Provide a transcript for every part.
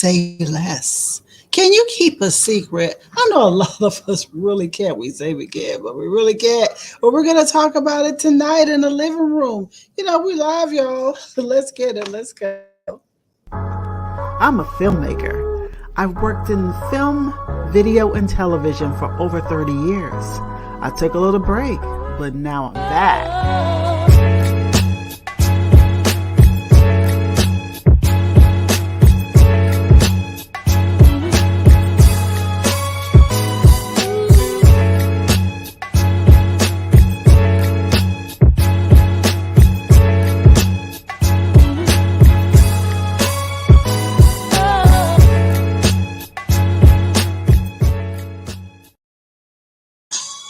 say less. Can you keep a secret? I know a lot of us really can't. We say we can, but we really can't. But we're going to talk about it tonight in the living room. We live, y'all. Let's get it. Let's go. I'm a filmmaker. I've worked in film, video, and television for over 30 years. I took a little break, but now I'm back.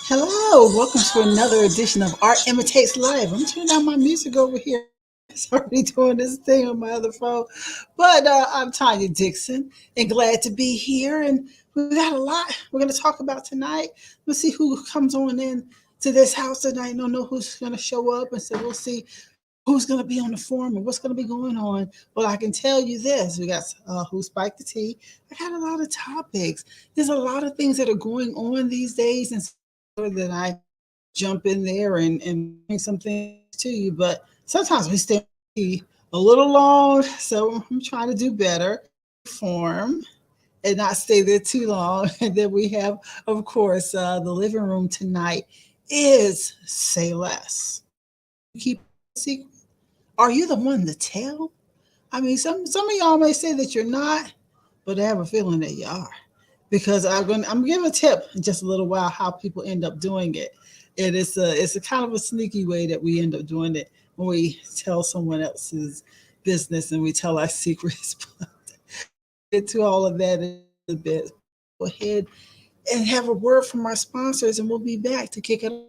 Hello, welcome to another edition of Art Imitates Life. I'm turning down my music over here. It's already doing this thing on my other phone. But I'm Tanya Dixon and glad to be here. And we got a lot we're going to talk about tonight. We'll see who comes on in to this house tonight. I don't know who's going to show up. And so we'll see who's going to be on the forum and what's going to be going on. Well, I can tell you this. We got Who Spiked the Tea. I got a lot of topics. There's a lot of things that are going on these days. And that I jump in there and bring some things to you, but sometimes we stay a little long, so I'm trying to do better form and not stay there too long. And then we have, of course, the living room tonight is Say Less. Keep a secret. Are you the one to tell? I mean, some of y'all may say that you're not, but I have a feeling that you are. Because I'm gonna give a tip in just a little while how people end up doing it. And it's a kind of a sneaky way that we end up doing it when we tell someone else's business and we tell our secrets. Get to all of that in a bit. Go ahead and have a word from our sponsors, and we'll be back to kick it off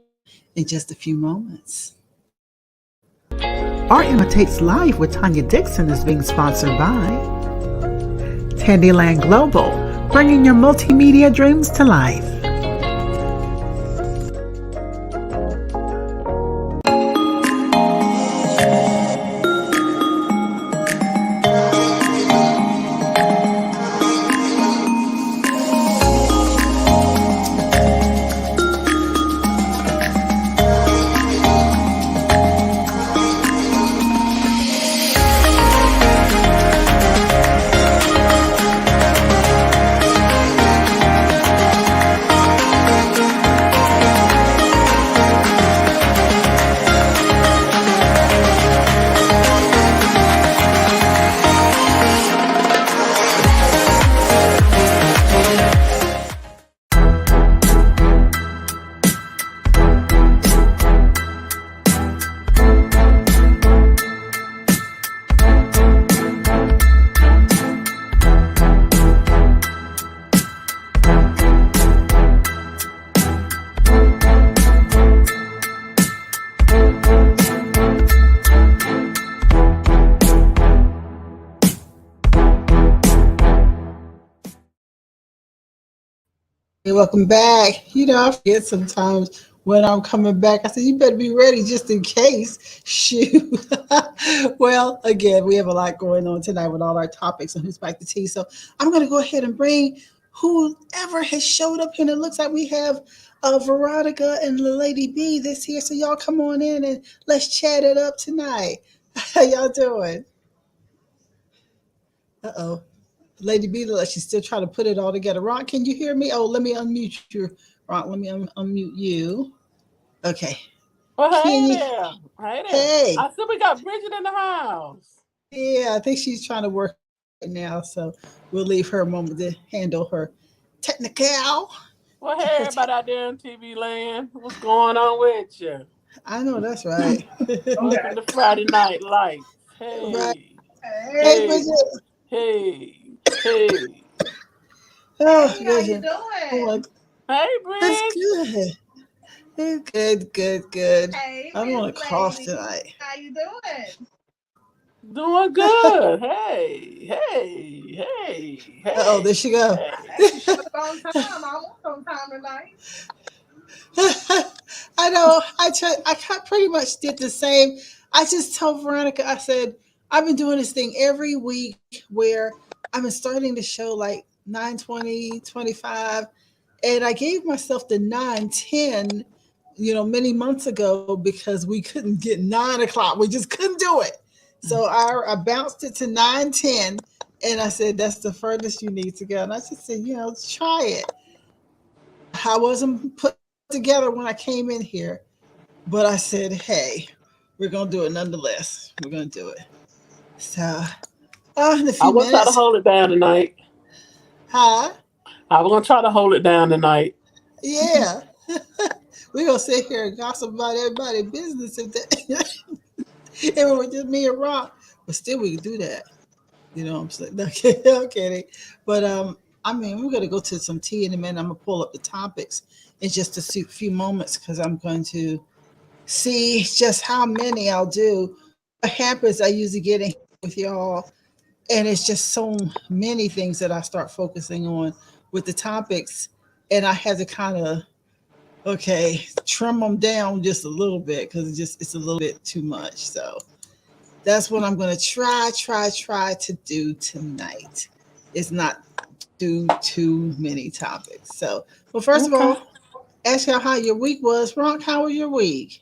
in just a few moments. Art Imitates Live with Tanya Dixon is being sponsored by Tandiland Global, bringing your multimedia dreams to life. Hey, welcome back. I forget sometimes when I'm coming back. I said, you better be ready just in case. Shoot. Well, again, we have a lot going on tonight with all our topics and Who's Back the Tea. So I'm going to go ahead and bring whoever has showed up here. And it looks like we have Veronica and the Lady B this here. So y'all come on in and let's chat it up tonight. How y'all doing? Uh-oh. Lady B, she's still trying to put it all together. Ron, can you hear me? Oh, let me unmute you. Ron, let me unmute you. Okay. Well, hey there. Hey. I see we got Bridget in the house. Yeah, I think she's trying to work right now, so we'll leave her a moment to handle her technical. Well, hey, everybody out there in TV land. What's going on with you? I know that's right. Welcome to Friday Night Lights. Hey. Right. Hey, Bridget. Hey. Oh, hey, how you doing? Hey, Bridget. That's good. Hey, I'm on a cough lady. tonight. How you doing? Doing good. Hey. Oh, there she go. Hey, almost on time tonight. I know. I pretty much did the same. I just told Veronica, I said, I've been doing this thing every week where I've been starting the show like 9:20, 25, and I gave myself the 9:10, many months ago because we couldn't get 9 o'clock. We just couldn't do it. So I bounced it to 9:10, and I said, that's the furthest you need to go. And I just said, try it. I wasn't put together when I came in here, but I said, hey, we're going to do it nonetheless. We're going to do it. So, in a I few will try to minutes, hold it down tonight. huh? I was gonna try to hold it down tonight. Yeah. We're going to sit here and gossip about everybody's business if that, if it was just me and Rob. But still, we could do that. You know what I'm saying? Okay, I'm kidding. But I mean, we're gonna go to some tea in a minute. I'm gonna pull up the topics in just a few moments because I'm going to see just how many I'll do. What happens? I usually get in with y'all, and it's just so many things that I start focusing on with the topics, and I had to kind of trim them down just a little bit because it's a little bit too much. So that's what I'm going to try to do tonight. It's not do too many topics. So, well, first of Okay. all, ask y'all how your week was. Ron, how was your week?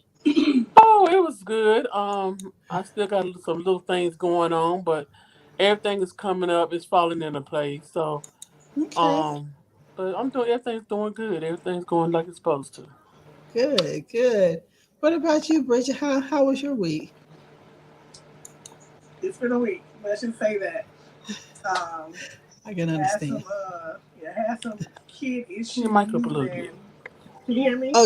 Oh, it was good. I still got some little things going on, but everything is coming up. It's falling into place. So, Okay, um, but I'm doing everything's doing good. Everything's going like it's supposed to. good, good. What about you, Bridget? How was your week? It's been a week. Let's just say that. Um, I can had understand. some had some kid Turn issues your mic up a and little bit. can you hear me? Oh,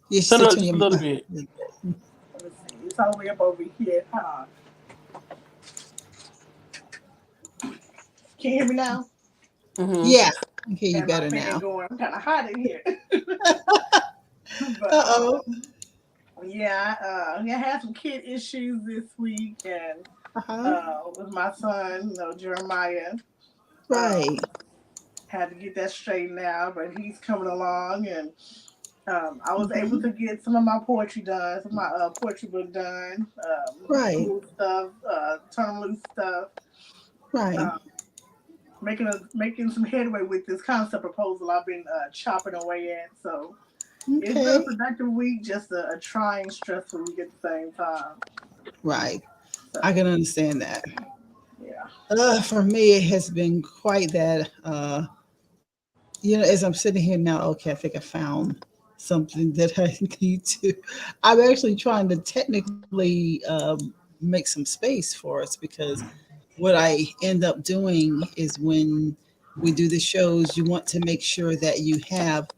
you Turn still it up turn just a your little bit. Let me see. It's all the way up over here. Can you hear me now? Mhm. yeah. I can hear you And my better fan now. going. I'm kind of hot in here. But Uh oh. yeah, I had some kid issues this week, and Uh huh. with my son, Jeremiah, um, Right. had to get that straightened out. But he's coming along, and I was able Hmm. to get some of my poetry done, some of my poetry book done, Right. school stuff, turn loose stuff. Right. Um, making some headway with this concept proposal I've been chopping away at. So it's been a Okay. productive week, just a trying, stressful week at the same time. Right. I So can understand that. yeah. For me, it has been quite that. As I'm sitting here now, okay, I think I found something that I need to. I'm actually trying to technically make some space for us because what I end up doing is when we do the shows, you want to make sure that you have,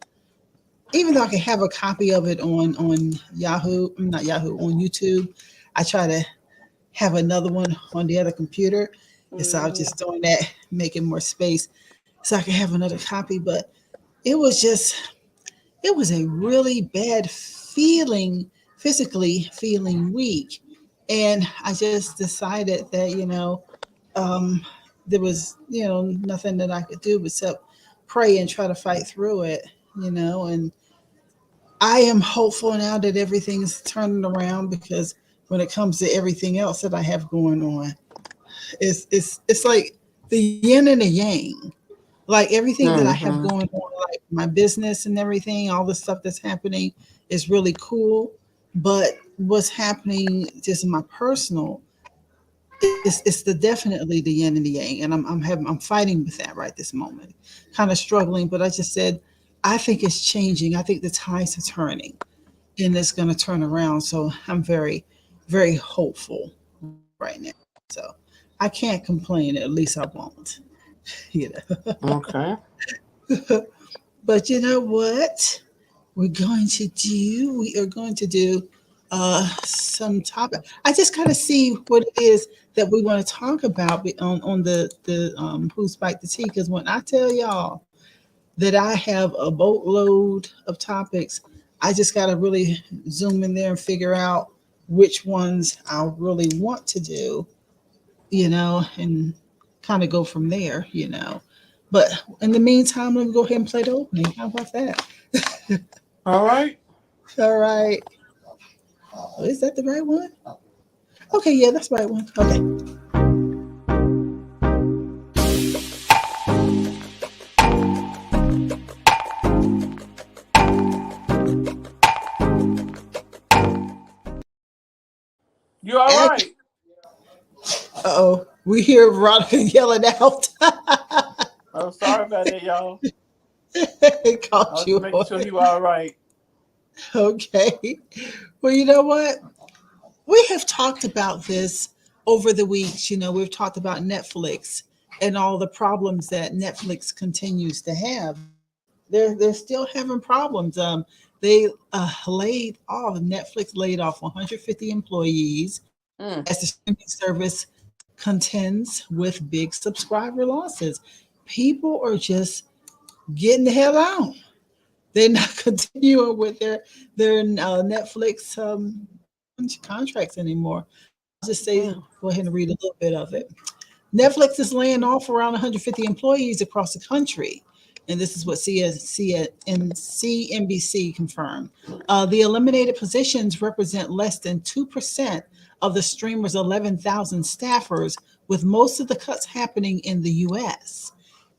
even though I can have a copy of it on Yahoo, not Yahoo, on YouTube, I try to have another one on the other computer. And so I was Hmm. just doing that, making more space so I could have another copy. But it was just, it was a really bad feeling, physically feeling weak. And I just decided that, um, there was, nothing that I could do except pray and try to fight through it, and I am hopeful now that everything's turning around because when it comes to everything else that I have going on, it's like the yin and the yang. Like everything that I have Mhm. going on, like my business and everything, all the stuff that's happening is really cool. But what's happening just in my personal it's definitely the yin and the yang, and I'm fighting with that right this moment, kind of struggling. But I just said, I think it's changing. I think the tides are turning, and it's going to turn around. So I'm very, very hopeful right now. So I can't complain. At least I won't. You Okay. know. But you know what? We're going to do. We are going to do some topic. I just kind of see what it is that we want to talk about on the Who's Bite the Tea. Because when I tell y'all that I have a boatload of topics, I just got to really zoom in there and figure out which ones I really want to do, and kind of go from there. But in the meantime, let me go ahead and play the opening. How about that? All right. All right. Oh, is that the right one? Okay, yeah, that's the right one. Okay. You all Act- right? Uh-oh. We hear Veronica yelling out. Oh, sorry about that, y'all. It I caught was just you making on sure he it. was all right. Okay. Well, you know what? We have talked about this over the weeks. We've talked about Netflix and all the problems that Netflix continues to have. They're still having problems. They laid off Netflix laid off 150 employees Mm. as the streaming service contends with big subscriber losses. People are just getting the hell out. They're not continuing with their Netflix contracts anymore. I'll just say, Mm. go ahead and read a little bit of it. Netflix is laying off around 150 employees across the country. And this is what CNBC confirmed. The eliminated positions represent less than 2% of the streamer's 11,000 staffers, with most of the cuts happening in the US.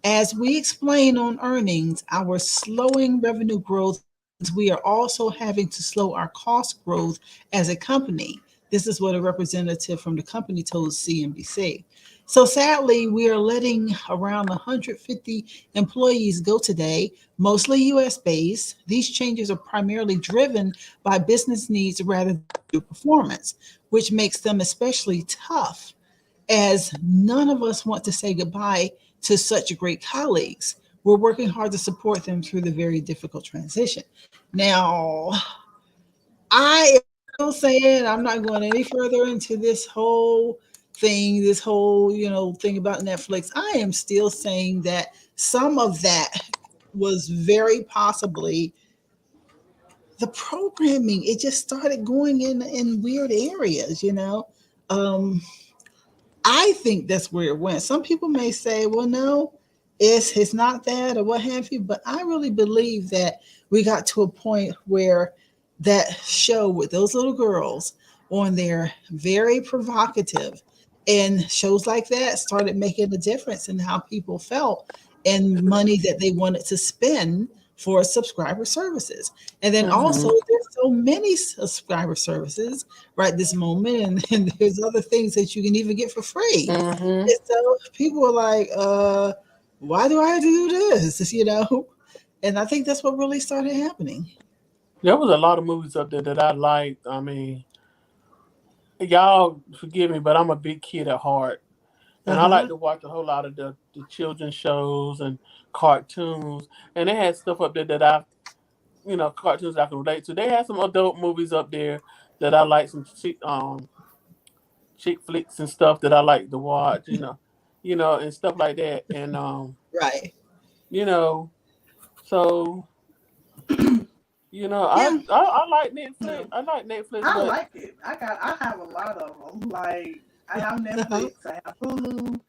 As we explain on earnings, our slowing revenue growth means we are also having to slow our cost growth as a company. This is what a representative from the company told CNBC. So sadly, we are letting around 150 employees go today, mostly US based. These changes are primarily driven by business needs rather than performance, which makes them especially tough as none of us want to say goodbye to such great colleagues. We're working hard to support them through the very difficult transition. Now, I am still saying I'm not going any further into this whole, thing about Netflix. I am still saying that some of that was very possibly the programming. It just started going in weird areas. Um, I think that's where it went. Some people may say, well, no, it's not that or what have you, but I really believe that we got to a point where that show with those little girls on there, very provocative, and shows like that started making a difference in how people felt and money that they wanted to spend for subscriber services. And then also, Mm-hmm. there's so many subscriber services right this moment, and there's other things that you can even get for free. Mm-hmm. And so people are like, why do I have to do this? And I think that's what really started happening. There was a lot of movies up there that I liked. I mean, y'all forgive me, but I'm a big kid at heart. And I like Uh-huh. to watch a whole lot of the children's shows and cartoons. And they had stuff up there that cartoons I can relate to. They had some adult movies up there that I like, some chick flicks and stuff that I like to watch, and stuff like that. And Right. you know, so Yeah. I like Netflix. No, I like Netflix, I but like it. I have a lot of them. Like I have Uh-huh. Netflix, I have Hulu.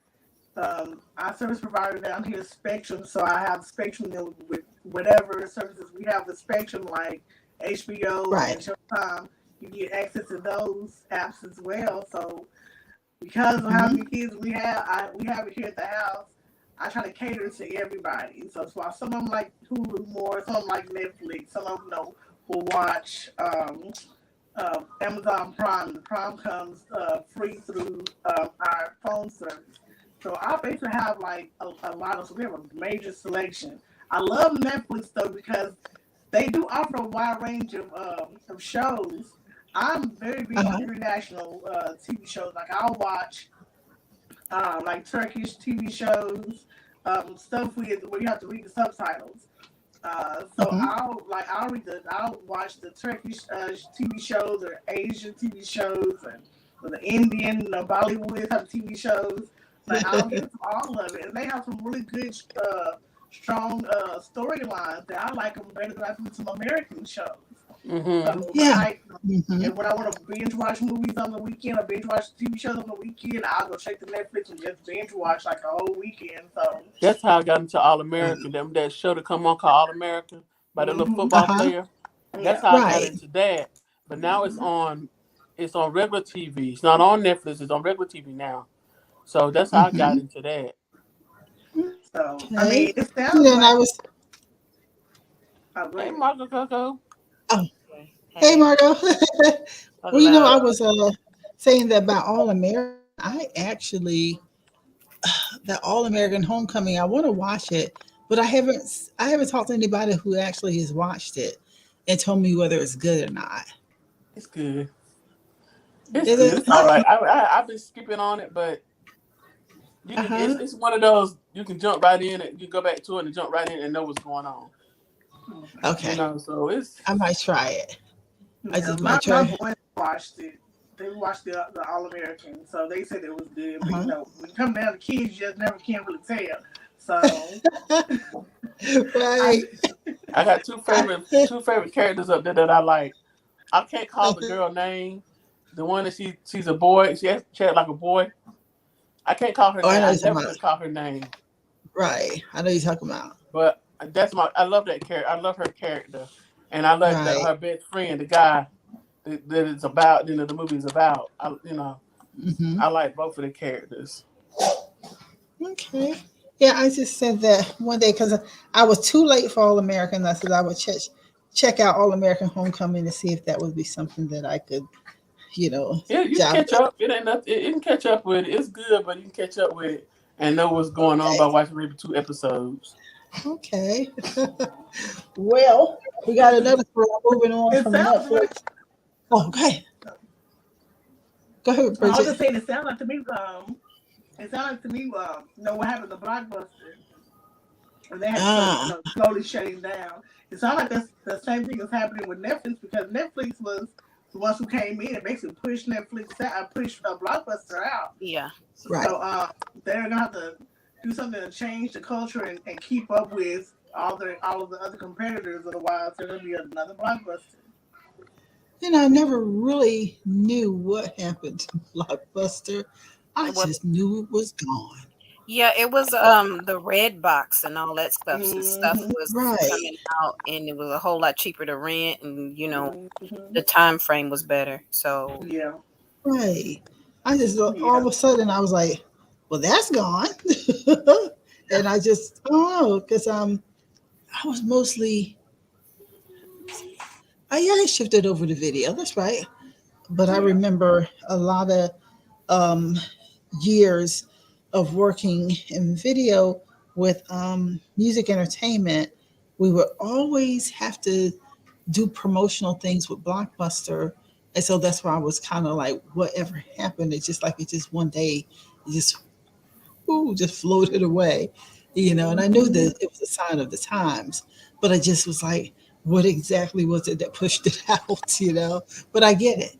Our service provider down here is Spectrum, so I have Spectrum with whatever services we have with Spectrum, like HBO and Right. Showtime. You get access to those apps as well. So because of how Hmm. many kids we have it here at the house. I try to cater to everybody. So that's why some of them like Hulu more, some of them like Netflix, some of them will watch Amazon Prime. The Prime comes free through our phone service. So I basically have like a lot of, so we have a major selection. I love Netflix though because they do offer a wide range of shows. I'm very big on Uh-huh. international TV shows. Like I'll watch like Turkish TV shows, stuff where you have to read the subtitles. So Hmm. I'll watch the Turkish TV shows or Asian TV shows and or the Indian, Bollywood type of TV shows. Like I'll get to all of it, and they have some really good, strong storylines that I like them better than I do some American shows. mm-hmm. So Yeah. Hmm. and when I want to binge watch movies on the weekend or binge watch TV shows on the weekend, I'll go check the Netflix and just binge watch like a whole weekend. So That's how I got into All American. That show to come on called All American by the little football Uh-huh. player. That's yeah. how I got Right. into that. But now Mm-hmm. it's on regular TV. It's not on Netflix. It's on regular TV now. So that's how I got Hmm. into that. So I Okay. mean, it sounds And I like was, oh, go Hey, ahead. Marco Coco. oh, hey, Hey, Margo. hello. Well, I was saying that about All American. I actually that All American Homecoming. I want to watch it, but I haven't talked to anybody who actually has watched it and told me whether it's good or not. It's good. It's Is good. it? It's all right. I've been skipping on it, but you Uh can. huh. It's one of those you can jump right in. You go back to it and jump right in and know what's going on. You Okay, know, so it's I might try it. I Yeah, just my might my try. boys watched it. They watched the All American, so they said it was good. Uh But huh. when you come down to kids, you just never can't really tell. So I Right. I got I, two favorite characters up there that I like. I can't call the girl name. The one that she's a boy. She had like a boy. I can't call her oh, I name. know I you're talking never about. could call her name. Right. I know you're talking about. But that's my. I love that character. I love her character, and I love that Right. her best friend, the guy that it's about. You know, the movie's about. Hmm. I like both of the characters. Okay. Yeah, I just said that one day because I was too late for All American. I said I would check out All American Homecoming to see if that would be something that I could, you know, Yeah, you can dive catch up. It ain't nothing. You can catch up with it. It's good, but you can catch up with it and know what's going on by in. watching maybe two episodes. Okay. Well, we got another girl moving on it from sounds like Netflix. Oh, okay. Go ahead, I was Bridget. just saying it sounds like to me. It sounds like to me. What happened to Blockbuster? And they had to start, Ah, slowly shutting down. It sounds like that's the same thing is happening with Netflix because Netflix was the ones who came in and basically pushed Netflix out, pushed Blockbuster out. Yeah. right. So they're gonna have to do something to change the culture and keep up with all of the other competitors. Otherwise, there's gonna be another Blockbuster. I never really knew what happened to Blockbuster. I Well, just knew it was gone. yeah, it was the red box and all that stuff. So stuff Mm-hmm. was Right. coming out and it was a whole lot cheaper to rent and Mm-hmm. the time frame was better. So Yeah. Right. I just all Yeah. of a sudden I was like, well, that's gone. And I just oh, because I was mostly I shifted over to video. That's right. But I Yeah. remember a lot of um, years of working in video with music entertainment. We would always have to do promotional things with Blockbuster. And so that's why I was kind of like, whatever happened, it's just like it just one day it just floated away, and I knew Mm-hmm. that it was a sign of the times, but I just was like, what exactly was it that pushed it out? But I get it.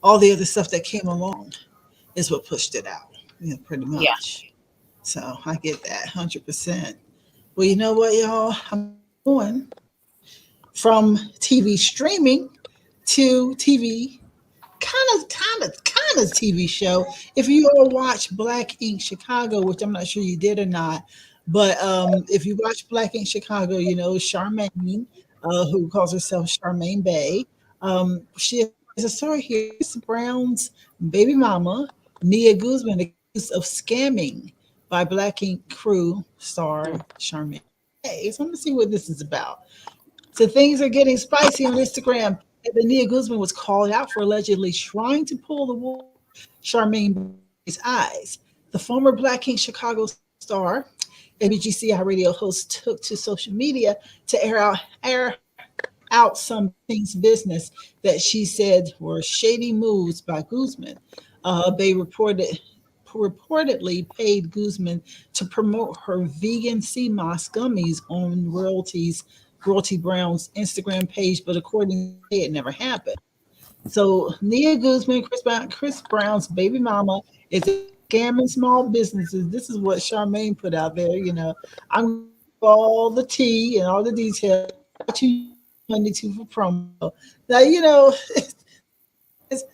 All the other stuff that came along is what pushed it out, pretty yeah. much. So I get that 100%. Well, you know what, y'all? I'm going from TV streaming to TV kind of TV show. If you all watch Black Ink Chicago, which I'm not sure you did or not, but if you watch Black Ink Chicago, you know Charmaine, who calls herself Charmaine Bay. She has a story here. Chris Brown's baby mama, Nia Guzman, accused of scamming by Black Ink crew star Charmaine Bay. So I'm gonna see what this is about. So things are getting spicy on Instagram. Nia Guzman was called out for allegedly trying to pull the wool over Charmaine's eyes. The former Black King Chicago star and BGCI radio host took to social media to air out some things business that she said were shady moves by Guzman. They reportedly paid Guzman to promote her vegan sea moss gummies on Royalty Brown's Instagram page, but according to her, it never happened. So Nia Guzman, Chris Brown's baby mama, is scamming small businesses. This is what Charmaine put out there. I'm all the tea and all the details. What you money to for promo. Now it's,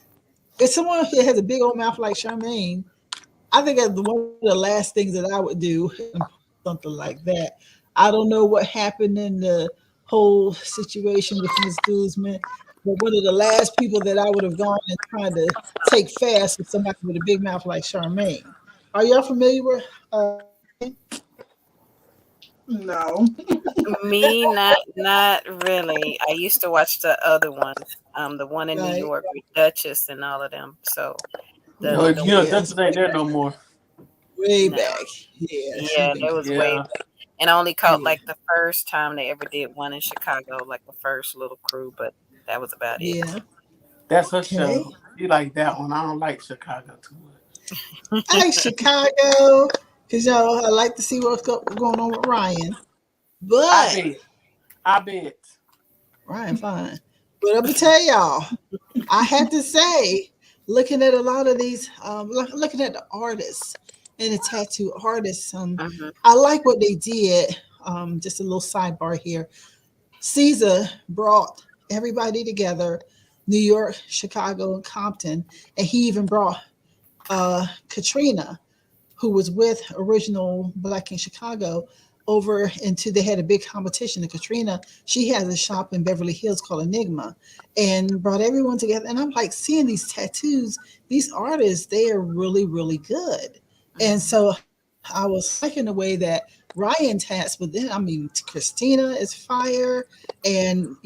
if someone here has a big old mouth like Charmaine, I think that's one of the last things that I would do, something like that. I don't know what happened in the whole situation with Miss Guzman, but one of the last people that I would have gone and tried to take fast with somebody with a big mouth like Charmaine. Are y'all familiar with? No. Me, not really. I used to watch the other ones. The one in New Right. York with Duchess and all of them. So No, the you know, Yeah, Duchess ain't there no more. way no, back. Yeah, she's yeah, been that gone. was way Yeah, back. And I only caught Yeah, like the first time they ever did one in Chicago, like the first little crew, but that was about it. yeah. that's her Okay. show. You like that one? I don't like Chicago too much. I like Chicago because I like to see what's going on with Ryan. I But bet. I bet. Ryan, fine. But I'm gonna tell y'all, I had to say, looking at a lot of these, looking at the artists and the tattoo artists, Hmm. I like what they did. Just a little sidebar here. Caesar brought everybody together, New York, Chicago, and Compton, and he even brought Katrina, who was with original Black in Chicago, over into they had a big competition. And Katrina, she has a shop in Beverly Hills called Enigma, and brought everyone together. And I'm like seeing these tattoos, these artists, they are really, really good. And Hmm. so I was liking the way that Ryan tats, but then I mean Christina is fire, and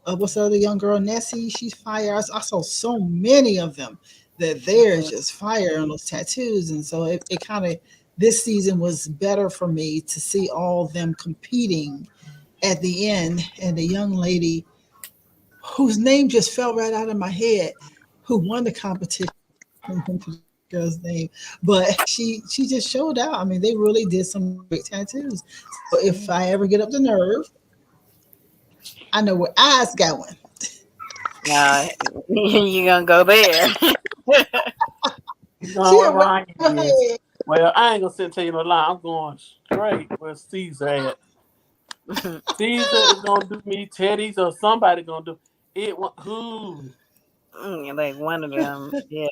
what's the other young girl, Nessie? She's fire. I saw so many of them that they're just fire on those tattoos. And so it kind of, this season was better for me to see all of them competing at the end. And the young lady whose name just fell right out of my head, who won the competition, the girl's name, but she just showed out. I mean, they really did some great tattoos. So if I ever get up the nerve, I know where eyes going. Yeah, you gonna go there? You She know what went Ryan right is? ahead. Well, I ain't gonna sit and tell you no lie. I'm going straight where Caesar at. Caesar is gonna do me. Teddy's or somebody gonna do it. Who? Like one of them, yeah.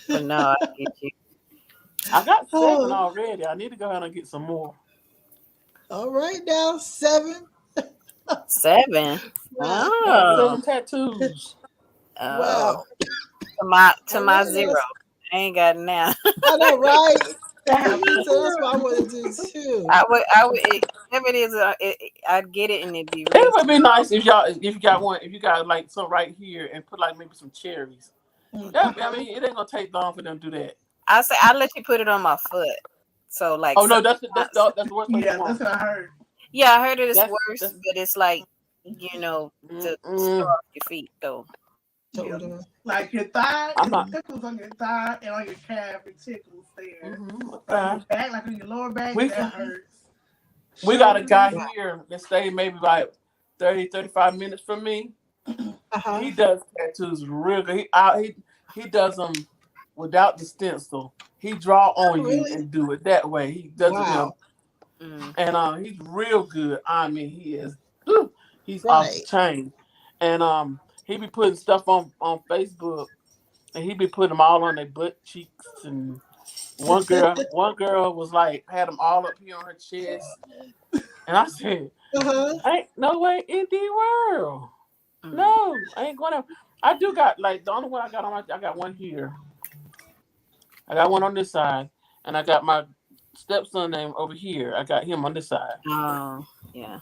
But no, I get you. I got 7 Oh, already. I need to go ahead and get some more. all right now, 7. 7. Wow. I got Oh, 7 tattoos. oh. Wow. To All my right now. 0. I ain't got it now. I know, right? Damn. So that's what I want to do too. If it is, I'd get it and it'd be real. It would be nice if y'all, if you got one, if you got like some right here and put like maybe some cherries. That, I mean, it ain't gonna take long for them to do that. I'll let you put it on my foot. So like, Oh no, that's the worst thing you Yeah, that's want. what I heard. yeah, I heard it is worse, That's but it's like, to start off your feet though. Yeah. Shoulder. Like your thigh, I'm it not. tickles on your thigh and on your calf, it tickles there. But on your Okay. back, like on your lower back, We that hurts. we got a guy Shoulders. here that stayed maybe like 30, 35 minutes from me. Uh He huh. does tattoos real good. He does them without the stencil. He draw Oh, on you really? and do it that way. He does it, Wow. Mm. and he's real good. I mean, he is. Whew, he's off the Right. chain, and he be putting stuff on Facebook, and he be putting them all on their butt cheeks. And one girl was like had them all up here on her chest, and I said, Uh huh. "Ain't no way in the world." Mm. No, I ain't gonna. I do got like the only one I got on. I got one here. I got one on this side, and I got my stepson name over here. I got him on this side. Oh, yeah,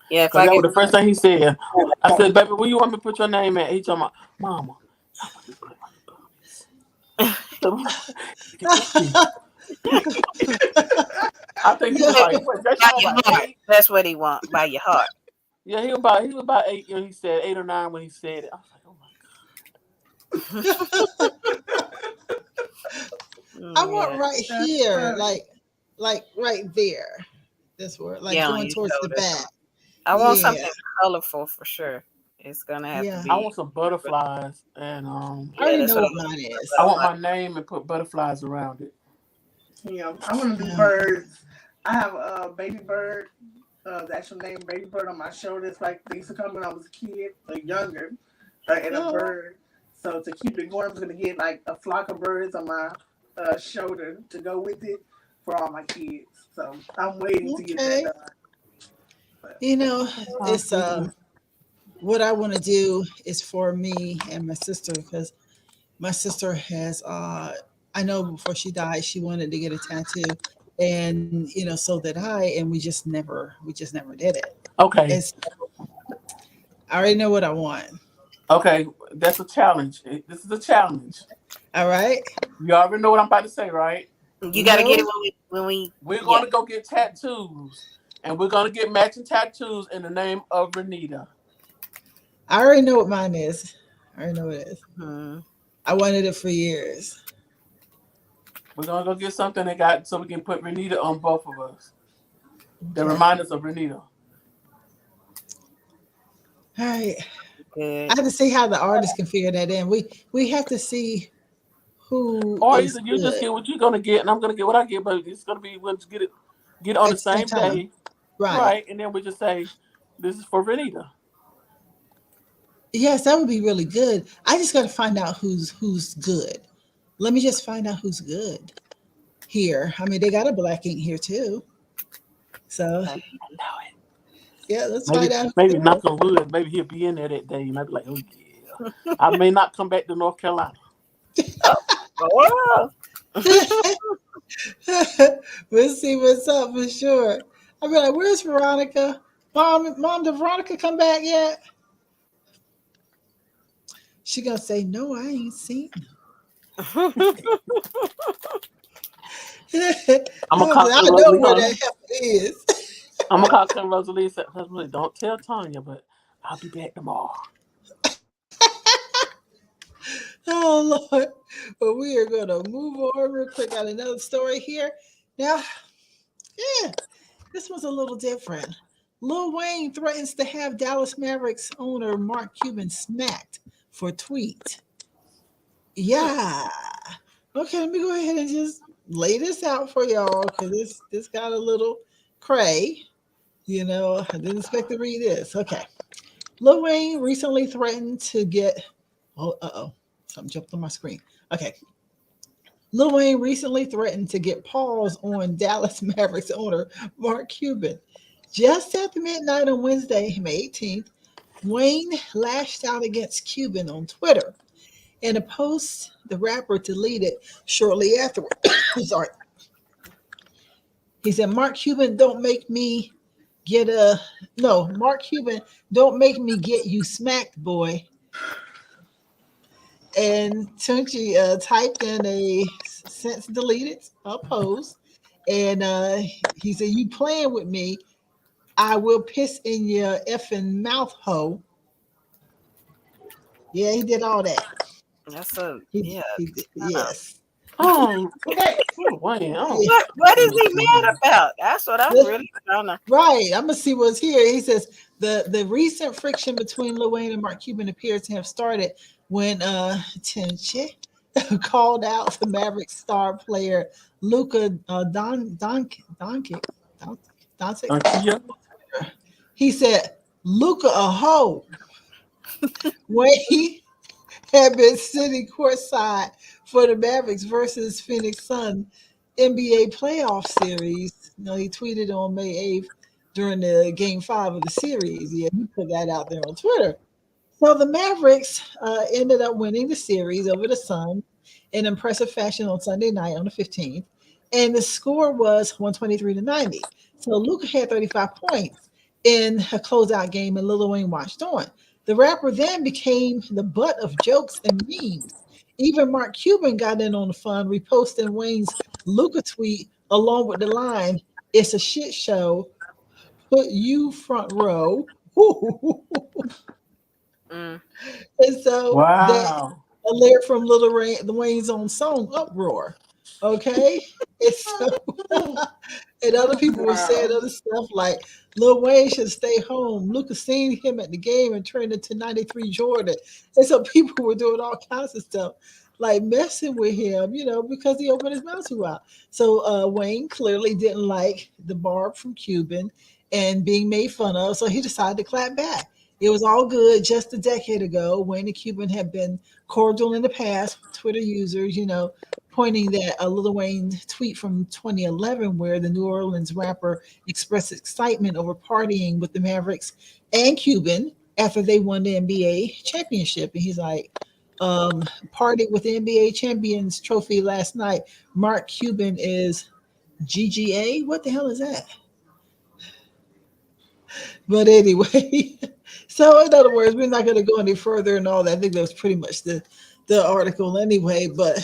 yeah. If Cause I that was get, the first thing he said. I said, "Baby, where you want me to put your name at?" He told me, "Mama, I want to put it on your boobies." You can see. I think he was Yeah. like, what, that by y'all your about heart, 8? that's what he want. By your heart. Yeah, he was about 8 when he said 8 or 9 when he said it. I was like, oh I want Yeah, right That's here, funny. like right there. This word, like yeah, on going your towards the shoulders. back. I want Yeah. something colorful for sure. It's gonna have to Yeah. I be. want some butterflies, and I Yeah, already that's know what I what was mine thinking, I is. want butterfly. my name and put butterflies around it. Yeah, I want to do Yeah. birds. I have a baby bird, the actual name baby bird on my shoulder. It's like they used to come when I was a kid, or younger, and a Oh, bird. So to keep it going, I'm going to get like a flock of birds on my shoulder to go with it for all my kids. So I'm waiting to get that okay. done. But You know, Sounds it's good. what I want to do is for me and my sister because my sister has I know before she died she wanted to get a tattoo, and so did I, and we just never did it. Okay, It's I already know what I want. Okay, that's a challenge. This is a challenge. All right. You already know what I'm about to say, right? You got to get No, it when we We're yeah. gonna go get tattoos, and we're gonna get matching tattoos in the name of Renita. I already know what mine is. I already know what it is. Hmm. I wanted it for years. We're gonna go get something that got so we can put Renita on both of us. That Okay. remind us of Renita. All right. I Good. have to see how the artist can figure that in. We have to see who Or is either you just good get what you're gonna get, and I'm gonna get what I get, but it's gonna be when you get it on at the the same same time. day, Right. right? And then we just say this is for Renita. Yes, that would be really good. I just got to find out who's good. Let me just find out who's good here. I mean, they got a black ink here too. So Okay. I know it. yeah, let's find Maybe out maybe who's good. knock on wood. Maybe he'll be in there that day. You might be like, oh yeah. I may not come back to North Carolina. Oh, oh, We'll see what's up for sure. I'll be like, where's Veronica? Mom, did Veronica come back yet? She gonna say, no, I ain't seen wow. her. I'm gonna call I Cousin know Rosalie, where huh? that heifer is. I'm gonna call Cousin Rosalie. And say, Rosalie, don't tell Tanya, but I'll be back tomorrow. Oh Lord. But we are gonna move on real quick. Got another story here. Now, yeah, this was a little different. Lil Wayne threatens to have Dallas Mavericks owner Mark Cuban smacked for tweet. Yeah. Okay, let me go ahead and just lay this out for y'all because this got a little cray. You know, I didn't expect to read this. Okay. Lil Wayne recently threatened to get something jumped on my screen. Okay. Lil Wayne recently threatened to get paws on Dallas Mavericks owner Mark Cuban. Just after midnight on Wednesday, May 18th, Wayne lashed out against Cuban on Twitter. In a post the rapper deleted shortly afterward. Sorry. He said, Mark Cuban, don't make me get a no, Mark Cuban, don't make me get you smacked, boy. And Tunchi typed in a since deleted post, and he said, "You playing with me? I will piss in your effing mouth, ho." Yeah, he did all that. That's a He, yeah. he did, I know. yes. Oh, Wayne. Oh, Yeah. What is he mad about? That's what I'm really trying to. Right. I'm gonna see what's here. He says the recent friction between Lil Wayne and Mark Cuban appears to have started when Tenchi called out the Maverick star player Luka Doncic. Doncic. Kia. He said, Luka a hoe. Wayne had been sitting courtside for the Mavericks versus Phoenix Sun NBA playoff series. You know, he tweeted on May 8th during the game 5 of the series. Yeah, he put that out there on Twitter. So the Mavericks ended up winning the series over the Sun in impressive fashion on Sunday night on the 15th. And the score was 123 to 90. So Luka had 35 points in a closeout game, and Lil Wayne watched on. The rapper then became the butt of jokes and memes. Even Mark Cuban got in on the fun, reposting Wayne's Luka tweet along with the line, "It's a shit show. Put you front row." Mm. And so that Wow. a lyric from the Wayne's own song "Uproar." Okay, and so and other people were saying Wow. other stuff like Lil Wayne should stay home. Lucas seen him at the game and turned into '93 Jordan, and so people were doing all kinds of stuff like messing with him, you know, because he opened his mouth too wide. So Wayne clearly didn't like the barb from Cuban and being made fun of, so he decided to clap back. It was all good just a decade ago. Wayne and Cuban had been cordial in the past. Twitter users, you know, pointing that a Lil Wayne tweet from 2011 where the New Orleans rapper expressed excitement over partying with the Mavericks and Cuban after they won the NBA championship. And he's like, partied with the NBA champions trophy last night. Mark Cuban is GGA. What the hell is that? But anyway, So in other words, we're not going to go any further and all that. I think that was pretty much the article anyway. But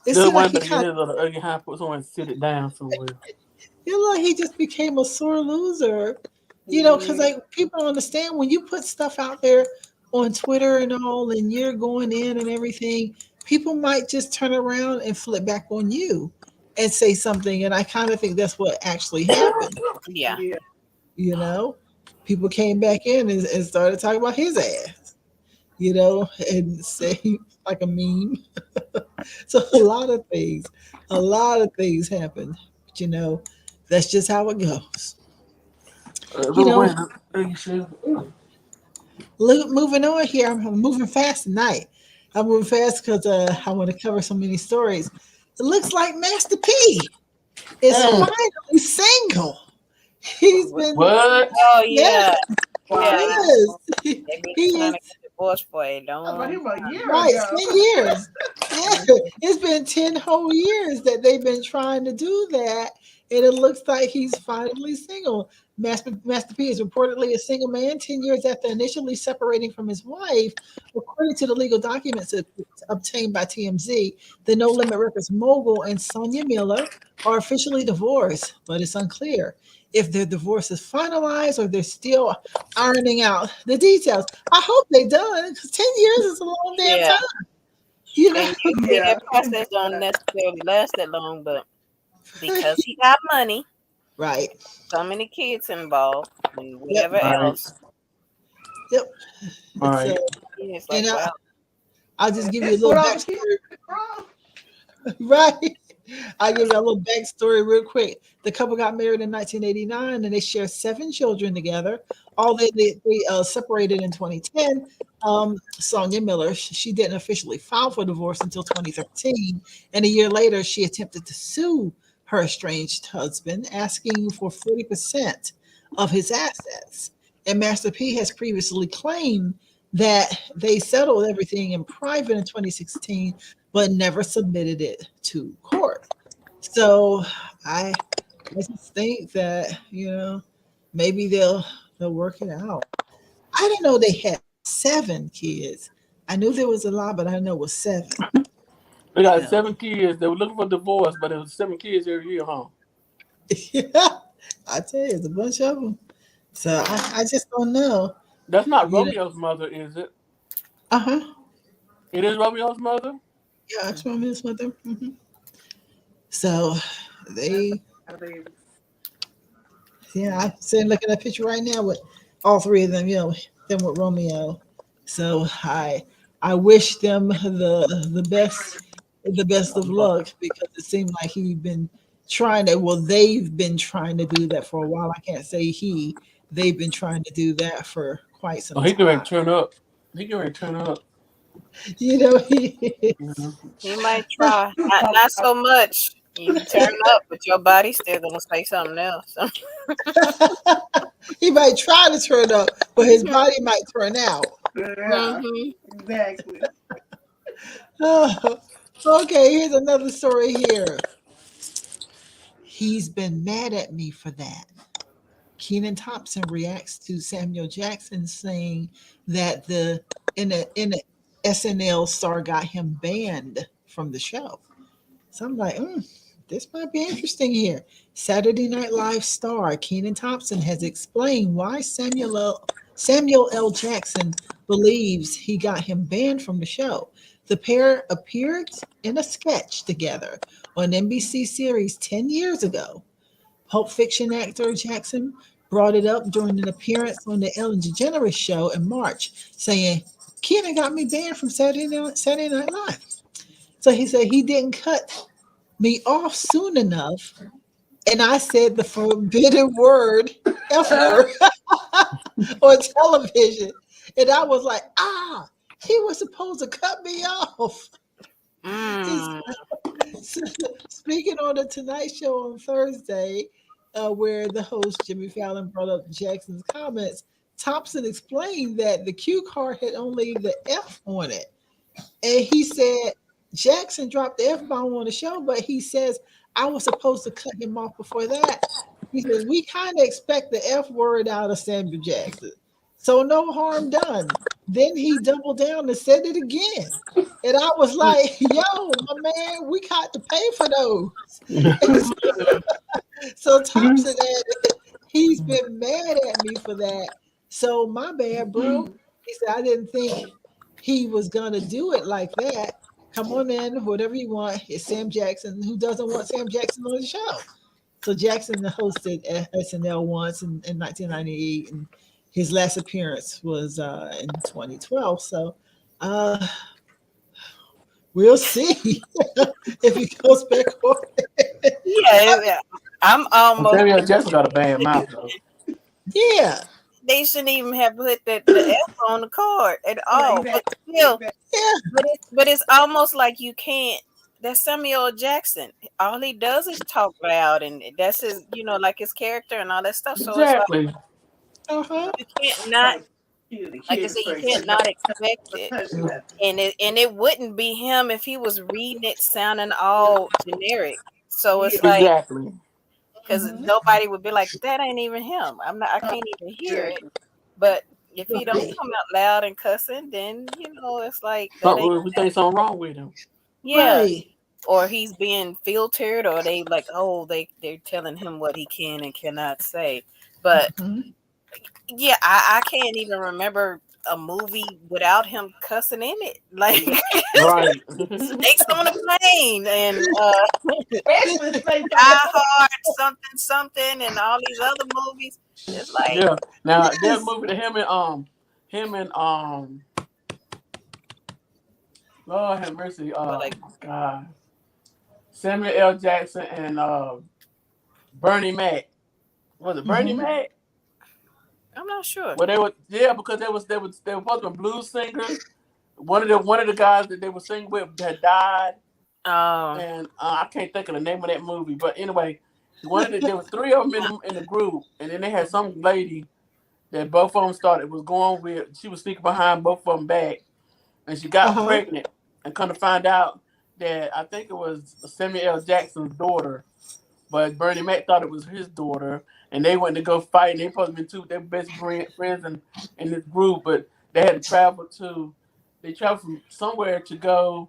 it Little seemed like one he better get kind his little ugly hand put somewhere and sit it down somewhere. feel like he just became a sore loser, because Yeah. like people don't understand when you put stuff out there on Twitter and all, and you're going in and everything, people might just turn around and flip back on you and say something. And I kind of think that's what actually happened. Yeah. Yeah. You know, people came back in and started talking about his ass, and say like a meme. So a lot of things happen. But that's just how it goes. You Little know, one, ugly shit. moving on here. I'm moving fast tonight. I'm moving fast because I want to cover so many stories. It looks like Master P is Mm. finally single. He's been, What? Oh yes, yeah, yeah. Wow. yes, They've been he trying to is. get divorced for a That was about long him a time. year Right, ago. 10 years. Yeah, Mhm. it's been 10 whole years that they've been trying to do that. And it looks like he's finally single. Master P is reportedly a single man 10 years after initially separating from his wife. According to the legal documents obtained by TMZ, the No Limit Records mogul and Sonia Miller are officially divorced, but it's unclear if their divorce is finalized or they're still ironing out the details. I hope they done because 10 years is a long damn Yeah, time. You know, and usually Yeah. that process don't necessarily last that long, but because he got money, right. so many kids involved, and Yep. whatever Right. else, Yep. So, Right. it's like, and wow. I'll just give you a That's little what all the kids backstory. from. Right. I'll give you a little backstory real quick. The couple got married in 1989 and they share 7 children together. All they separated in 2010. Sonia Miller, she didn't officially file for divorce until 2013. And a year later, she attempted to sue her estranged husband, asking for 40% of his assets. And Master P has previously claimed that they settled everything in private in 2016 but never submitted it to court. So I just think that maybe they'll work it out. I didn't know they had 7 kids. I knew there was a lot, but I didn't know it was 7. They got So 7 kids. They were looking for divorce, but it was 7 kids every year, huh? yeah, I tell you, it's a bunch of them. So I just don't know. That's not You know, Romeo's mother, is it? uh huh. It is Romeo's mother? Yeah, I just want to miss with them. So That's they, how they. yeah, I'm sitting looking at a picture right now with all 3 of them. Them with Romeo. So I wish them the best of luck because it seemed like he'd been trying to. Well, they've been trying to do that for a while. I can't say he. They've been trying to do that for quite Oh, some he can ready to time. turn up. He can ready to turn up. He You is. know? He might try, not so much. You can turn up, but your body's still gonna say something else. He might try to turn up, but his body might turn out. Yeah. Hmm. Exactly. Oh, okay, here's another story here. He's been mad at me for that. Keenan Thompson reacts to Samuel Jackson saying that the SNL star got him banned from the show. So I'm like, this might be interesting here. Saturday Night Live star Keenan Thompson has explained why Samuel L. Jackson believes he got him banned from the show. The pair appeared in a sketch together on NBC series 10 years ago. Pulp Fiction actor Jackson brought it up during an appearance on the Ellen DeGeneres show in March, saying, Keenan got me banned from Saturday Night Live. So he said he didn't cut me off soon enough. And I said the forbidden word, F word, on television. And I was like, he was supposed to cut me off. He's Mm. speaking on the Tonight Show on Thursday, where the host Jimmy Fallon brought up Jackson's comments. Thompson explained that the cue card had only the F on it. And he said Jackson dropped the F bomb on the show, but he says I was supposed to cut him off before that. He says we kind of expect the F word out of Samuel Jackson. So no harm done. Then he doubled down and said it again. And I was like, yo, my man, we got to pay for those. So Thompson added, he's been mad at me for that. So my bad, bro. He said, I didn't think he was gonna do it like that. Come on in, whatever you want. It's Sam Jackson. Who doesn't want Sam Jackson on the show? So Jackson hosted at SNL once in 1998, and his last appearance was in 2012. So uh, we'll see if he goes back on. Yeah, I'm almost. Samuel Jackson got a bad mouth though. Yeah, They shouldn't even have put the F on the card at all. But still, yeah. but it's almost like you can't. That's Samuel Jackson. All he does is talk loud, and that's his, like his character and all that stuff. So it's like Exactly. Uh-huh. you can't not, like I said, you can't not expect it. And it wouldn't be him if he was reading it sounding all generic. So it's like, Exactly. because nobody would be like, that ain't even him. I can't even hear it. But if he don't come out loud and cussing, then it's like that ain't. We think something wrong with him. Yeah. Right. Or he's being filtered, or they like, they're telling him what he can and cannot say. But yeah, I can't even remember a movie without him cussing in it. Like Right. Snakes on a Plane and Especially Die Hard, something, and all these other movies. It's like, Yeah. Now Yes. that movie to him and Lord have mercy, God. Samuel L. Jackson and Bernie Mac. Was it Bernie Mac? I'm not sure. Well, because they were supposed to be blues singers. One of the guys that they were singing with had died, and I can't think of the name of that movie. But anyway, there were three of them in the group, and then they had some lady that both of them was going with. She was sneaking behind both of them back, and she got pregnant, and come to find out that I think it was Samuel L. Jackson's daughter, but Bernie Mac thought it was his daughter, and they went to go fight. And they supposed to be their best friends in this group, but they had to travel from somewhere to go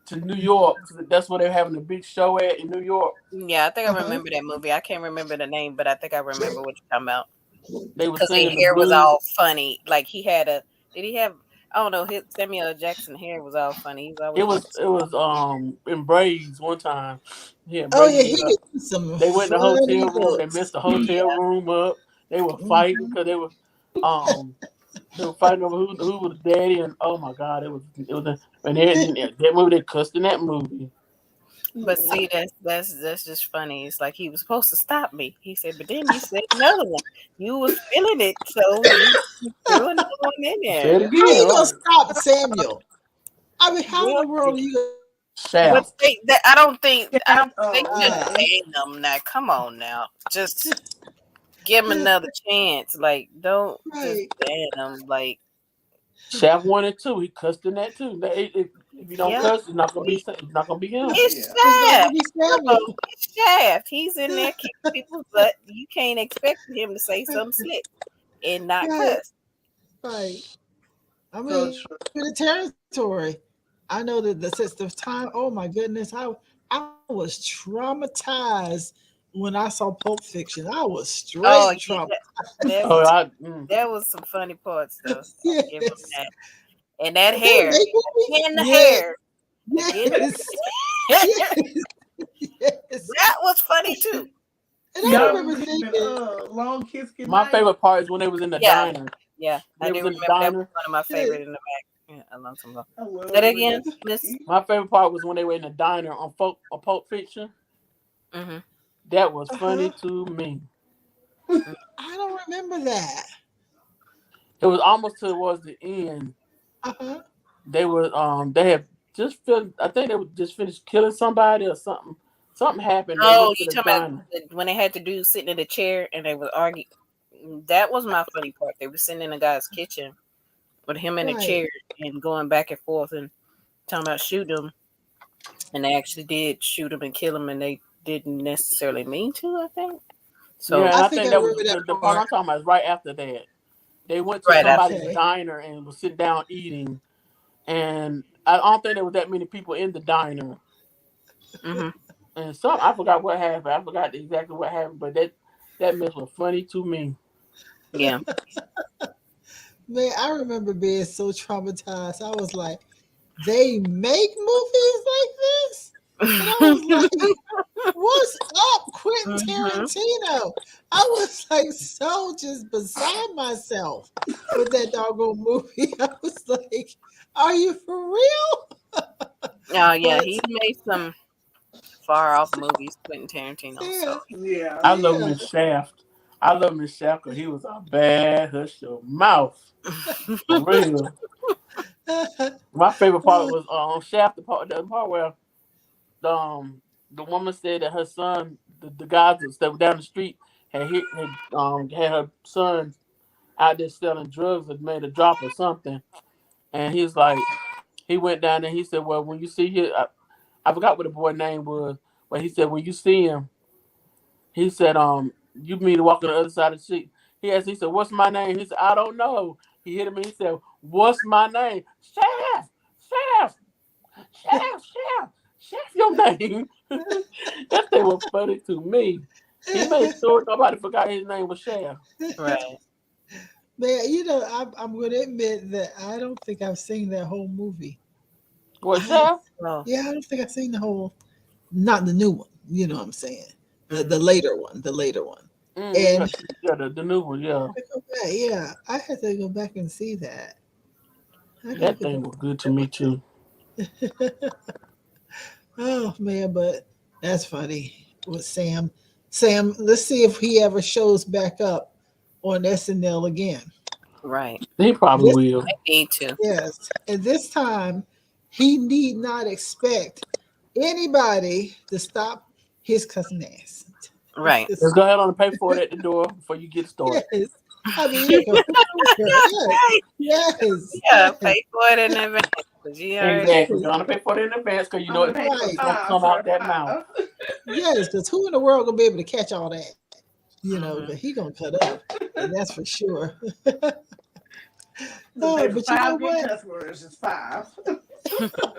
to New York. That's where they're having a big show at in New York. Yeah, I think I remember that movie. I can't remember the name, but I think I remember what you're talking about. They were Because their singing the hair was blues. all funny. Like did he have? I don't know. His Samuel L. Jackson hair was all funny. He's always It was in braids one time. Yeah, Oh yeah, braids he up. did some They went in the funny hotel room. They looks. messed the hotel room up. They were fighting because they were fighting over who was daddy, and oh my God, it was and that movie they cussed in that movie. But see, that's just funny. It's like he was supposed to stop me. He said, but then you said another one. You was feeling it, so you threw another one in Say there. it How again, you gonna right? stop Samuel? I mean, how in the world are you? But Shaft. I don't think they Oh, should ban them now. Come on now, just give him another chance. Like, don't just Right. ban them. Like, Shaft 1 and 2. He cussed in that too. If you don't cuss, it's not gonna be him. it's It's not Shaft. gonna be Samuel. It's Shaft. He's in there kicking people's butt. You can't expect him to say something slick and not Right. cuss. Right. I So mean, in the territory. I know that the sense of time. Oh my goodness, I was traumatized when I saw Pulp Fiction. I was Oh, straight yeah, traumatized. that was some funny parts though. I'll give him Yes. that. And that They hair, make me. and the Yes. hair. Yes. That Yes. was funny too. And I y'all remember remember thinking, Long Kiss Goodnight? My favorite part is when they was in the Yeah. diner. Yeah, I They do was in the remember that was diner. one of my favorite in the back. Yeah, a long time ago. I love Say that again, it. Miss. My favorite part was when they were in the diner on Pulp Fiction. Mm-hmm. That was funny to me. I don't remember that. It was almost towards the end. Uh-huh. They had I think they would just finished killing somebody or something. Something happened. They Oh, went to you the talking diner. about when they had to do sitting in the chair and they would argue? That was my funny part. They were sitting in the guy's kitchen with him in a Right. chair and going back and forth and talking about shoot him. And they actually did shoot him and kill him, and they didn't necessarily mean to, I think. So, Yeah, and I I think I think that was remember that the part part. I'm talking about is right after that. They went to Right after. somebody's diner and was sitting down eating, and I don't think there was that many people in the diner. Hmm. And some I forgot what happened. I forgot exactly what happened, but that mess was funny to me. Yeah. Man, I remember being so traumatized. I was like, they make movies like this? And I was like, what's up, Quentin Hmm. Tarantino? I was like so just beside myself with that doggone movie. I was like, are you for real? Oh yeah, But he's made some far off movies, Quentin Tarantino. So yeah, Yeah. I love yeah. Miss Shaft. I love Miss Shaft because he was a bad hush your mouth. For real. My favorite part was Shaft, the part where the woman said that her son, the guys that were down the street had her son out there selling drugs and made a drop or something, and he's like, he went down there. He said, "Well, when you see him, I forgot what the boy name was, but he said when you see him, he said, you mean to walk on the other side of the street." He said, "What's my name?" He said, "I don't know." He hit him and he said, "What's my name?" Shaft, Shaft, Shaft, Shaft, Shaft, your name. That thing was funny to me. He made sure nobody forgot his name was Shaft. right. Man, I'm going to admit that I don't think I've seen that whole movie. What, I Shaft? Well, Yeah, I don't think I've seen the whole, not the new one. You know what I'm saying? The mhm. later one, the later one. Yeah, And yeah, the new one, yeah. I go back, yeah, I had to go back and see that. I gotta That go thing back was good to me too. and see that. Oh man, but that's funny with Sam. Sam, let's see if he ever shows back up on SNL again. Right. He This probably will. I need to. Yes, and this time he need not expect anybody to stop his cussing ass. Right. Let's go ahead on and pay for it at the door before you get started. Yes, I mean, you know, yes, Right. yes, Yeah, yes, pay for it in advance. 'Cause you already. Exactly. yes, You're gonna pay for it in advance because you I'm know gonna it's pay for right. gonna come for out that mouth. 5. Yes, because who in the world gonna be able to catch all that? Hmm. But he gonna cut up, and that's for sure. I'm gonna Oh, pay for but you know 5 good what? cuss words. It's 5.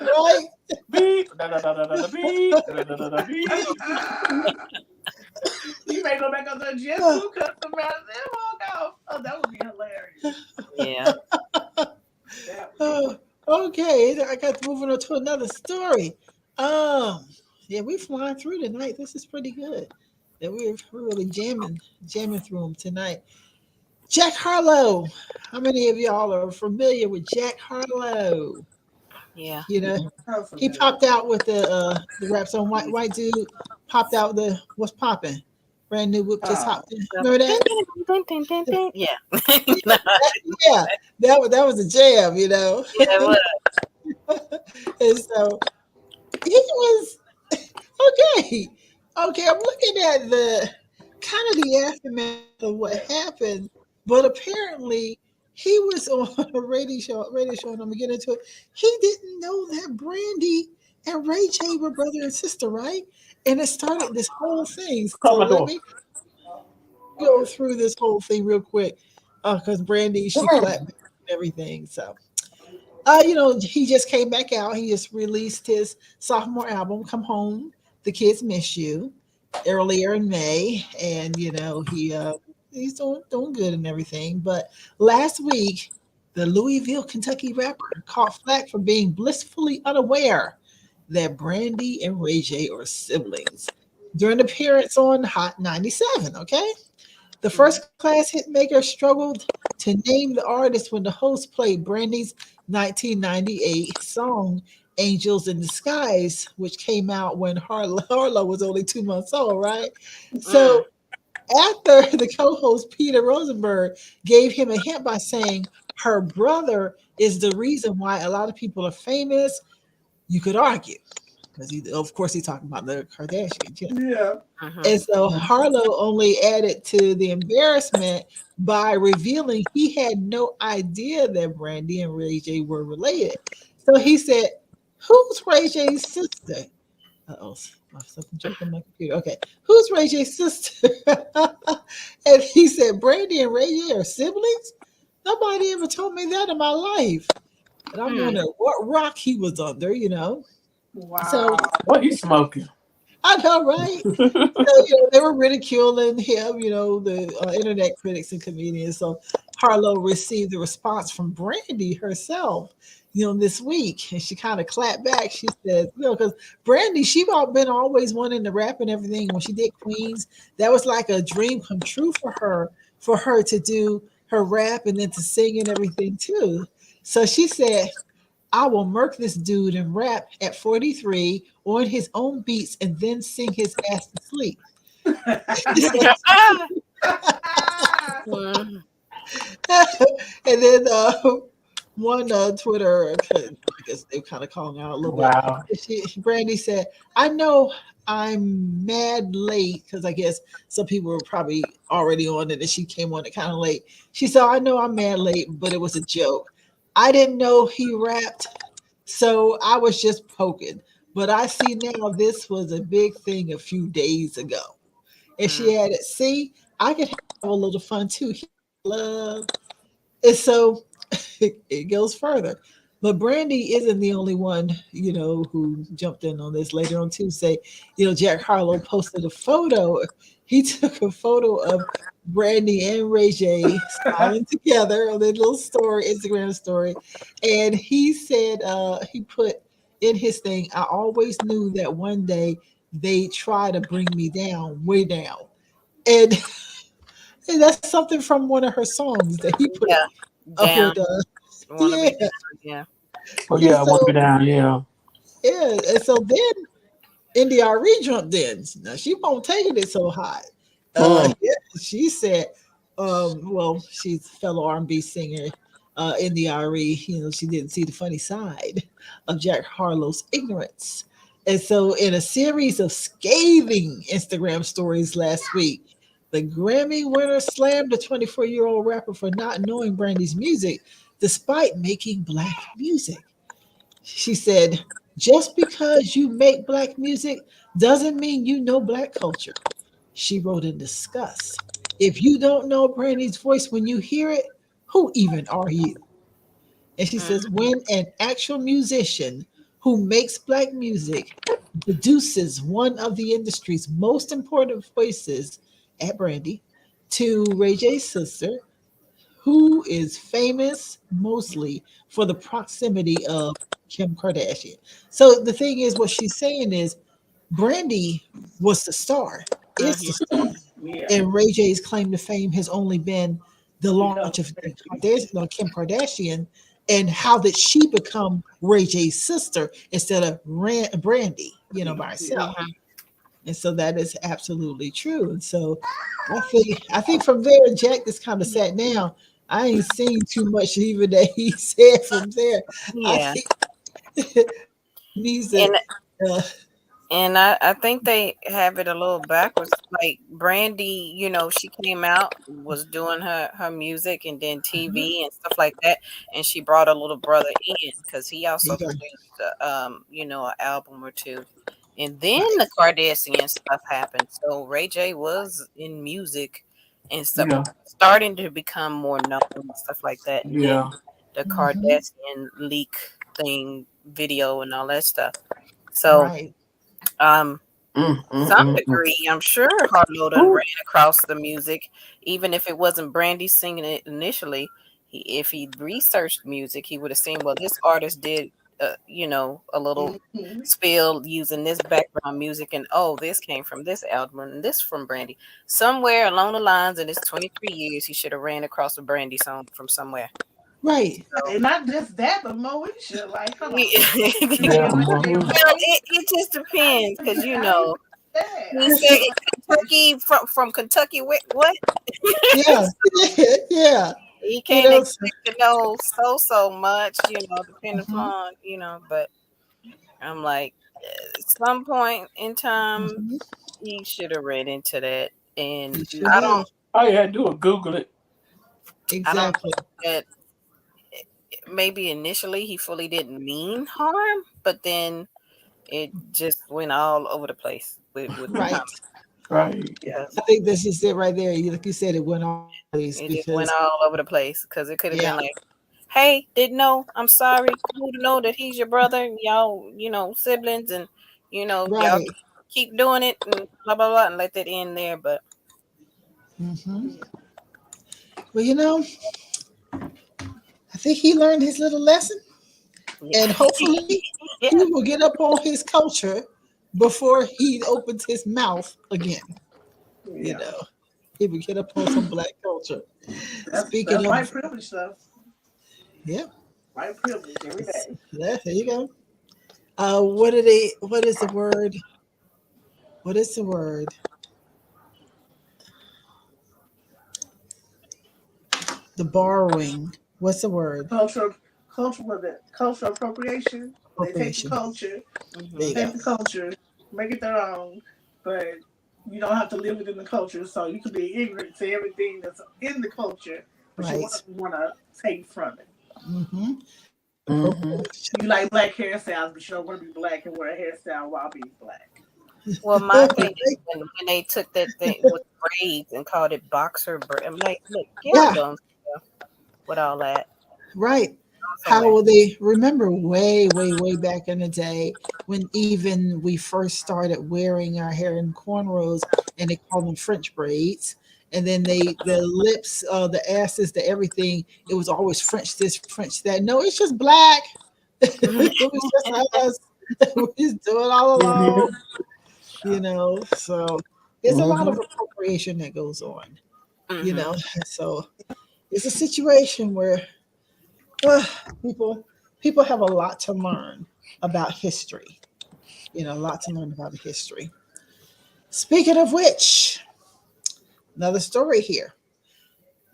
Right? Beep, da da da da da da beep, da da da da beep. You may go back on the just Oh, who cut the rest of them walk off. Oh, that would be hilarious. Yeah. That would be. oh, okay, I got to move on to another story. Um, yeah, we flying through tonight. This is pretty good. Yeah, we're really jamming through them tonight. Jack Harlow. How many of y'all are familiar with Jack Harlow? Yeah. You know, So he familiar. popped out with the rap song. White dude popped out the what's popping. Brand new whip just Oh, hopped in. Remember that? Yeah. Yeah, that was a jam, you know. Yeah, it was. And so he was okay. Okay, I'm looking at the kind of the aftermath of what happened, but apparently he was on a radio show, and I'm gonna get into it. He didn't know that Brandy and Ray J were brother and sister, right? And it started this whole thing. Close So my let door. me go through this whole thing real quick, because Brandy she flat and everything. So he just came back out. He just released his sophomore album, Come Home, The Kids Miss You, earlier in May. And, he's doing good and everything. But last week, the Louisville, Kentucky rapper caught flack for being blissfully unaware that Brandy and Ray J are siblings during an appearance on Hot 97. Okay. The first class hit maker struggled to name the artist when the host played Brandy's 1998 song Angels in Disguise, which came out when Harlow was only 2 months old, right? Mm. So after the co host Peter Rosenberg gave him a hint by saying her brother is the reason why a lot of people are famous, you could argue. Because of course, he's talking about the Kardashians. yeah. And Hmm. so Harlow only added to the embarrassment by revealing he had no idea that Brandy and Ray J were related. So he said, "Who's Ray J's sister?" Uh-oh, something jumped on my computer. Okay, who's Ray J's sister? And he said, "Brandy and Ray J are siblings." Nobody ever told me that in my life. And I'm Hmm. wondering what rock he was under. So Wow. What he smoking? I know, right? So, they were ridiculing him, the internet critics and comedians. So Harlow received a response from Brandy herself, this week. And she kind of clapped back. She said, because Brandy, been always wanting to rap and everything. When she did Queens, that was like a dream come true for her to do her rap and then to sing and everything too. So she said, I will murk this dude and rap at 43 on his own beats and then sing his ass to sleep. Hmm. And then one Twitter, I guess they kind of calling out a little bit. Wow. Brandy said, I know I'm mad late because I guess some people were probably already on it and she came on it kind of late. She said, I know I'm mad late, but it was a joke. I didn't know he rapped, so I was just poking. But I see now this was a big thing a few days ago. And she added, see, I could have a little fun too. Love. And so it goes further. But Brandy isn't the only one, who jumped in on this later on Tuesday. Jack Harlow posted a photo. He took a photo of Brandy and Ray J smiling together on their little story, Instagram story. And he said, he put in his thing, I always knew that one day they try to bring me down, way down. And, and that's something from one of her songs that he put Yeah. up Down. with Want to yeah. be down. Yeah. Oh And yeah, I want to be so down. Yeah. yeah, and so then NDRE jumped in. Now she won't taking it so hot. Mm. Yeah, she said, well, she's a fellow R&B singer, NDRE. She didn't see the funny side of Jack Harlow's ignorance. And so, in a series of scathing Instagram stories last week, the Grammy winner slammed the 24-year-old rapper for not knowing Brandy's music despite making black music. She said, just because you make black music doesn't mean you know black culture. She wrote in disgust. If you don't know Brandy's voice when you hear it, who even are you? And she Mm, says, when an actual musician who makes black music produces one of the industry's most important voices at Brandy to Ray J's sister, who is famous mostly for the proximity of Kim Kardashian. So the thing is, what she's saying is Brandy was the star, is the mhm. star. Yeah. And Ray J's claim to fame has only been the launch Because of Kim Kardashian and how did she become Ray J's sister instead of Brandy, by herself. Mhm. And so that is absolutely true. And so I think from there, Jack just kind of sat down. I ain't seen too much even that he said from there. I Yeah. think he needs to. And Uh, I think they have it a little backwards. Like Brandy, she came out, was doing her music and then TV and stuff like that, and she brought her little brother in because he also okay, produced, an album or two, and then right, the Kardashian stuff happened. So Ray J was in music and stuff, Yeah. starting to become more known and stuff like that, and then Yeah. the hmm Kardashian leak thing, video, and all that stuff. So. right, Um, Mm, mm, some mm, mm. degree, I'm sure Harlow done Ooh. ran across the music, even if it wasn't Brandy singing it initially. If he researched music, he would have seen, well, this artist did, a little Mhm. spill using this background music, and oh, this came from this album and this from Brandy. Somewhere along the lines in his 23 years, he should have ran across a Brandy song from somewhere. right, So, And not just that, but Moesha. Like, come on. You Yeah. can't well, like that Mhm. Moesha. it just depends because How you that? he said Kentucky from Kentucky. What? yeah, yeah, He you can't know. expect to know so much, depending Mhm, upon, But I'm like, at some point in time, mhm. he should have read into that, and You should have All you had to do was Google it. I don't exactly. think that maybe initially he fully didn't mean harm, but then it just went all over the place with the Right. comment. Right. Yes. I think that's just it right there. Like you said, it went all over the place It just went because, all over the place because it could have yeah, been like, "Hey, didn't know. I'm sorry. Cool to know that he's your brother. And y'all, siblings, and y'all right. keep doing it and blah blah blah, and let that end there." But Well, I think he learned his little lesson, yeah, and hopefully he yeah, will get up on his culture before he opens his mouth again. You Yeah, know, he will get up on some black culture. that's Speaking white of, privilege stuff. yeah, White privilege every day. there you go. What are they? What is the word? What is the word? The borrowing. What's the word? Cultural, cultural, what is it? Cultural appropriation. They take the Appropriation. culture, There you hmm go. take the culture, make it their own, but you don't have to live within the culture. So you can be ignorant to everything that's in the culture, but you Right. want to take from it. Mm-hmm. Mm-hmm. Appropriation. You like black hairstyles, but you don't want to be black and wear a hairstyle while being black. Well, my thing is when they took that thing with braids and called it boxer braid. I'm like, look, get on Yeah. them with all that. Right. How Somewhere. will they remember way, way, way back in the day when even we first started wearing our hair in cornrows and they called them French braids. And then the lips, the asses, the everything, it was always French this, French that. No, it's just black. It was just us. We just do it all along, Mm-hmm. So there's a lot Mm-hmm. of appropriation that goes on, you hmm know. So it's a situation where uh, people people have a lot to learn about history. A lot to learn about the history. Speaking of which, another story here.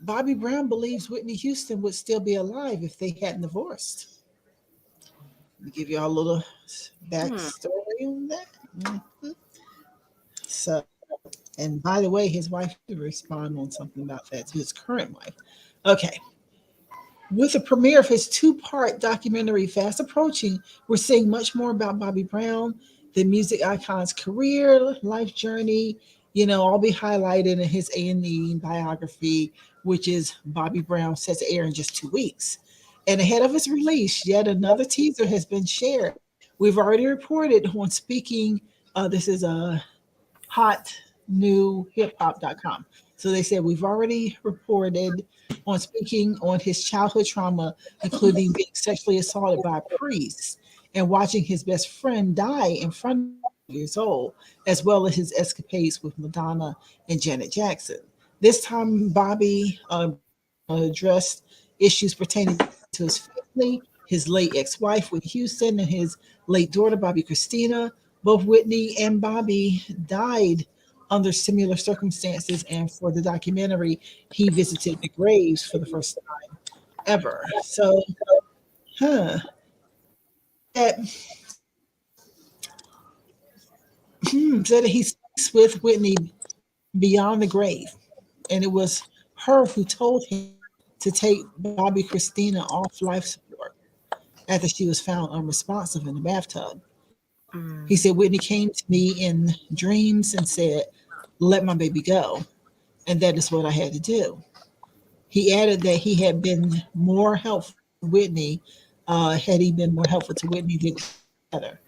Bobby Brown believes Whitney Houston would still be alive if they hadn't divorced. Let me give you all a little Hmm. backstory on that. Mhm. So, and by the way, his wife did respond on something about that to his current wife. Okay. With the premiere of his two-part documentary fast approaching, we're seeing much more about Bobby Brown, the music icon's career, life journey, all be highlighted in his A&E biography, which is Bobby Brown, set to air in just 2 weeks. And ahead of its release, yet another teaser has been shared. We've already reported on speaking. This is a hotnewhiphop.com. So they said we've already reported on speaking on his childhood trauma, including being sexually assaulted by a priest and watching his best friend die in front of him years old, as well as his escapades with Madonna and Janet Jackson. This time, Bobby addressed issues pertaining to his family, his late ex-wife Whitney Houston, and his late daughter Bobby Christina. Both Whitney and Bobby died under similar circumstances, and for the documentary, he visited the graves for the first time ever. So, that said that he speaks with Whitney beyond the grave, and it was her who told him to take Bobby Christina off life support after she was found unresponsive in the bathtub. He Mm. said Whitney came to me in dreams and said, "Let my baby go," and that is what I had to do. He added that he had been more helpful to Whitney, had he been more helpful to Whitney than together.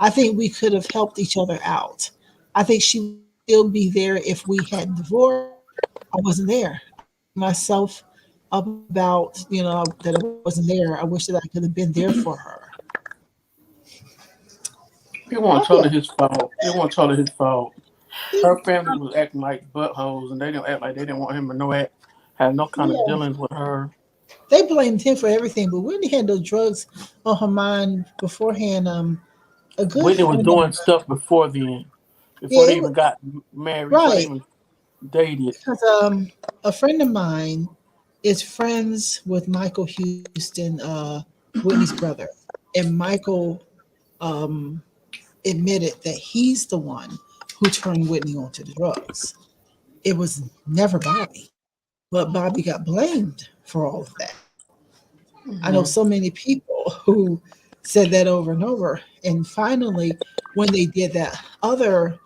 I think we could have helped each other out. I think she would still be there if we hadn't divorced. I wasn't there. I beat myself up about, that I wasn't there. I wish that I could have been there for her. It I wasn't feel totally his fault. It wasn't totally his fault. Her family was acting like buttholes, and they didn't act like they didn't want him to know it. Had no kind of yeah, dealings with her. they blamed him for everything, but Whitney had those drugs on her mind beforehand. A good Whitney was friend of doing stuff before then, before yeah, they even got married, before they right. even dated. Because a friend of mine is friends with Michael Houston, Whitney's brother, and Michael um, admitted that he's the one who turned Whitney onto the drugs. It was never Bobby, but Bobby got blamed for all of that. I know Hmm. so many people who said that over and over, and finally, when they did that other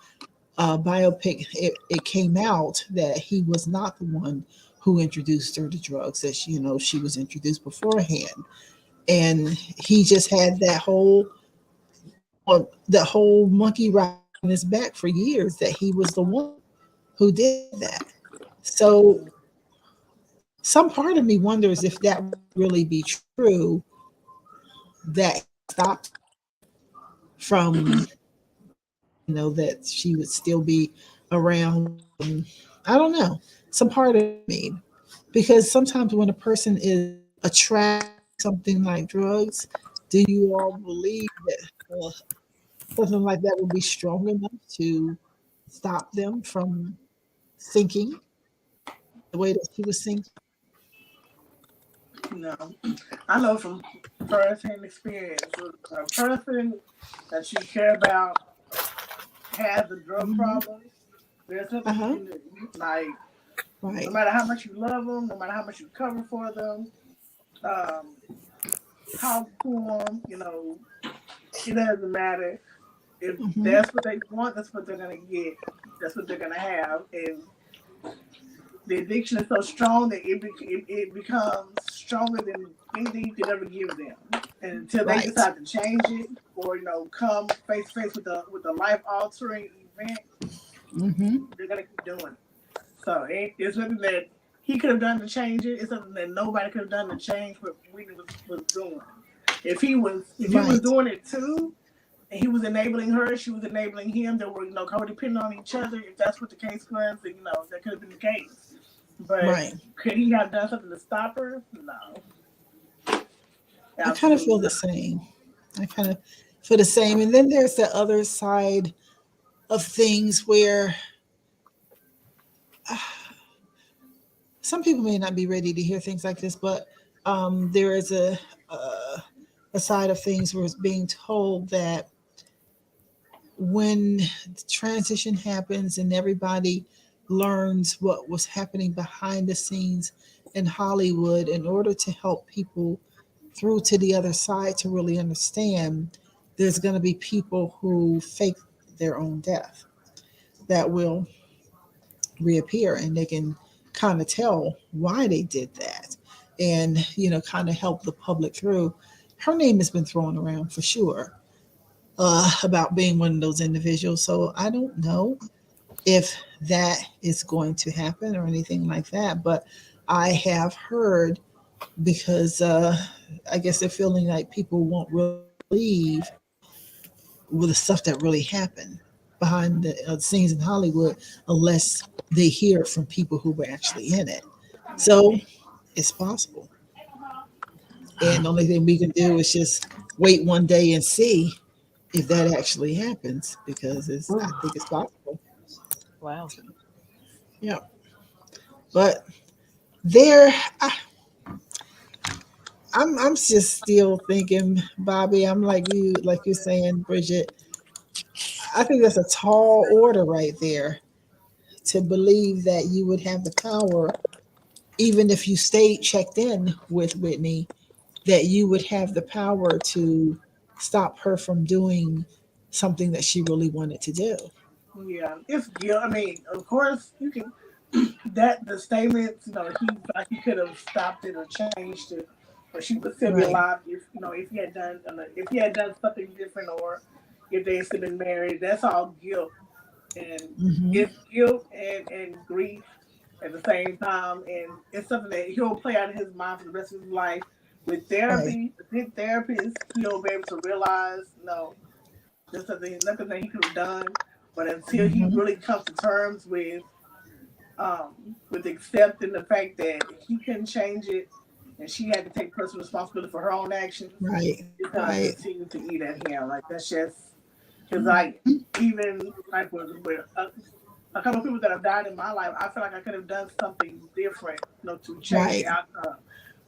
biopic, it came out that he was not the one who introduced her to drugs, that she was introduced beforehand. And he just had that whole monkey riding his back for years, that he was the one who did that. So some part of me wonders if that would really be true, that he stopped from, that she would still be around. I don't know. Some part of me, because sometimes when a person is attracted to something like drugs, do you all believe that something like that would be strong enough to stop them from thinking the way that she was thinking? No, I know from firsthand experience, a person that you care about has a drug Hmm. problem. There's nothing you Uh-huh. can do. Like, no Right. matter how much you love them, no matter how much you cover for them, um, talk to them, it doesn't matter. If Hmm. that's what they want, that's what they're gonna get. That's what they're gonna have, and the addiction is so strong that it becomes stronger than anything you could ever give them. And until they Right. decide to change it, or come face to face with a life altering event, Hmm. they're gonna keep doing it. So it's something that he could have done to change it. It's something that nobody could have done to change what Whitney was doing. If he was Right. doing it too, and he was enabling her, she was enabling him. They were codependent on each other. If that's what the case was, then that could have been the case. But Right. could he have done something to stop her? No, I kind of absolutely feel the not. same. I kind of feel the same. And then there's the other side of things where some people may not be ready to hear things like this, but there is a side of things where it's being told that when the transition happens and everybody learns what was happening behind the scenes in Hollywood, in order to help people through to the other side to really understand, there's going to be people who fake their own death that will reappear, and they can kind of tell why they did that, and kind of help the public through. Her name has been thrown around for sure, about being one of those individuals. So I don't know if that is going to happen or anything like that, but I have heard, because I guess they're feeling like people won't really believe with the stuff that really happened behind the scenes in Hollywood unless they hear it from people who were actually in it. So it's possible. And the only thing we can do is just wait one day and see if that actually happens, because I think it's possible. Wow. Yeah. But there, I, I'm just still thinking, Bobby. I'm like you're saying, Bridget. I think that's a tall order right there, to believe that you would have the power, even if you stayed checked in with Whitney, that you would have the power to stop her from doing something that she really wanted to do. Yeah, it's guilt. I mean, of course, you can. That the statements, he could have stopped it or changed it, but she would still be Right. alive if he had done something different, or if they had still been married. That's all guilt, and Hmm. it's guilt and grief at the same time, and it's something that he'll play out in his mind for the rest of his life. With Right. therapy, a good therapist, he'll be able to realize, no, there's nothing that he could have done. But until he Hmm. really comes to terms with accepting the fact that he couldn't change it, and she had to take personal responsibility for her own actions, Right. it's gonna Right. continue to eat at him. Like, that's just because, like, even like with a couple of people that have died in my life, I feel like I could have done something different, to change the Right. outcome.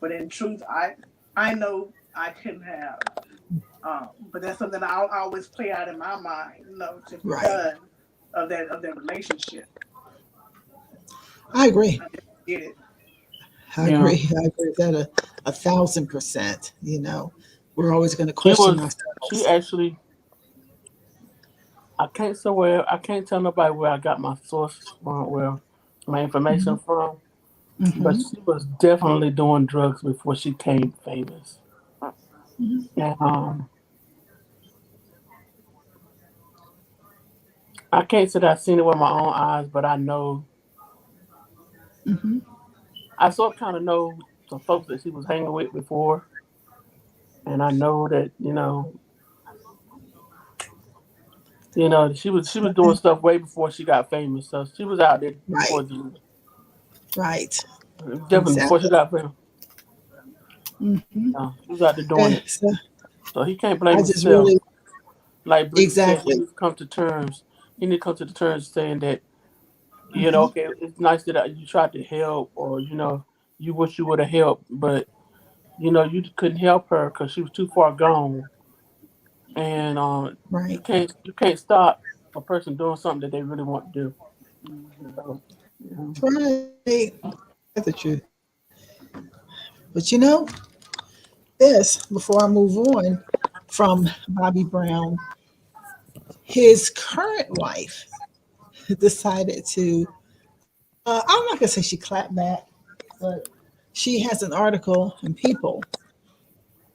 But in truth, I know I couldn't have. But that's something I'll always play out in my mind, just Right. because of that relationship. I agree. I just did it. I Yeah. agree. I agree with that a thousand percent. We're always going to She question was. She ourselves. actually. I can't say where I can't tell nobody where I got my source from, where my information from. But Mm-hmm. she was definitely doing drugs before she came famous. And I can't say that I've seen it with my own eyes, but I know Mm-hmm. I sort of kind of know some folks that she was hanging with before, and I know that she was doing stuff way before she got famous. So she was out there Right. before Right. definitely before she Exactly. got famous. Mm-hmm. She was out there doing it. So So he can't blame I just himself. really Like Bridget said, he exactly. needs to come to terms. He needs to come to the terms saying that Mm-hmm. okay, it's nice that you tried to help, or you wish you would have helped, but you couldn't help her because she was too far gone, and Right. you can't stop a person doing something that they really want to do. So, yeah. Right. That's the truth. But this before I move on from Bobby Brown, his current wife decided to. I'm not gonna say she clapped back, but she has an article in People,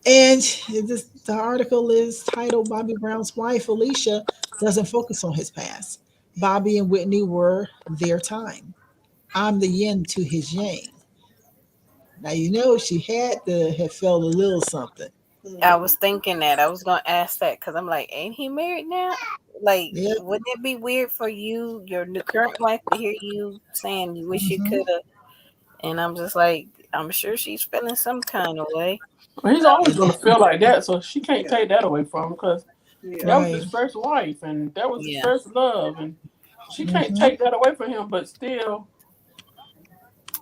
and the article is titled "Bobby Brown's wife Alicia doesn't focus on his past. Bobby and Whitney were their time. I'm the yin to his yang." Now she had to have felt a little something. I was thinking that. I was gonna ask that because I'm like, ain't he married now? Like, Yep. wouldn't it be weird for you, your new current wife, to hear you saying you wish you Hmm. could have? And I'm just like, I'm sure she's feeling some kind of way. Well, he's always And going to feel like that, so she can't Yeah. take that away from him because Yeah. that was his right. first wife, and that was his Yeah, first love, and she can't Hmm. take that away from him. But still,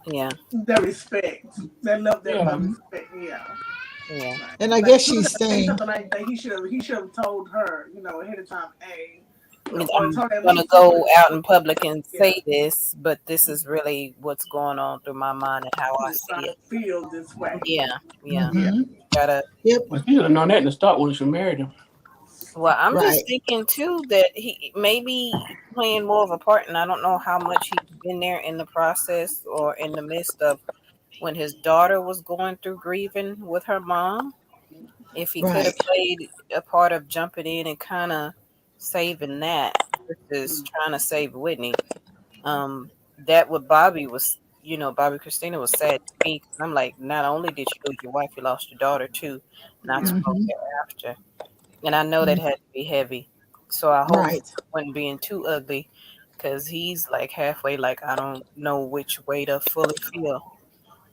yeah, That respect. That love, that yeah. respect. Yeah. yeah. Right. And I Like guess if he was she's gonna say saying, something like that, he should have told her, ahead of time, hey, I mean, or I'm told her at gonna least told her, go out in public and yeah, say this, but this is really what's going on through my mind and how I see I it. feel this way. Yeah, yeah. Yeah. hmm Gotta. yep, Well, she should have known that in the start when she married him. Well, I'm just right, thinking too that he maybe playing more of a part, and I don't know how much he's been there in the process or in the midst of when his daughter was going through grieving with her mom. If he could right, have played a part of jumping in and kind of saving that versus trying to save Whitney. That what Bobby was, Bobby Christina was sad to me because I'm like, not only did you lose your wife, you lost your daughter too, not too long hmm thereafter. And I know that had to be heavy. So I hope he right, wasn't being too ugly because he's like halfway, like, I don't know which way to fully feel.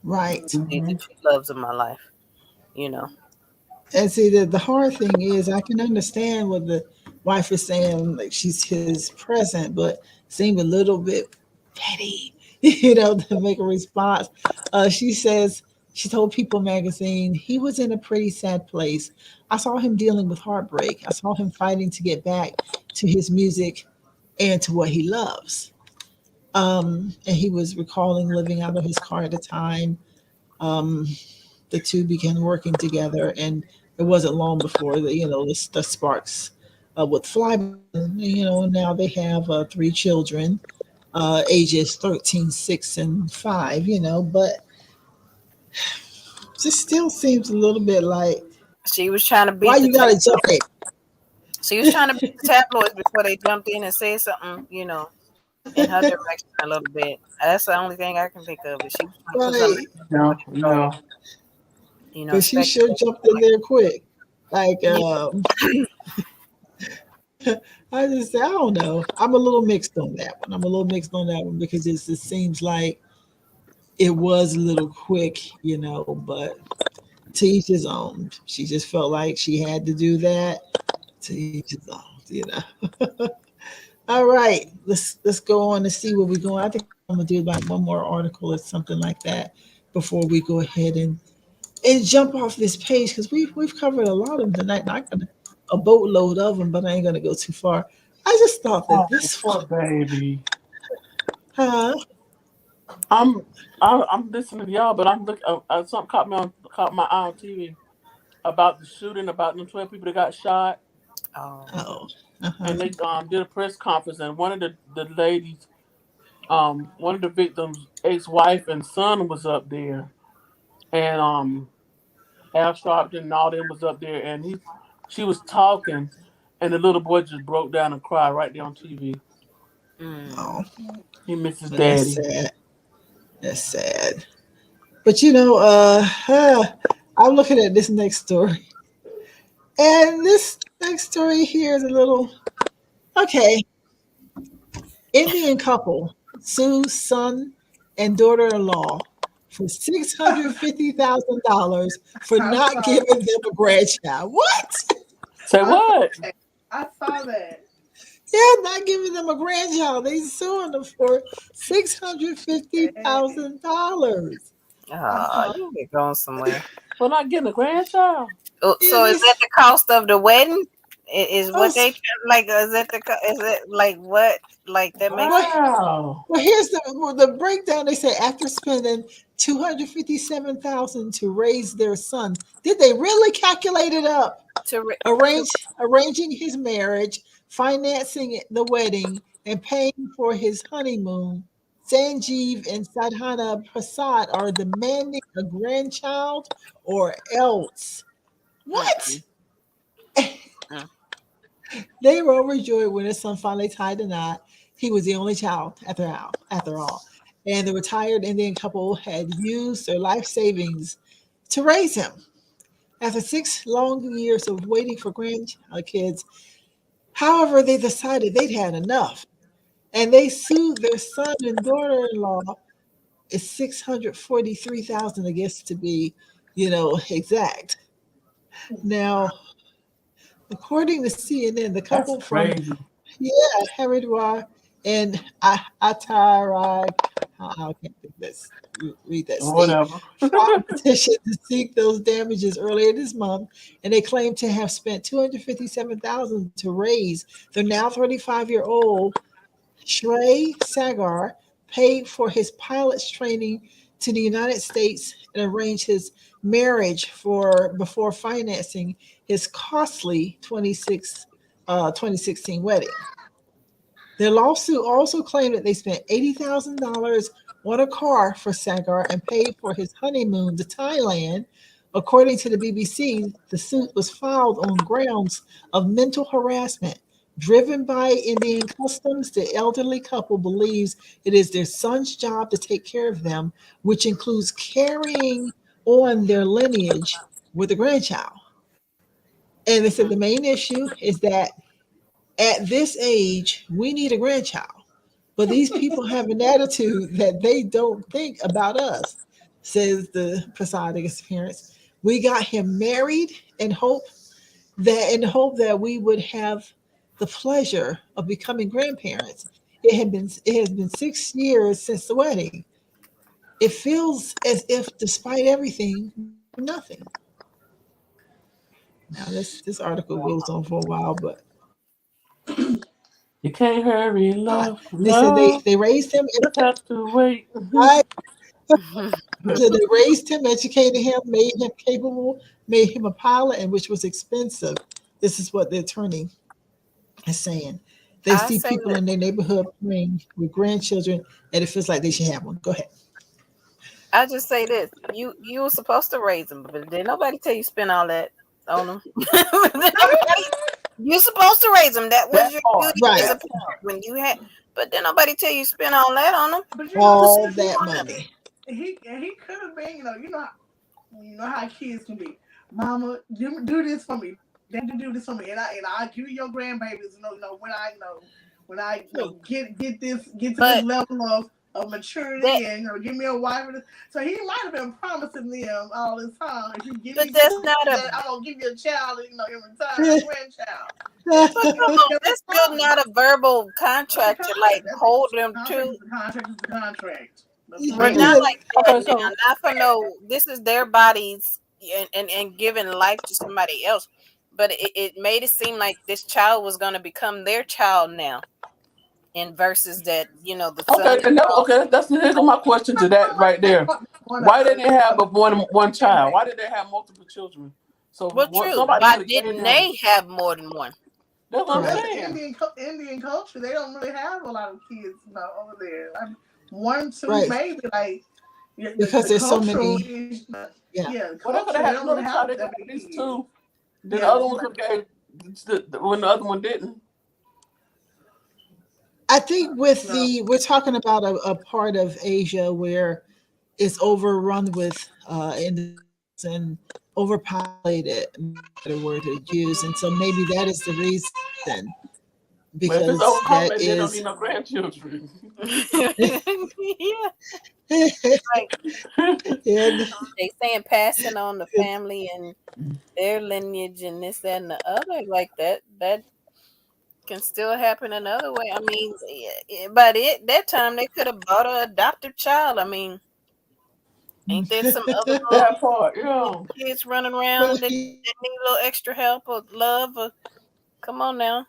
right. These are Hmm. two loves of my life, you know. And see, the hard thing is, I can understand what the wife is saying, like she's his present, but seemed a little bit petty, to make a response. She says, she told People magazine, he was in a pretty sad place. I saw him dealing with heartbreak. I saw him fighting to get back to his music and to what he loves. And he was recalling living out of his car at the time. Um, the two began working together, and it wasn't long before the sparks would fly. Now they have three children, ages 13, 6, and 5. But this still seems a little bit like, She was trying to why beat the you gotta tabloids. jump She was trying to beat the tabloids before they jumped in and said something, in her in? direction a little bit. That's the only thing I can think of. Is she was trying to put something Right, Yeah, with your daughter, yeah. but she sure speculation. jumped in there quick. Like, Yeah, I just say, I don't know. I'm a little mixed on that one. I'm a little mixed on that one because it just seems like it was a little quick. But to each his own. She just felt like she had to do that. To each his own. All right, let's go on to see where we're going. I think I'm gonna do about one more article or something like that before we go ahead and jump off this page because we've covered a lot of them tonight. Not gonna a boatload of them, but I ain't gonna go too far. I just thought that Oh, this, poor baby. uh, I'm I'm listening to y'all, but I'm looking. Something caught my eye on TV about the shooting, about them 12 people that got shot. oh, oh, Uh-huh. and they did a press conference, and one of the ladies, one of the victims' ex-wife and son was up there, and Al Sharpton and all them was up there, and she was talking, and the little boy just broke down and cried right there on TV. Mm. Oh, He missed his well, that's daddy. sad. That's sad. But I'm looking at this next story, and this next story here is a little okay. Indian couple sues son and daughter-in-law for $650,000 for I not saw giving them a grandchild. What? Say I saw what? that. I saw that. Yeah, not giving them a grandchild. They suing them for six hundred fifty Hey, thousand dollars. I Oh, saw you be going somewhere. For not getting a grandchild? Oh, Yeah, so is that the cost of the wedding? Is oh, what they like? Is that is it like what? Like that makes well, Wow. well, here's the breakdown. They say after spending 257,000 to raise their son, did they really calculate it up? to Arranging his marriage, financing the wedding, and paying for his honeymoon. Sanjeev and Sadhana Prasad are demanding a grandchild or else. What? mm, mm. They were overjoyed when his son finally tied the knot. He was the only child after all. And the retired Indian couple had used their life savings to raise him. After 6 long years of waiting for grandkids, however, they decided they'd had enough. And they sued their son and daughter-in-law. It's 643,000, I guess, to be, exact. Now, according to CNN, the That's couple from crazy. Haridwar and Atarai, I can't think this, read that Or state, whatever. filed a petition to seek those damages earlier this month, and they claim to have spent 257,000 to raise their now 35-year-old Shrey Sagar, paid for his pilot's training to the United States and arranged his marriage for before financing his costly 2016 wedding. Their lawsuit also claimed that they spent $80,000 on a car for Sagar and paid for his honeymoon to Thailand. According to the BBC, the suit was filed on grounds of mental harassment. Driven by Indian customs, the elderly couple believes it is their son's job to take care of them, which includes carrying on their lineage with a grandchild. And they said the main issue is that at this age, we need a grandchild. But these people have an attitude that they don't think about us, says the presiding parents. We got him married in hope that we would have the pleasure of becoming grandparents. It has been 6 years since the wedding. It feels as if despite everything, we have nothing. Now this article goes on for a while, but You can't hurry God, love. they said they, Love they raised him. just has to wait. I So they raised him, educated him, made him capable, made him a pilot, and which was expensive. This is what the attorney is saying. They I see say people that in their neighborhood playing with grandchildren, and it feels like they should have one. Go ahead. I just say this: you were supposed to raise them, but did nobody tell you spend all that on them? You supposed to raise them. That was That your part. duty as Right. a parent when you had. But then nobody tell you spend all that on them. but All if he that wanted, money. he could have been, you know how kids can be. Mama, do this for me. Daddy, do this for me, and I give you your grandbabies. When I get to this But level of that maturity, and give me a wife. So he might have been promising them all this time. If you give me but this, that's not a. I'm gonna give you a child, in return, a grandchild. But come on, that's still not a verbal That's a contract to like contract. hold them Contract to. is a contract. Is a contract. Let's He be But real. not did. like that Okay, now. so Not for no. This is their bodies and giving life to somebody else. But it made it seem like this child was going to become their child now, and versus that, the okay, son. and that, okay, that's here's my question to that right there. Why didn't they have but one child? Why did they have multiple children? So Well, true, somebody why could have gave didn't them. they have more than one? That's what I'm That's Correct. the saying. Indian culture. They don't really have a lot of kids, over there. Like, one, two, Right. maybe. Like, Because the there's so cultural many. is, Yeah. yeah, the Well, they could culture. have They had don't really another child. have They could that have many these kids. two. Then the Yeah, other one could have when the other one didn't. I think no, we're talking about a part of Asia where it's overrun with individuals and overpopulated, better word to use. And so maybe that is the reason, But if it's because that overpopulated, they don't is need no grandchildren. Yeah, like and they saying passing on the family and their lineage and this, that, and the other, like that can still happen another way. I mean, but that time they could have bought an adopted child. I mean, ain't there some other That part, yeah. little kids running around that right, need a little extra help or love? Or come on now,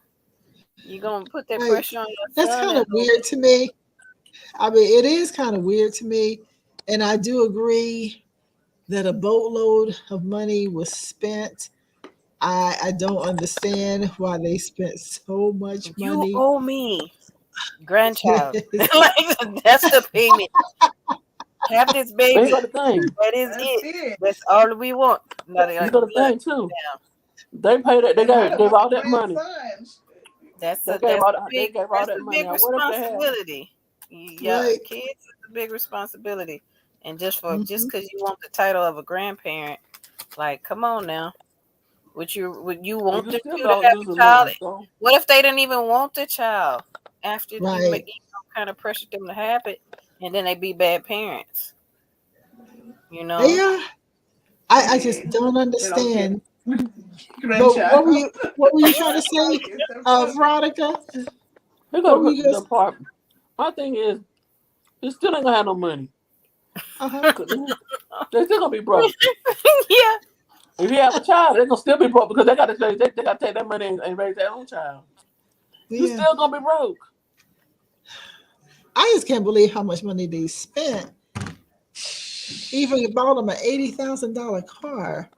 you gonna put that right. pressure on your That's son? kind of And weird to me. I mean, it is kind of weird to me. And I do agree that a boatload of money was spent. I don't understand why they spent so much you money. owe me, grandchild. Yes. Like that's the payment. Have this But you baby. got the thing. That is that's it. it. That's all we want. Now they You like, got the look, thing too. They paid that. They And what gave about all the that money. grandson? They gave all that's that a money. big And what if they have? responsibility. Yeah, Right. kids is a big responsibility. And just Mhm. because you want the title of a grandparent, like, come on now. Would you And want you them still to don't have lose a the child? money. So What if they didn't even want the child after Right. kind of pressured them to have it, and then they be bad parents? You know. Yeah. I just Yeah, don't they don't care. understand. But Grandchild. what were you trying to say, It's so funny. Veronica? they got What to were you put going the to part. My thing is, they still ain't gonna have no money. Uh-huh. 'Cause they still gonna be broke. Yeah. If you have a child, they're gonna still be broke because they gotta take that money and raise their own child. You Yeah. still gonna be broke. I just can't believe how much money they spent. Even bought them an $80,000 car.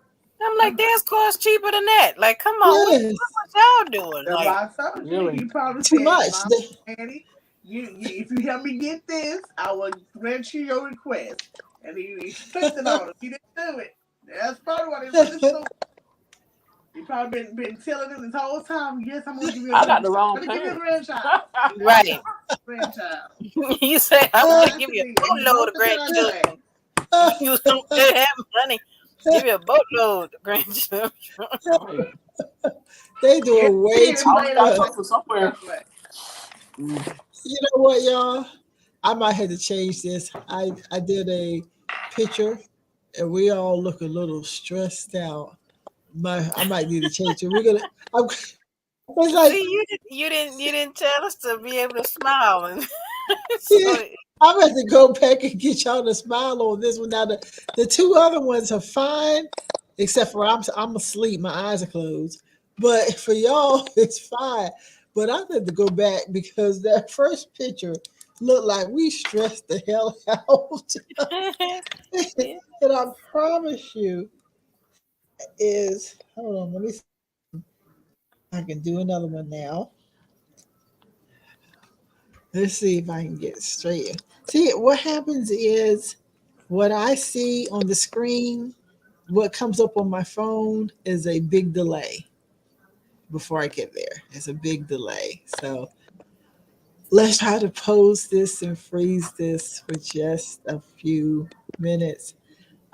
I'm like, there's cars cheaper than that. Like, come on, Yes. what y'all doing? That's Like, why I told you. Really? He probably Too said, much. "Mom, Daddy, if you help me get this, I will grant you your request." And he flipped it on him. He didn't do it. That's probably why they really sued. He probably been telling him this whole time. Yes, I'm gonna give you a I got grandchild. the wrong I'm gonna give you a parents. grandchild. right? Grandchild. You say I'm Uh, gonna Yes, give you indeed. a And you boatload broke of the contract. grandchildren. If you don't have money, give you a boatload of grandchildren. Right. they Yes, doing way indeed. They too I only played it got to much. come like from somewhere. contract. Mm. You know what, y'all? I might have to change this. I did a picture, and we all look a little stressed out. I might need to change it. We're gonna. It's like, See, you didn't tell us to be able to smile, and yeah, so I'm going to go back and get y'all to smile on this one. Now the two other ones are fine, except for I'm asleep. My eyes are closed. But for y'all, it's fine. But I had to go back because that first picture looked like we stressed the hell out. yeah. And I promise you, is hold on, let me see. I can do another one now. Let's see if I can get it straight. See, what happens is what I see on the screen, what comes up on my phone is a big delay before I get there. It's a big delay. So let's try to pose this and freeze this for just a few minutes.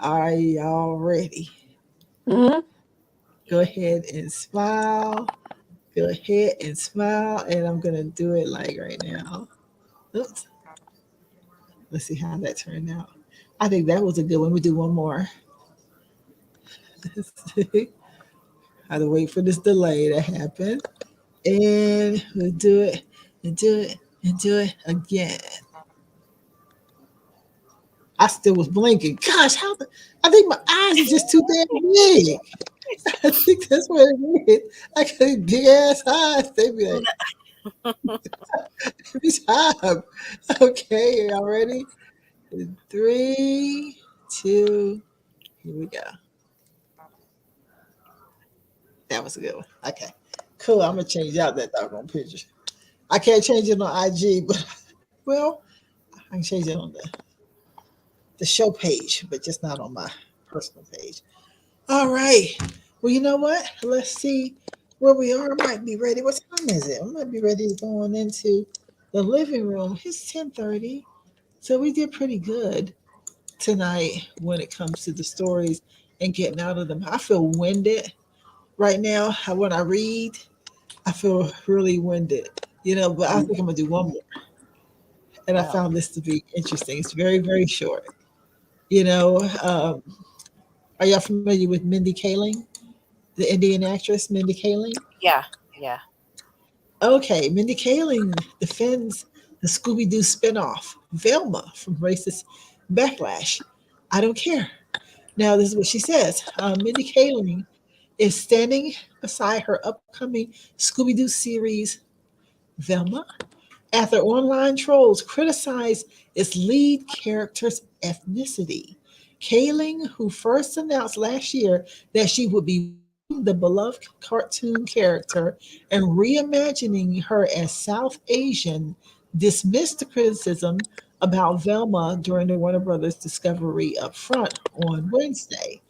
Are y'all ready? Mm-hmm. Go ahead and smile. Go ahead and smile. And I'm going to do it like right now. Oops. Let's see how that turned out. I think that was a good one. We do one more. I had to wait for this delay to happen. And we'll do it and do it and do it again. I still was blinking. Gosh, I think my eyes are just too damn big. I think that's what it is. I got big ass eyes. They be like, every time. Okay, y'all ready? 3, 2, here we go. That was a good one. Okay. Cool. I'm gonna change out that doggone picture. I can't change it on IG, but well, I can change it on the show page, but just not on my personal page. All right. Well, you know what? Let's see where we are. I might be ready. What time is it? I might be ready to go on into the living room. It's 10:30. So we did pretty good tonight when it comes to the stories and getting out of them. I feel winded right now. When I read, I feel really winded, but I think I'm going to do one more. And I Well, found this to be interesting. It's very, very short. You know, um, are y'all familiar with Mindy Kaling, the Indian actress Mindy Kaling? yeah, yeah. Okay, Mindy Kaling defends the Scooby Doo spinoff, Velma, from racist backlash. I don't care. Now, this is what she says. Mindy Kaling is standing beside her upcoming Scooby Doo series, Velma, after online trolls criticized its lead character's ethnicity. Kaling, who first announced last year that she would be voicing the beloved cartoon character and reimagining her as South Asian, dismissed the criticism about Velma during the Warner Brothers Discovery upfront on Wednesday.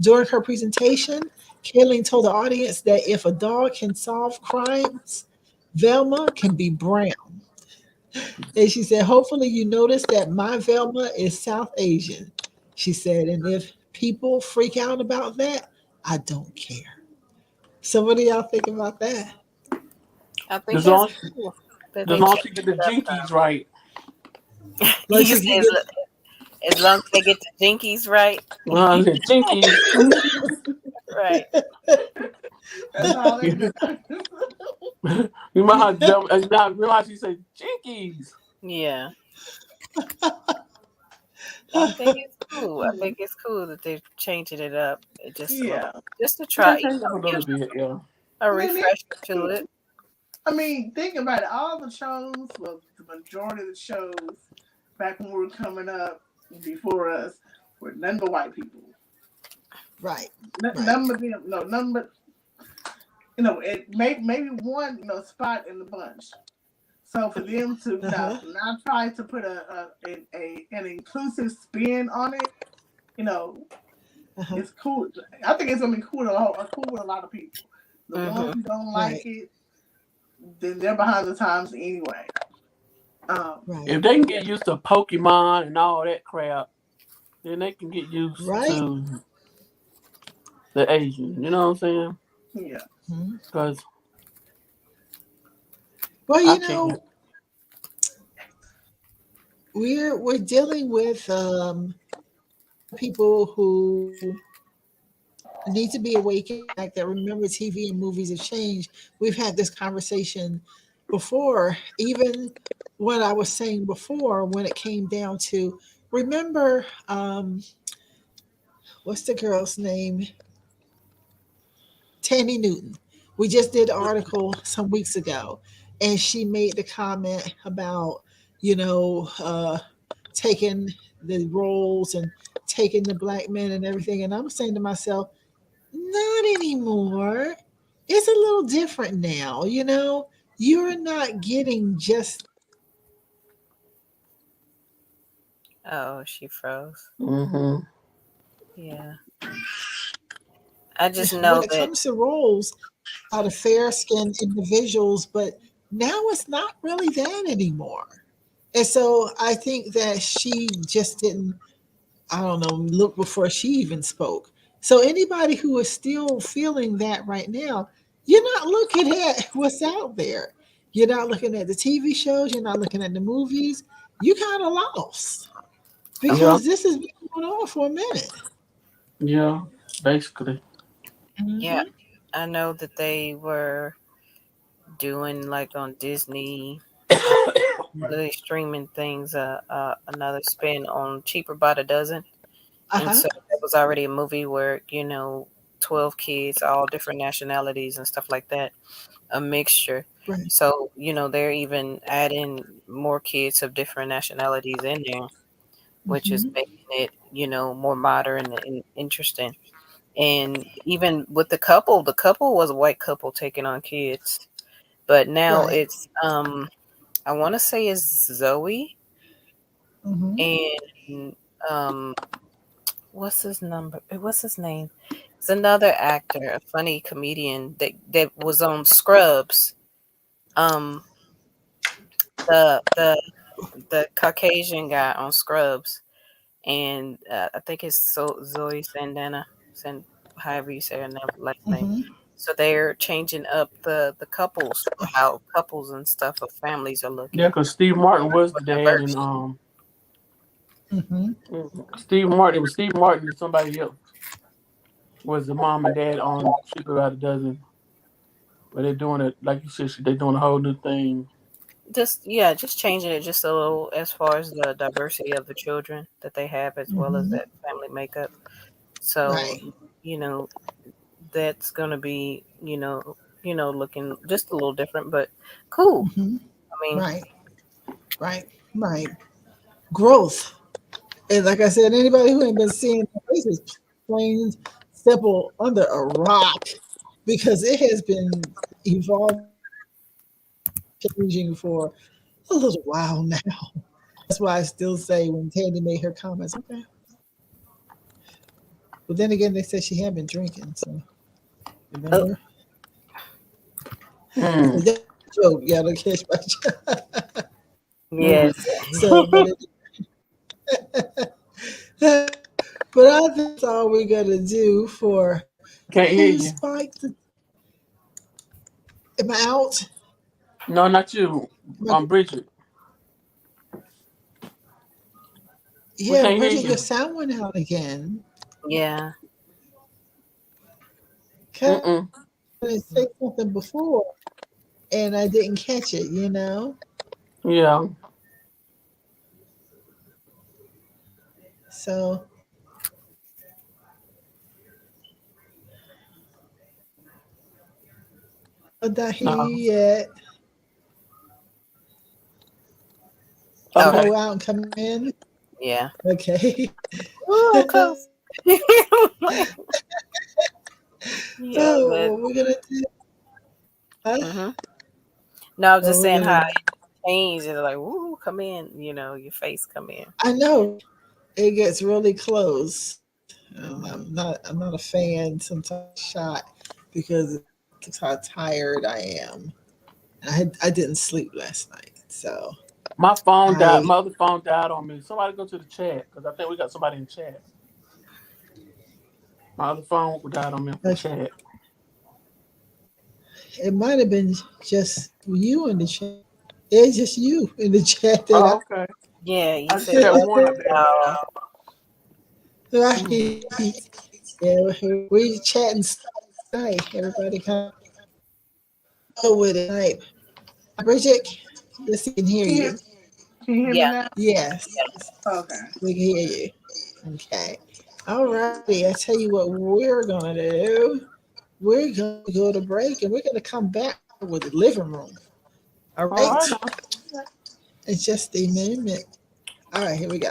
During her presentation, Kaling told the audience that if a dog can solve crimes, Velma can be brown. And she said, hopefully you notice that my Velma is South Asian. She said, and if people freak out about that, I don't care. So what do y'all think about that? I think As that's long cool that as they long as changed you get the it up jinkies some. right. Like You she say can get as long as they get the jinkies right. Well, the jinkies. Right. That's all they do. You might have not realize she said jinkies. Yeah. I think it's cool. I think it's cool that they're changing it up just a little, Yeah. just to Yeah, try, change up a little give bit, yeah. a I mean, refresher to it. think about it. All the shows, well, the majority of the shows back when we were coming up before us were none but white people. right, right. None but them. No, none but it maybe one spot in the bunch. So for them to Uh-huh. now try to put an inclusive spin on it, you know, Uh-huh. it's cool. I think it's gonna be cool with a lot of people. The ones Hmm. who don't like Right, it, then they're behind the times anyway. right, If they can get used to Pokemon and all that crap, then they can get used right. to the Asian. You know what I'm saying? Yeah. Mhm. Because Well, I can't. we're dealing with people who need to be awakened to the fact that remember TV and movies have changed. We've had this conversation before, even what I was saying before when it came down to remember what's the girl's name? Tammy Newton. We just did an article some weeks ago, and she made the comment about, you know, taking the roles and taking the black men and everything. And I'm saying to myself, not anymore. It's a little different now, You're not getting just Oh, she froze. Mm-hmm. Yeah. I just when know it that. comes to roles out of fair skinned individuals, but now it's not really that anymore. And so I think that she just didn't, I don't know, look before she even spoke. So anybody who is still feeling that right now, you're not looking at what's out there. You're not looking at the TV shows, you're not looking at the movies. You kind of lost Yeah, because this has been going on for a minute. yeah, basically. Yeah, Hmm. I know that they were doing like on Disney, uh, one of these streaming things, another spin on Cheaper by the Dozen. And Uh-huh. so there was already a movie where, 12 kids, all different nationalities and stuff like that, a mixture. Right. So, they're even adding more kids of different nationalities in there, which is Hmm. making it, more modern and interesting. And even with the couple was a white couple taking on kids. But now Right. it's I want to say it's Zoe Mm-hmm. and what's his number? What's his name? It's another actor, a funny comedian that was on Scrubs. Um, the Caucasian guy on Scrubs, and I think it's Zoe Saldana, however you say her last name. Mm-hmm. So they're changing up the couples, how couples and stuff of families are Yeah, looking because Steve Martin was for the dad, and diversity. Mm-hmm. Steve Martin. It was Steve Martin and somebody else was the mom and dad on Chick About a Dozen. But they're doing it like you said. They're doing a whole new thing. Just changing it just a little as far as the diversity of the children that they have as well as Mm-hmm. that family makeup. So, Right. you know, that's gonna be, looking just a little different, but cool. Mm-hmm. I mean, Right. Right. Right. Growth. And like I said, anybody who ain't been seeing the faces plain simple under a rock because it has been evolving, changing for a little while now. That's why I still say when Tandy made her comments, okay. But then again, they said she had been drinking, so oh, remember? So Mm. that joke, y'all don't catch my joke. Mm. yes. So, but I think that's all we're gonna do for Can't hear who you. spiked. Am I out? No, not you. Bridget. We Yeah, can't hear Bridget, your you. sound went out again. Yeah. Cause Mm-mm. I say something before and I didn't catch it, you know? Yeah. So I'm not hear you No. yet. Can you Okay. Okay. go out and come in? Yeah. Okay. Ooh, close. Yeah, Oh, but what we're gonna do? Huh? hmm no, I was What just we're saying gonna how do? it changed and like, woo, come in, your face come in. I know it gets really close. Hmm I'm not a fan sometimes shot because it's how tired I am. I didn't sleep last night, so My phone died. I My other phone died on me. Somebody go to the chat because I think we got somebody in chat. My other phone died on me from okay, chat. it might have been just you in the chat. It's just you in the chat that Oh, okay. Yeah, you I said see that one up there. y'all. Mm. right. Yeah, we chatting tonight. Everybody come go with it tonight. Bridget, let's see, can hear Can you, you. can you hear me Yeah. now? Yes, Okay. we can hear you. Okay. All righty. I tell you what we're gonna do. We're gonna go to break and we're gonna come back with the living room. All All right. right. It's just a minute. All right, here we go.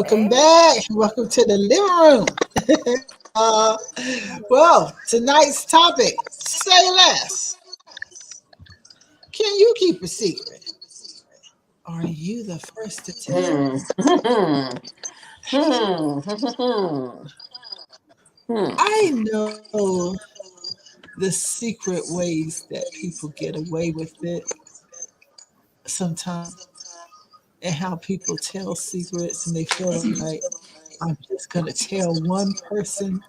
Welcome back. Welcome to the living room. uh, well, tonight's topic: say less. Can you keep a secret? Are you the first to tell? Hmm. Hmm. Hmm. I know the secret ways that people get away with it sometimes, and how people tell secrets and they feel like I'm just going to tell one person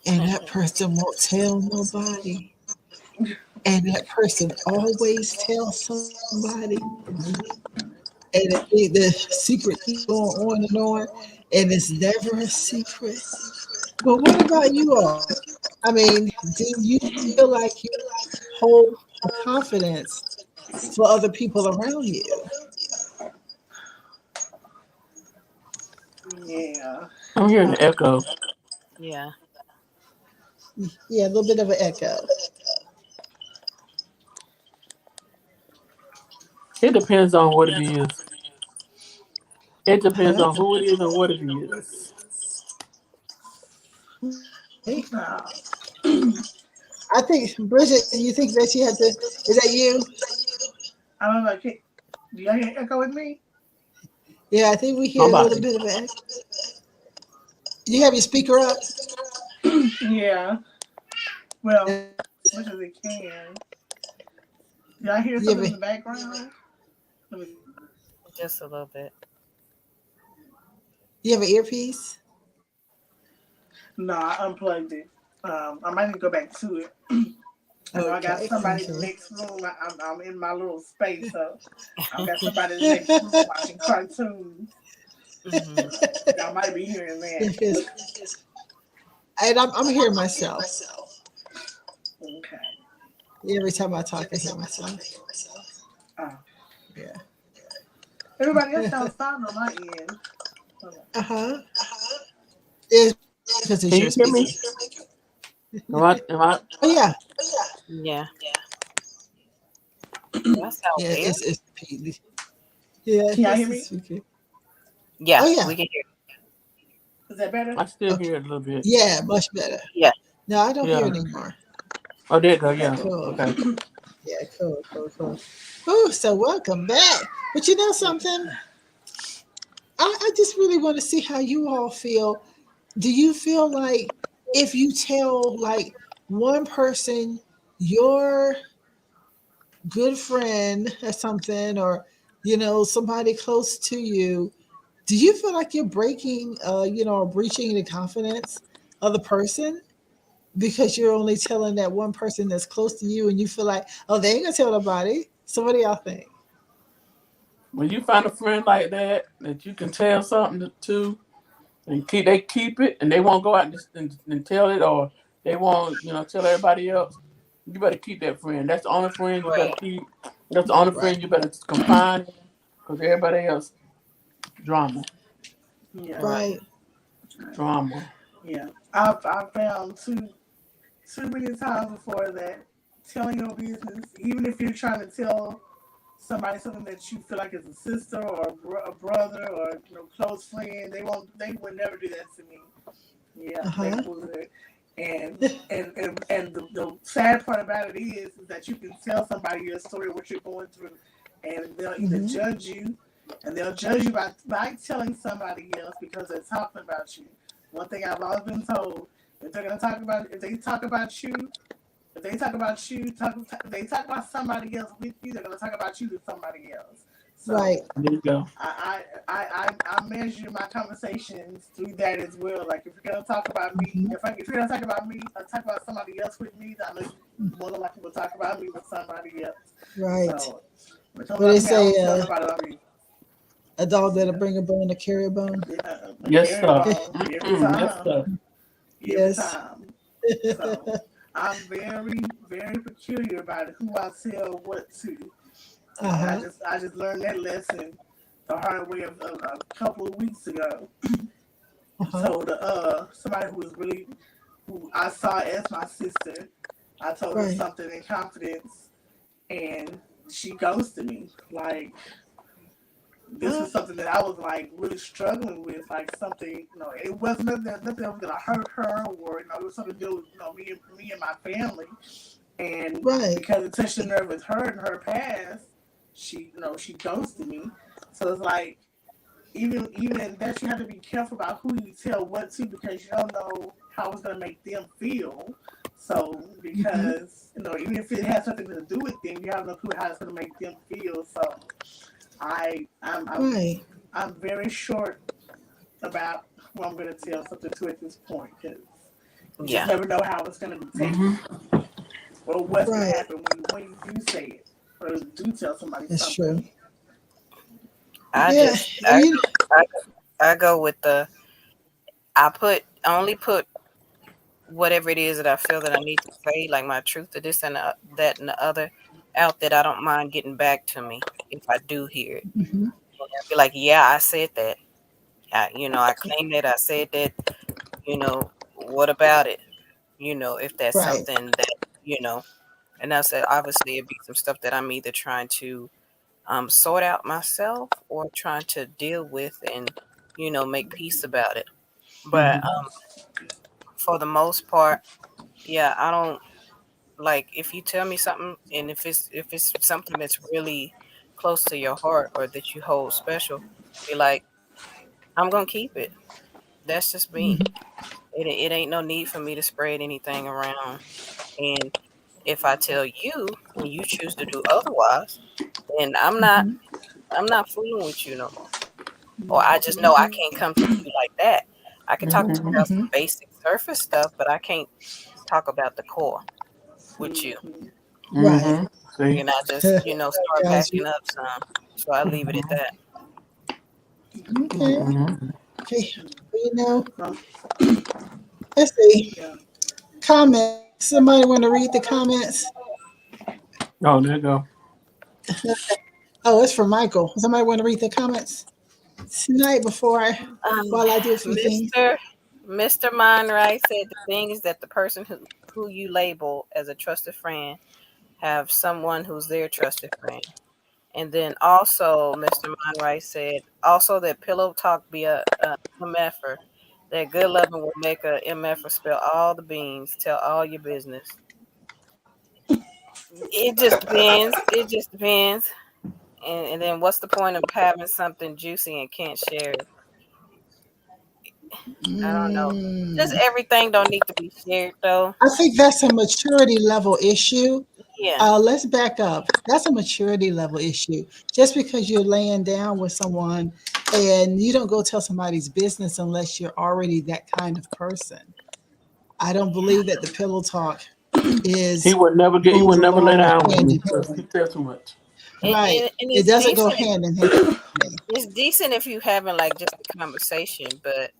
and that person won't tell nobody. And that person always tells somebody. The secret keeps going on, and it's never a secret. But what about you all? I mean, do you feel like you hold confidence for other people around you? Yeah. I'm hearing the echo. Yeah. Yeah, a little bit of an echo. It depends on what it is. It depends Huh? on who it is and what it is. Okay. Uh, I think Bridget, you think that she had to? Is that you? I don't know. Do y'all hear echo with me? Yeah, I think we hear a little Somebody. bit of it. You have your speaker up? Yeah. Well, Uh, as much as it can. Do y'all hear You have something a, in the background? Let me. Just a little bit. you have an earpiece? No, I unplugged it. I might need to go back to it. I know I got Okay, somebody in the okay. next room. I'm in my little space, so I've got somebody in the next room watching cartoons. Hmm. Y'all might be hearing that. Yes, and I'm hearing myself. Okay. Every time I talk, I hear myself. Uh, Yeah. Everybody else sounds fine on my end. Hold on. Uh-huh. It's because it's Can your you hear speaker. me? Am I Oh yeah. Yeah. That sounds Yeah, weird. it's yeah, Can y'all it's hear the me? speaker. Yeah, Oh yeah. we can hear. Is that better? I still Okay. hear it a little bit. Yeah, much better. Yeah. No, I don't hear Yeah. it Okay. anymore. Oh, there you go. Okay. Yeah. Cool. Okay. Yeah, cool. Oh, so welcome back. But you know something? I just really want to see how you all feel. Do you feel like if you tell like one person your good friend or something, or somebody close to you, do you feel like you're breaking, or breaching the confidence of the person because you're only telling that one person that's close to you, and you feel like, oh, they ain't gonna tell nobody. So what do y'all think? When you find a friend like that you can tell something to, and they keep it, and they won't go out and tell it, or they won't tell everybody else. You better keep that friend. That's the only friend you better Right. keep. That's the only Right, friend you better confine in, because everybody else drama, Yeah. Right. right, drama. Yeah. I've found too many times before that telling your business, even if you're trying to tell somebody something that you feel like is a sister or a brother or close friend, they would never do that to me. Yeah, they uh-huh, would. And the sad part about it is that you can tell somebody your story, what you're going through, and they'll either hmm, judge you, and they'll judge you by telling somebody else because they're talking about you. One thing I've always been told: if they talk about you, if they talk about somebody else with you, they're gonna talk about you to somebody else. right, So There you go. I measure my conversations through that as well. Like if you're gonna talk about me, hmm, if you're gonna talk about me or talk about somebody else with me, I know you more than likely will talk about me with somebody else. right. So when it comes What down they to me, I say, won't tell nobody about me. a dog that'll Yeah, bring a bone to carry a bone. yeah, the Yes, carry sir. ball Yes, sir. every Yes. time. So I'm very, very peculiar about who I tell what to. And Uh-huh. I just learned that lesson the hard way a couple of weeks ago. Uh-huh. Told somebody who I saw as my sister. I told her Right. something in confidence, and she ghosted me. Like this is something that I was like really struggling with, like something, it wasn't nothing that was gonna hurt her, or it was something to do with me and my family, and Right. because it touched the nerve with her and her past, she ghosted me, so it's like even that you have to be careful about who you tell what to because you don't know how it's gonna make them feel. So Mm-hmm. because even if it has something to do with them, you have no clue how it's gonna make them feel. So I I'm I'm Right. I'm very short about who I'm gonna tell something to at this point because you just Yeah. never know how it's gonna be taken Mm-hmm. or what's gonna Right. happen when you do say it or do tell somebody That's something. true. I Yeah. just And you. I, I go with I only put whatever it is that I feel that I need to say, like my truth to this and that and the other, out that I don't mind getting back to me if I do hear it. Mm-hmm. And I'll be like, yeah, I said that. I claimed that. I said that. What about it? If that's Right. something that you know, and I said obviously it'd be some stuff that I'm either trying to sort out myself or trying to deal with and make peace about it. But Mm-hmm. for the most part, yeah, I don't like if you tell me something and if it's something that's really close to your heart or that you hold special, be like, I'm gonna keep it. That's just me. Mm-hmm. It ain't no need for me to spread anything around. And if I tell you and you choose to do otherwise, then Mm-hmm. I'm not fooling with you no more. Or I just know I can't come to you like that. I can talk to you Mm-hmm. about some Mm-hmm. basic surface stuff, but I can't talk about the core with you. Mm-hmm. Right. Mm-hmm. See. And I just, start Got you. packing up some. So I leave it at Mm-hmm. that. Okay. Mm-hmm. Okay. Well, Um, let's see. yeah. Comments. Somebody want to read the comments? Oh, there you go. Oh, it's for Michael. Somebody want to read the comments tonight Um, while I do a few things? Mr. Mr. Monright said the thing is that the person who you label as a trusted friend have someone who's their trusted friend. And then also, Mr. Monright said also that pillow talk be a MFer. That good loving will make a MFer spill all the beans, tell all your business. It just depends. It just depends. And then what's the point of having something juicy and can't share it? I don't know. Just Mm. everything don't need to be shared though. I think that's a maturity level issue. Yeah. Let's back up. That's a maturity level issue. Just because you're laying down with someone and you don't go tell somebody's business unless you're already that kind of person. I don't Yeah. believe that the pillow talk is He goes would never lay along down with hand me in because he hand. said too much. Right. And It it's doesn't go decent. hand in hand. It's decent if you having like just a conversation, but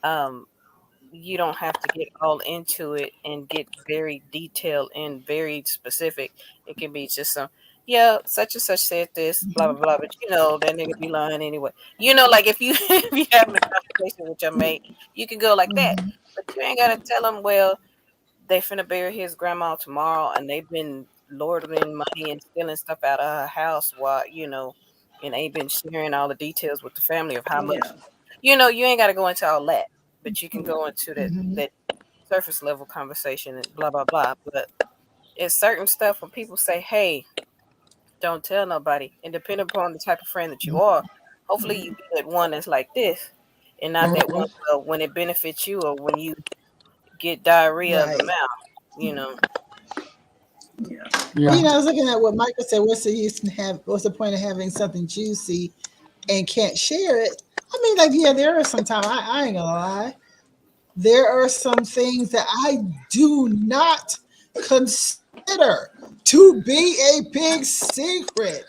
um, you don't have to get all into it and get very detailed and very specific. It can be just some, yeah, such and such said this, blah blah Mhm. blah. But that nigga be lying anyway. Like if you if you having a conversation with your mate, you can go like that, Mhm. but you ain't gotta tell them. Well, they finna bury his grandma tomorrow, and they've been lording money and stealing stuff out of her house while and ain't been sharing all the details with the family of how much. Yeah. You ain't got to go into all that, but you can go into that Mhm. that surface level conversation and blah blah blah. But it's certain stuff when people say, "Hey, don't tell nobody," and depending upon the type of friend that you are, hopefully you be that one that's like this, and not that one Mm-hmm. when it benefits you or when you get diarrhea of the Right. mouth. You know. Yeah. Well, Yeah. I was looking at what Michael said. What's the point of having something juicy and can't share it? I mean, like, yeah, there are some times I ain't gonna lie. There are some things that I do not consider to be a big secret,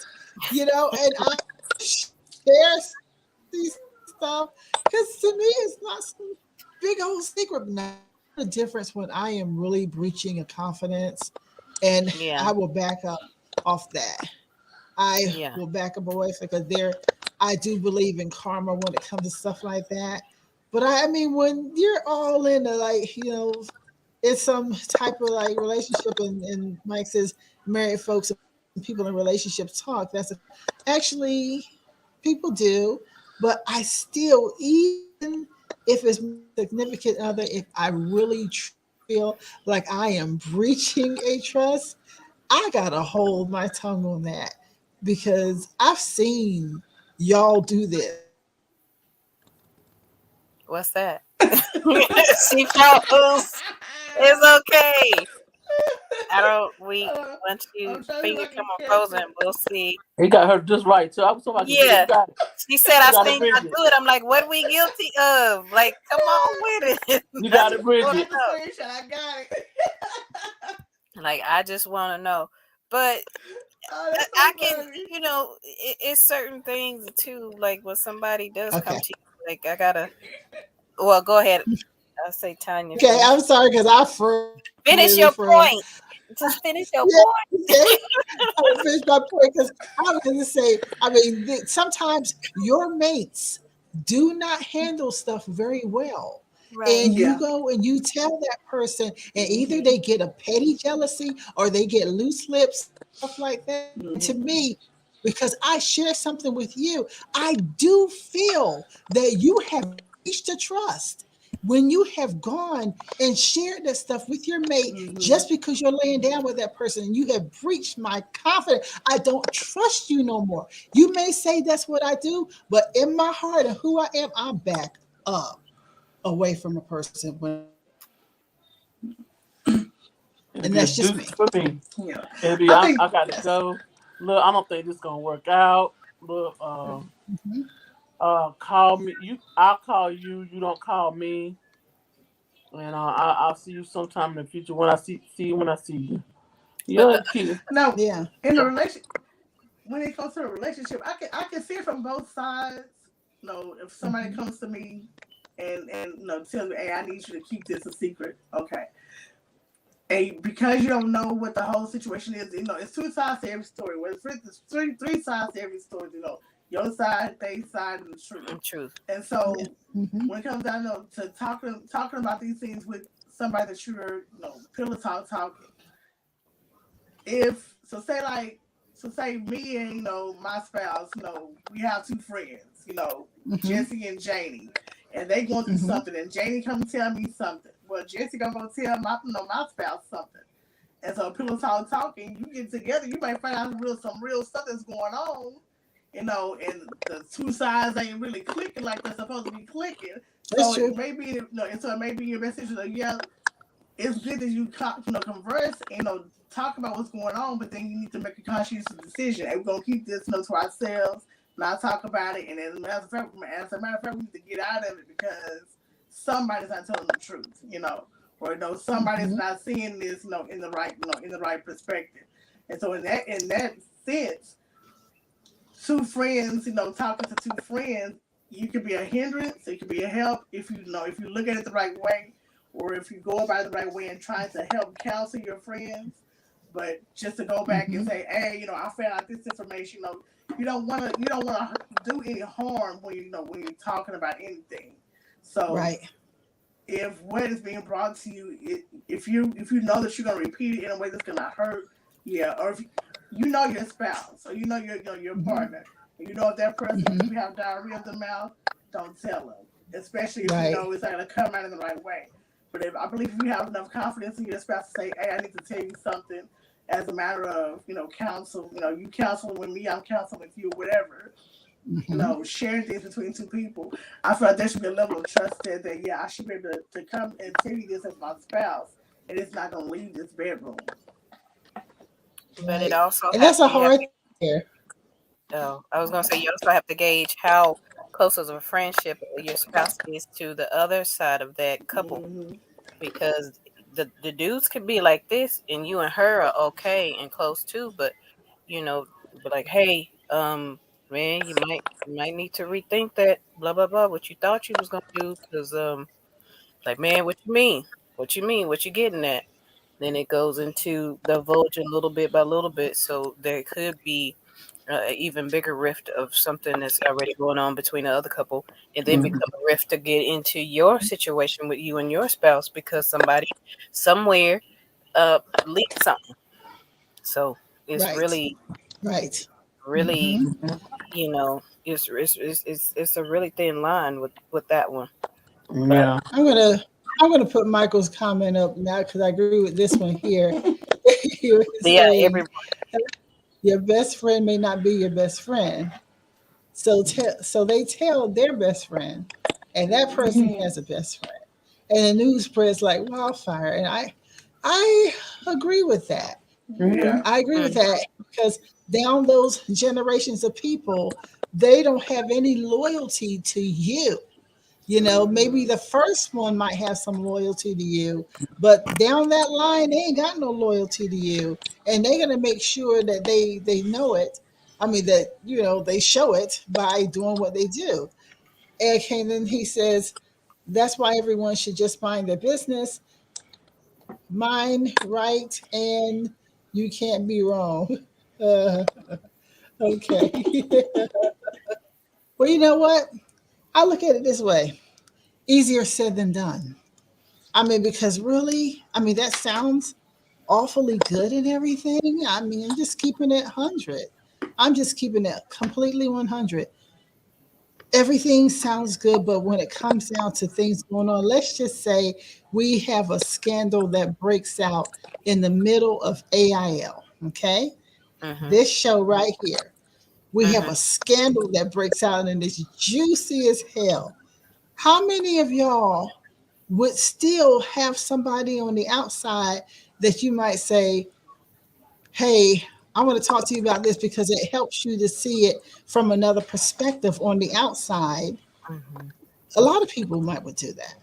and I share these stuff because to me it's not some big old secret. Now, the difference when I am really breaching a confidence, and Yeah. I will back up off that. I Yeah. will back up away because I do believe in karma when it comes to stuff like that. But I mean, when you're all into like, it's some type of like relationship, and Mike says married folks and people in relationships talk. That's actually People do, but I still, even if it's my significant other, if I really feel like I am breaching a trust, I gotta hold my tongue on that because I've seen y'all do this. What's that? She froze. It's okay. I don't. We once you I'm trying to finger I come can on catch frozen, it. we'll see. He got her just right. So I was talking about you. You Yeah. got it. She said I You got it, think I Bridget. do it. I'm like, what are we guilty of? Like, come on with it. You I got just it, I want Bridget. got to the know. screenshot. I got it. Like, I just want to know. But Oh, that's I so can, funny. it's certain things too. Like when somebody does come Okay. to you, like I gotta. Well, go ahead. I'll say Tanya, Okay, finish. I'm sorry because I Finish literally your froze. point. Just finish your Yeah, point. okay. I will finish my point because I was going to say, I mean, sometimes your mates do not handle stuff very well. Right. And you Yeah. go and you tell that person, and either Mm-hmm. they get a petty jealousy or they get loose lips, stuff like that. And to Mm-hmm. me, because I share something with you, I do feel that you have breached a trust when you have gone and shared that stuff with your mate Mm-hmm. just because you're laying down with that person and you have breached my confidence. I don't trust you no more. You may say that's what I do, but in my heart and who I am, I back up away from a person when, It'd and be a that's just deuce me. for me. Yeah. It'd be I I, think I got to Yes. go. Look, I don't think this gonna work out. Look, Mhm. call me. I'll call you. You don't call me, and I'll see you sometime in the future when I see you when I see you. But Yeah, the the kid. no Yeah. in a relation when it comes to a relationship, I can see it from both sides. If somebody Mhm. comes to me and tells me, hey, I need you to keep this a secret. Okay. And because you don't know what the whole situation is, it's two sides to every story. Well, it's three sides to every story. Your side, their side, and the truth. truth. And Yeah. so Mhm. when it comes down to talking about these things with somebody that you're, pillow talking. If so, say me and my spouse, we have two friends, Mhm. Jesse and Janie, and they going through Mhm. something, and Janie come tell me something. Well, Jesse gonna go tell my spouse something. And so pillow talking, you get together, you might find out some real stuff that's going on, and the two sides ain't really clicking like they're supposed to be clicking. That's So it true. may be, and so it may be your best interest. Like, yeah, it's good that you converse, talk about what's going on, but then you need to make a conscious decision. Hey, we're gonna keep this, to ourselves, not talk about it, and as a matter of fact, we need to get out of it because somebody's not telling the truth, or somebody's Mhm. not seeing this, in the right perspective. And so in that sense, two friends, talking to two friends, you could be a hindrance, it could be a help if you look at it the right way, or if you go about it the right way and trying to help counsel your friends. But just to go back and Mhm. say, hey, I found out this information, you don't want to do any harm when you're talking about anything. So Right. if what is being brought to you, if you know that you're gonna repeat it in a way that's gonna hurt, yeah, or if you know your spouse or your Mhm. partner, and if that person Mhm. you have diarrhea of the mouth, don't tell them, especially if you Right. know it's not gonna come out in the right way. But I believe if you have enough confidence in your spouse to say, hey, I need to tell you something, as a matter of counsel, you counseling with me, I'm counseling with you, whatever, Mhm. sharing things between two people. I feel like there should be a level of trust that yeah, I should be able to come and tell you this as my spouse, and it's not gonna leave this bedroom. But it Right. also And have that's a you have hard to. thing here. Oh, I was gonna say you also have to gauge how close of a friendship your spouse is to the other side of that couple, Mm-hmm. because the dudes could be like this, and you and her are okay and close too, but you know, but like, hey, man, you might need to rethink that, blah blah blah, what you thought you was gonna do, because like, man, what you mean? What you mean? What you getting at? Then it goes into divulging little bit by little bit, so there could be an even bigger rift of something that's already going on between the other couple, and then Mm-hmm. become a rift to get into your situation with you and your spouse because somebody somewhere leaked something. So it's Right. really, Right. really, Mhm. it's a really thin line with that one. But Yeah. I'm gonna put Michael's comment up now because I agree with this one here. He was yeah, saying every your best friend may not be your best friend. So they tell their best friend, and that person Mhm. has a best friend. And the news spreads like wildfire. And I agree with that. Hmm. Yeah. I agree with mm, that because down those generations of people, they don't have any loyalty to you. You know, maybe Mhm. the first one might have some loyalty to you, but down that line, they ain't got no loyalty to you. And they're gonna make sure that they know it. I mean that, they show it by doing what they do. And then he says, that's why everyone should just mind their business, mind right, and you can't be wrong. Uh, okay. Well, you know what? I look at it this way: easier said than done. I mean, because really, I mean, that sounds awfully good and everything. I mean, I'm just keeping it 100. I'm just keeping it completely 100. Everything sounds good, but when it comes down to things going on, let's just say we have a scandal that breaks out in the middle of AIL. Okay. mhm, This show right here, we have mhm, a scandal that breaks out and it's juicy as hell. How many of y'all would still have somebody on the outside that you might say, hey, I want to talk to you about this because it helps you to see it from another perspective on the outside? mhm, A lot of people might would do that,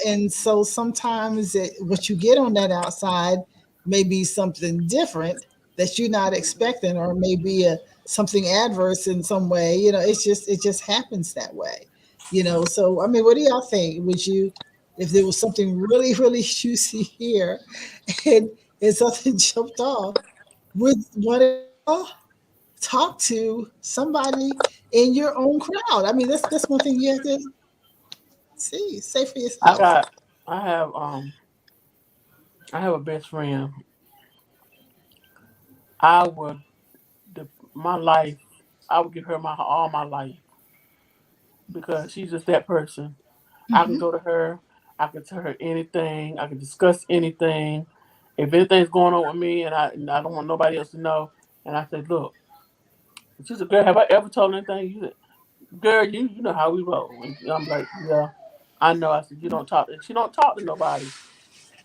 and so sometimes what you get on that outside may be something different that you're not expecting, or maybe something adverse in some way. It just happens that way. So I mean, what do y'all think? Would you, if there was something really really juicy here and something jumped off, would one of y'all talk to somebody in your own crowd? I mean, that's one thing you have to say for I yourself. got. I have. I have a best friend. I would. My life. I would give her my all my life because she's just that person. I can Hmm. go to her. I can tell her anything. I can discuss anything. If anything's going on with me and I don't want nobody else to know, and I say, look, she's a girl. Have I ever told her anything? You said, girl, you know how we roll. And I'm like, yeah, I know. I said, you don't talk. She don't talk to nobody.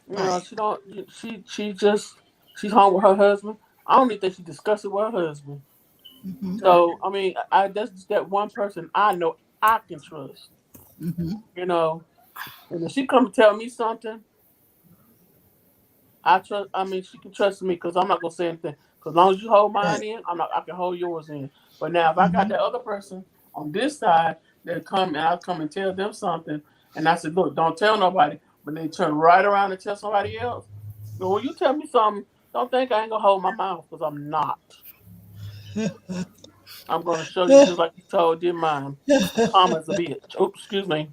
Right. She don't. She just she's home with her husband. I don't even think she discussed it with her husband. Hmm. Right. So I mean, I that's just that one person I know I can trust. Hmm. You know, and if she come to tell me something, I trust. I mean, she can trust me because I'm not gonna say anything. Because as long as you hold mine Right. in, I'm not. I can hold yours in. But now, if I got Hmm. that other person on this side that come and I come and tell them something, and I said, look, don't tell nobody. But they turn right around and tell somebody else. Well, when you tell me something, don't think I ain't gonna hold my mouth because I'm not. I'm gonna show you just like you told your mom. Karma's a bitch. Oops, excuse me.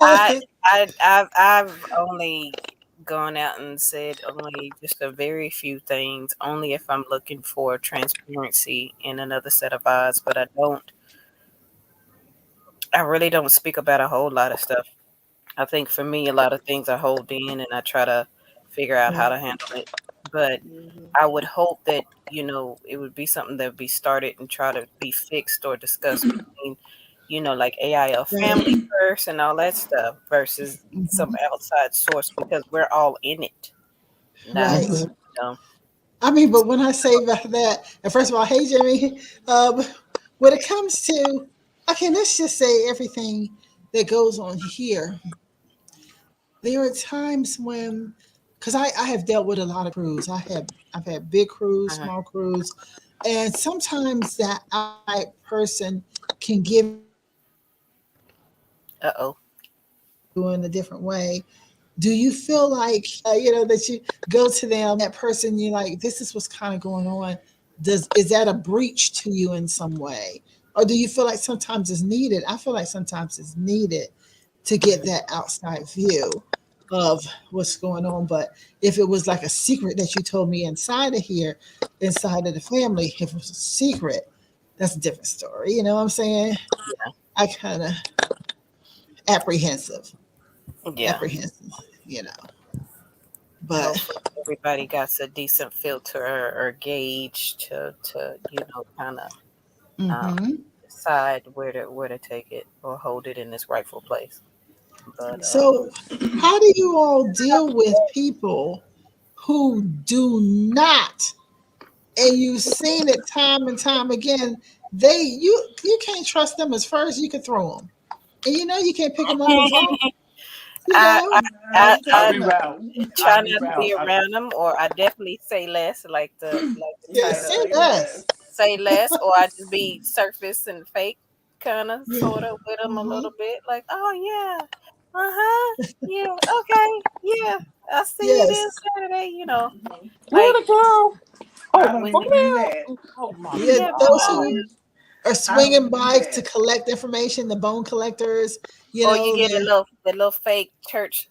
I've only gone out and said only just a very few things, only if I'm looking for transparency in another set of eyes, but I really don't speak about a whole lot of stuff. I think for me, a lot of things I hold in and I try to figure out how Right. to handle it. But Mhm. I would hope that, it would be something that would be started and try to be fixed or discussed between, like AIL family Right. first and all that stuff versus some Hmm. outside source because we're all in it now. Right. Hmm. You know? I mean, but when I say about that, and first of all, hey Jimmy, when it comes to, okay, let's just say everything that goes on here, there are times when, because I have dealt with a lot of crews. I've had big crews, Uh-huh. small crews, and sometimes that outside person can give Uh-oh. you in a different way. Do you feel like that you go to them, that person, you're like, this is what's kind of going on? Is that a breach to you in some way, or do you feel like sometimes it's needed? I feel like sometimes it's needed to get that outside view. of what's going on. But if it was like a secret that you told me inside of here, inside of the family, if it was a secret, that's a different story. You know what I'm saying? I kind of apprehensive, Yeah. apprehensive, you know. But Hopefully everybody got a decent filter or gauge to kind of um, hmm decide where to take it or hold it in its rightful place. But so, how do you all deal with people who do not, and you've seen it time and time again? You can't trust them as far as you can throw them, and you know you can't pick them up and throw 'em, you I, I know. I I'll I be out. try I'll be not to be out. around them, or I definitely say less, like the Yeah, title. say less. Say less, or I just be surface and fake, kind of, Yeah. sort of, with them a hmm little bit. Like, oh yeah, yeah, okay, yeah, I see you Yes. this Saturday. Where Like the girl? I Oh, don't when for even you, do that. real? Oh my Yeah, yeah, those God. who are I don't swinging even do by to that. collect information, the bone collectors, you or you know, get they're the little fake church.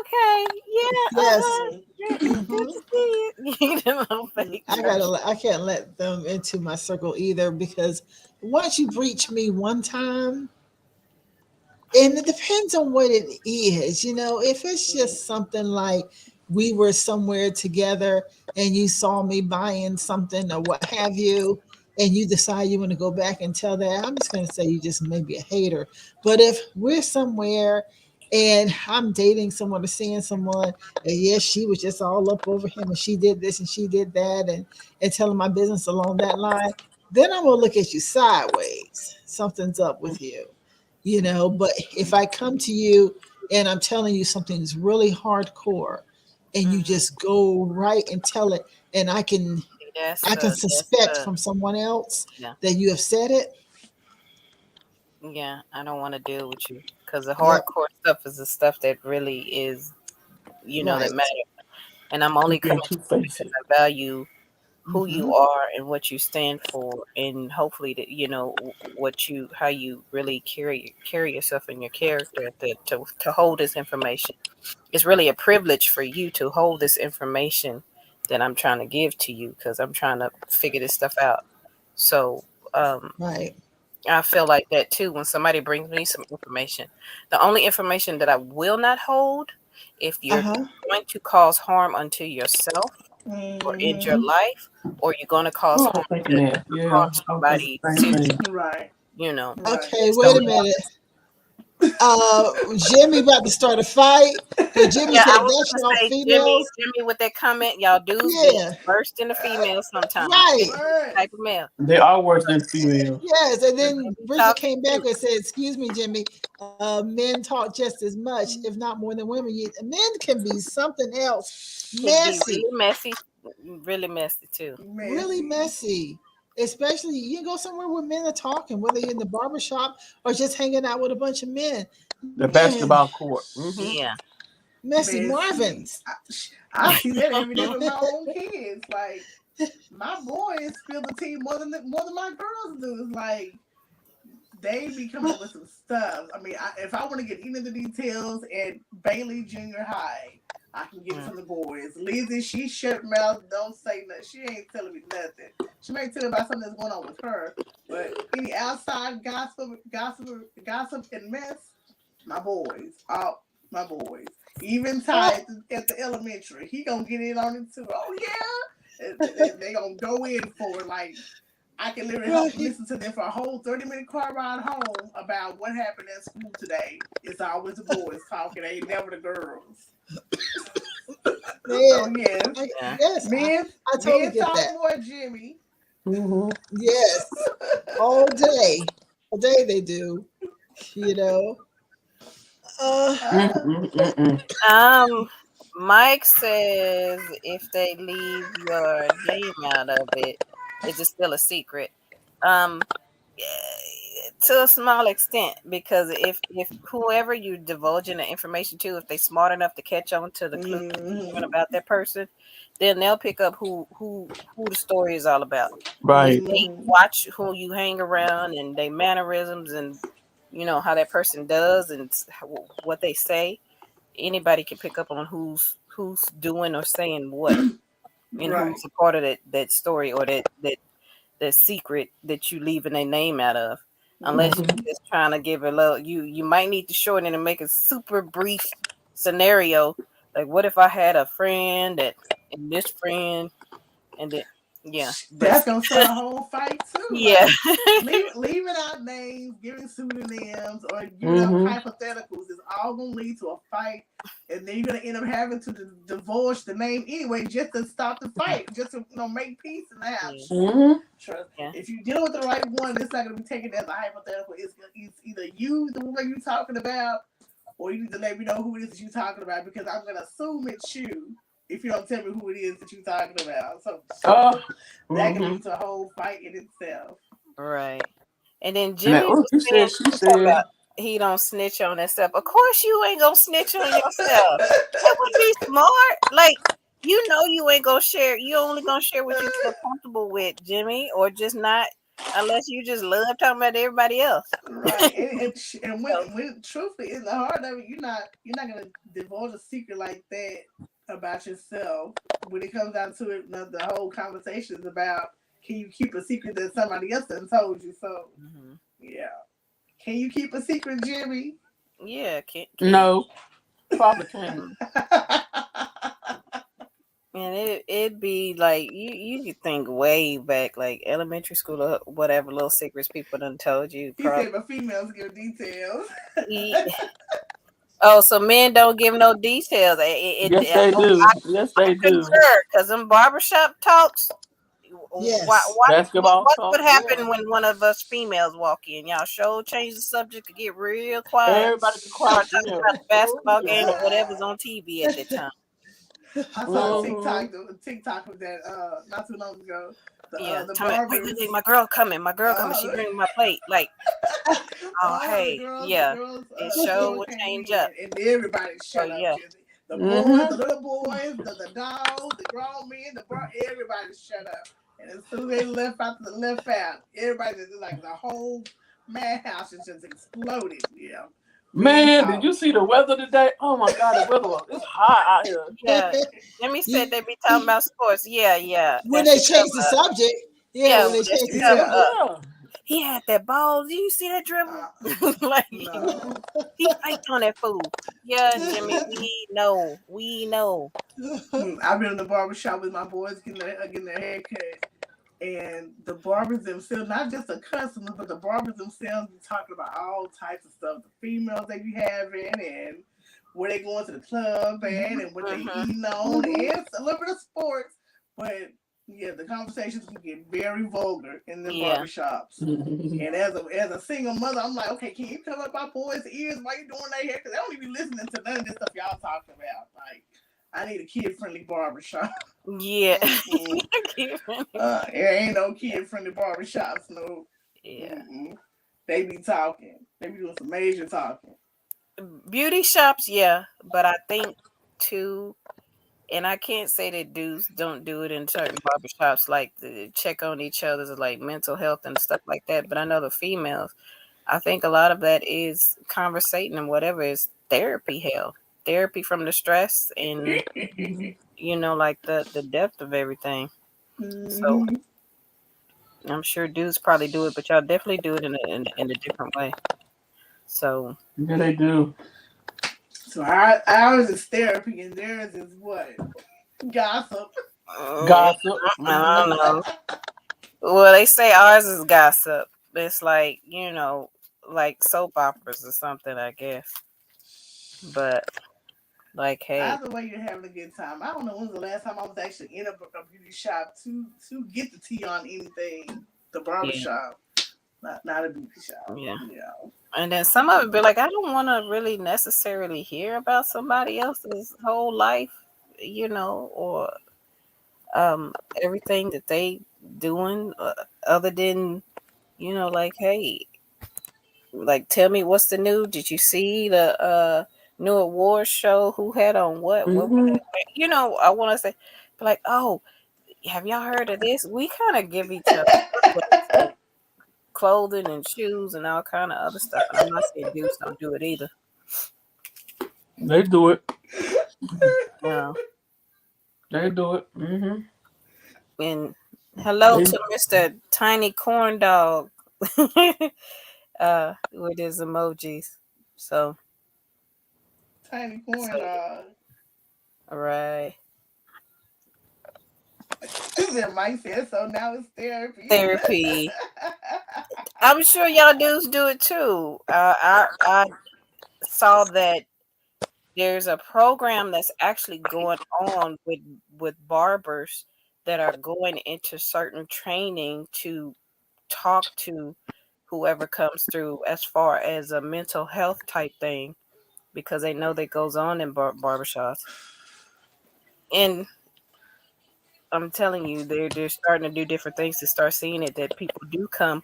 Okay, yeah, yes. good hmm to see you. You get a little fake church. I can't let them into my circle either because once you breach me one time, and it depends on what it is, you know, if it's just something like we were somewhere together and you saw me buying something or what have you, and you decide you want to go back and tell that, I'm just going to say you just may be a hater. But if we're somewhere and I'm dating someone or seeing someone, and yes, she was just all up over him and she did this and she did that, and telling my business along that line, then I'm going to look at you sideways. Something's up with you, you know. But if I come to you and I'm telling you something's really hardcore and you Hmm. just go right and tell it, and That's I can that's suspect from someone else yeah. that you have said it. Yeah, I don't want to deal with you because the Yep. hardcore stuff is the stuff that really is, that Right. matter. And I'm You're only being coming to too you because facey. I value who you hmm are and what you stand for, and hopefully that how you really carry yourself and your character, to hold this information. It's really a privilege for you to hold this information that I'm trying to give to you because I'm trying to figure this stuff out. So, um, Right. I feel like that too when somebody brings me some information. The only information that I will not hold, if you're Uh-huh. going to cause harm unto yourself or end your life, or you're going to cause Oh, I harm was thinking to that. Yeah, harm I was thinking somebody the same seriously, thing. Right. Okay, So wait a minute. Jimmy about to start a fight because Jimmy yeah, I said was that's gonna y'all say females. Jimmy with that comment, y'all dudes be Yeah. burst into females sometimes. Right. It's the type of male. They are worse than females. Yes, and They then be Bridget talking came back too. and said, "Excuse me, Jimmy. Men talk just as much, if not more than women. Men can be something else, Can be messy, really messy too. really Messy. messy. Especially you go somewhere where men are talking, whether you're in the barber shop or just hanging out with a bunch of men. The Man, basketball court. Mm-hmm. Yeah. messy Messy. Marvins. I see that every day with my own kids. Like my boys spill the tea more than my girls do. It's like they be coming up with some stuff. I mean, if I want to get into the details at Bailey Junior High, I can get it Mm. from the boys. Lizzie, she shut mouth, don't say nothing. She ain't telling me nothing. She may tell me about something that's going on with her, but any outside gossip and mess, my boys, all my boys. Even Ty at the elementary, he gonna get in on it too. Oh yeah, they gonna go in for it like I can literally Right. listen to them for a whole 30-minute car ride home about what happened at school today. It's always the boys talking, ain't never the girls. Man, So yes, Yeah. yes, men I totally men get talk that. more, Jimmy. Mm-hmm. Yes, all day they do. You know. Uh, Mm-mm-mm-mm. Um, Mike says if they leave your name out of it, is it still a secret? Um, yeah, to a small extent, because if whoever you divulging the information to, if they smart enough to catch on to the clues that you're giving Mm-hmm. about that person, then they'll pick up who the story is all about. If Right. they Mm-hmm. watch who you hang around and they mannerisms and how that person does and what they say, anybody can pick up on who's doing or saying what, and Right. who's a part of that story or that secret that you leaving a name out of. Unless you're just trying to give a little, you might need to shorten it and make a super brief scenario. Like, what if I had a friend and this friend and then yeah, but That's gonna start a whole fight too. yeah, Like, leaving out names, giving pseudonyms, or giving out hypotheticals is all gonna lead to a fight, and then you're gonna end up having to divorce the name anyway, just to stop the fight, just to make peace in the house. Trust. Yeah. If you deal with the right one, it's not gonna be taken as a hypothetical. It's either you, the one you're talking about, or you need to let me know who it is that you're talking about, because I'm gonna assume it's you if you don't tell me who it is that you're talking about. So that can lead to a whole fight in itself. Right. And then Jimmy was saying, she said, about he don't snitch on himself. Of course you ain't gonna snitch on yourself. That would be smart. Like, you know you ain't gonna share. You only gonna share what you feel comfortable with, Jimmy, or just not unless you just love talking about everybody else. Right. And when truthfully in the heart of it, you're not gonna divulge a secret like that about yourself. When it comes down to it, the whole conversation is about, can you keep a secret that somebody else done told you? So yeah. Can you keep a secret, Jimmy? Yeah, can no, probably can't. And it'd be like you could think way back, like elementary school or whatever, little secrets people done told you. He said, but females give details. Oh, so men don't give no details. Yes, they do. Yes, they do. Because them barbershop talks. Yes. Basketball what talk. would happen when one of us females walk in? Y'all show change the subject to get real quiet. Everybody can quiet. Start talking about the basketball game or whatever's on TV at that time. I saw a TikTok of that not too long ago. The barbers. Wait, my girl coming. She bringing my plate. Like, hey, it show will change up. And everybody shut up. Yeah. The boys, the little boys, the dogs, the grown men, everybody shut up. And as soon as they left out, everybody just like the whole madhouse is just exploded. Yeah. Man, did you see the weather today? Oh my God, the weather it's hot out here. Yeah. Jimmy said they be talking about sports. Yeah. When they change the subject. When they change the subject. He had that ball. Do you see that dribble? Like, no. He faked on that fool. Yeah, Jimmy, we know. I've been in the barbershop with my boys getting their hair cut. And the barbers themselves, not just the customers, but the barbers themselves, be talking about all types of stuff. The females they be having, and where they going to the club and what they eating on, and a little bit of sports. But yeah, the conversations can get very vulgar in the barbershops. And as a single mother, I'm like, okay, can you come up my boys' ears while you doing their hair? Because they don't even be listening to none of this stuff y'all talking about. Like, I need a kid-friendly barbershop. Yeah. There ain't no kid-friendly barbershops, no. Yeah. They be talking. They be doing some major talking. Beauty shops, yeah. But I think, too, and I can't say that dudes don't do it in certain barbershops, like to check on each other's like mental health and stuff like that. But I know the females, I think a lot of that is conversating and whatever is therapy, therapy from the stress and like the depth of everything. So I'm sure dudes probably do it, but y'all definitely do it in a different way. So yeah, they do. So ours is therapy, and theirs is what? Gossip. Gossip. I don't know. Well, they say ours is gossip. It's like like soap operas or something, I guess. But like, hey, either way, you're having a good time. I don't know when's the last time I was actually in a beauty shop to get the tea on anything. The barbershop, not a beauty shop. Yeah. And then some of it be like, I don't want to really necessarily hear about somebody else's whole life, or everything that they doing other than, like, hey, like, tell me what's the new. Did you see the new awards show? Who had on what? I want to say, like, oh, have y'all heard of this? We kind of give each other clothing and shoes and all kind of other stuff. I'm not saying dudes don't do it either. They do it. Yeah. They do it. And hello They, to Mr. Tiny Corn Dog with his emojis. So, Tiny corn so dog. all right. Then Mike said so. Now it's therapy. Therapy. I'm sure y'all dudes do it too. I saw that there's a program that's actually going on with barbers that are going into certain training to talk to whoever comes through as far as a mental health type thing because they know that goes on in barbershops. And I'm telling you, they're starting to do different things to start seeing it that people do come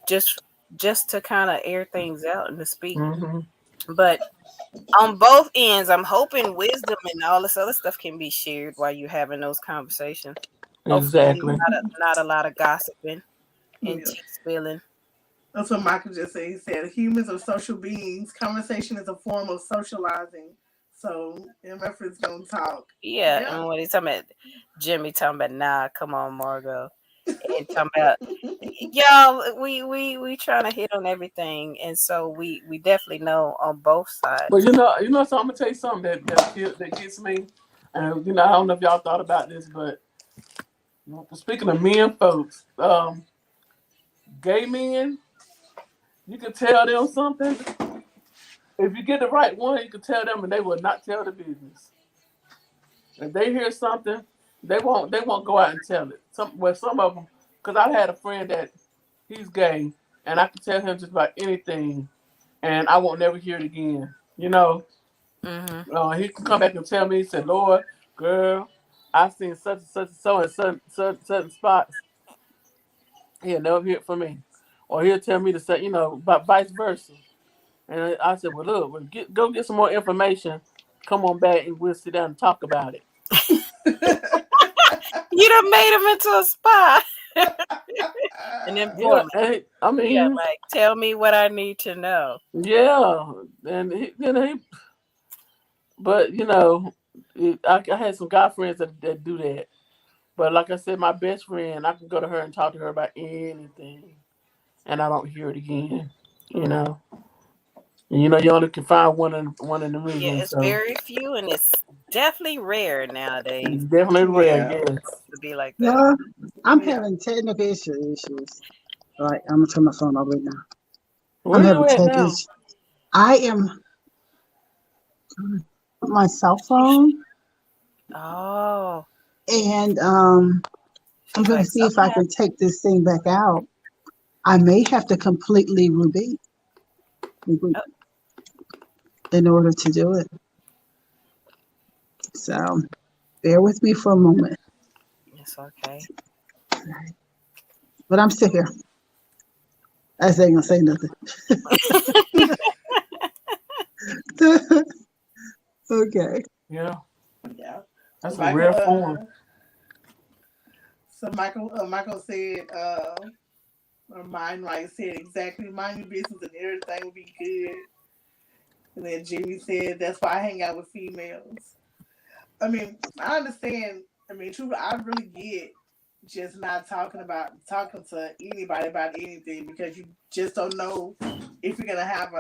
just just to kind of air things out and to speak. mm-hmm. But on both ends, I'm hoping wisdom and all this other stuff can be shared while you're having those conversations. Hopefully, Exactly. not a lot of gossiping and Yeah. tea spilling. That's what Michael just said. He said humans are social beings. Conversation is a form of socializing. So MF is gonna talk. Yeah, Yeah. and when he's talking about Jimmy talking about nah, come on, Margo. And talking about y'all, we trying to hit on everything, and so we definitely know on both But sides. so I'm gonna tell you something that gets me. And I don't know if y'all thought about this, but speaking of men, folks, gay men, you can tell them something. If you get the right one, you can tell them, and they will not tell the business. If they hear something, they won't go out and tell it. Some of them, because I had a friend that he's gay, and I can tell him just about anything, and I won't never hear it again. Mm-hmm. He can come back and tell me, he said, Lord, girl, I seen such and such and so and certain spots. He'll never hear it from me. Or he'll tell me to say, but vice versa. And I said, well, look, go get some more information. Come on back and we'll sit down and talk about it. You done made him into a spy, an Yeah, informant. and I Yeah, mean, like tell me what I need to know. yeah. And, but, I had some guy friends that do that. But like I said, my best friend, I can go to her and talk to her about anything, and I don't hear it again. You know, and you only can find one in a Yeah, million, it's so very few, and it's definitely rare nowadays it's definitely rare. Yeah. Yes. to be like that. Yeah, I'm Yeah. having technical issues. Right, I'm gonna turn my phone off right now. I'm Where you having at tech now? issues. I am on my cell phone, Oh, and I'm she's gonna like see if something I can take this thing back out. I may have to completely reboot in order to do it. So bear with me for a moment. it's okay. But I'm still here. I ain't gonna say nothing. Okay. Yeah, Yeah. So that's a Michael, rare form. Michael said, or mine right said exactly, mind your business and everything will be good. And then Jimmy said, that's why I hang out with females. I mean, I understand. I mean, truly, I really get just not talking to anybody about anything because you just don't know if you're gonna have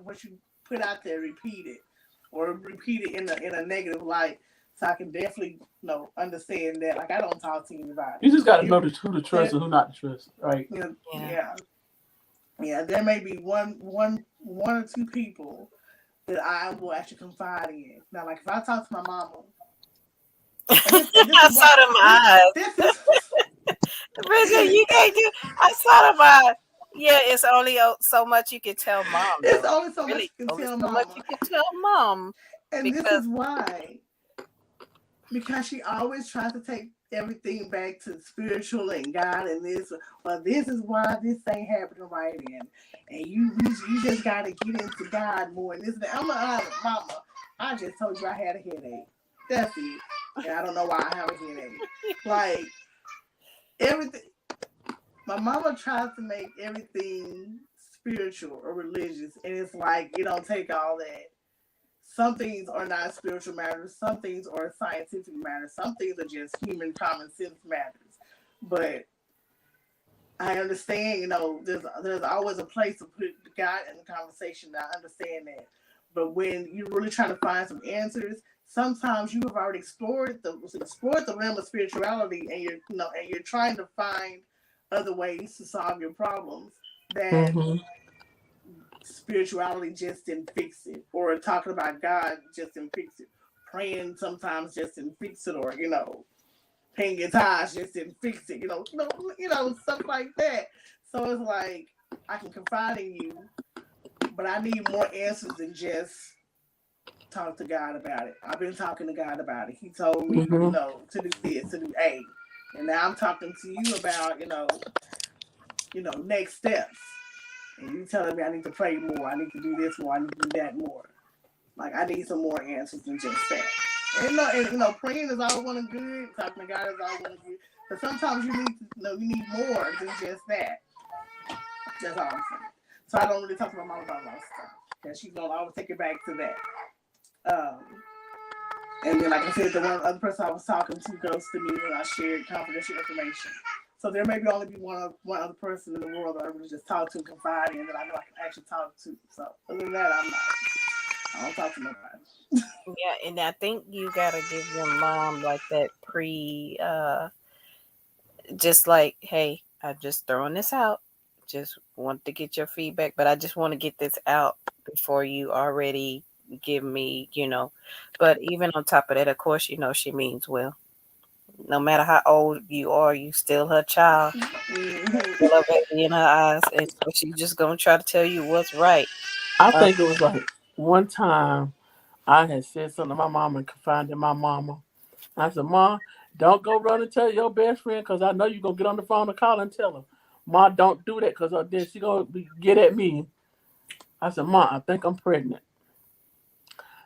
what you put out there repeated or repeat it in a negative light. So I can definitely understand that. Like I don't talk to anybody. You just got to If know who to trust there, and who not to trust, right? Yeah. yeah, yeah, there may be one or two people that I will actually confide in. Now, like if I talk to my mama, and this I is what saw them eyes. this is. Bridget, you can't do. I saw them eyes. Yeah, it's only so much you can tell mom, It's though. only so much Really, you can only tell so much mama, you can tell mom and this because is why. Because she always tries to take everything back to spiritual and God and this. Well, this is why this ain't happening right and you just got to get into God more and this. And that. I'm like, mama, I just told you I had a headache. That's it. And I don't know why I have a headache. Like everything. My mama tries to make everything spiritual or religious, and it's like it don't take all that. some things are not spiritual matters. Some things are scientific matters. Some things are just human common sense matters. But I understand, there's always a place to put God in the conversation. I understand that. But when you're really trying to find some answers, sometimes you have already explored the realm of spirituality, and you're trying to find other ways to solve your problems that spirituality just didn't fix it, or talking about God just didn't fix it. Praying sometimes just didn't fix it, or playing guitars just didn't fix it. Stuff like that. So it's like I can confide in you, but I need more answers than just talk to God about it. I've been talking to God about it. He told me, to do this, to do A, and now I'm talking to you about, next steps. And you telling me I need to pray more, I need to do this more, I need to do that more. Like I need some more answers than just that. And praying is all well and good. Talking to God is all well and good. But sometimes you need more than just that. That's all I'm saying. So I don't really talk to my mom about a lot of stuff because she's gonna always take it back to that. And then, like I said, the one other person I was talking to goes to me when I shared confidential information. So there may only be one other person in the world that I really just talk to and confide in that I know I can actually talk to. So other than that, I don't talk to nobody. Yeah, and I think you gotta give your mom like that just like, hey, I'm just throwing this out. Just want to get your feedback, but I just want to get this out before you already give me, But even on top of that, of course, she means well. No matter how old you are, you still her child. Still a baby in her eyes, and so she's just gonna try to tell you what's right. I think it was like one time I had said something to my mama and confided in my mama. I said, "Mom, don't go run and tell your best friend because I know you're going to get on the phone and call and tell her. Mom, don't do that because then she going to get at me." I said, "Mom, I think I'm pregnant."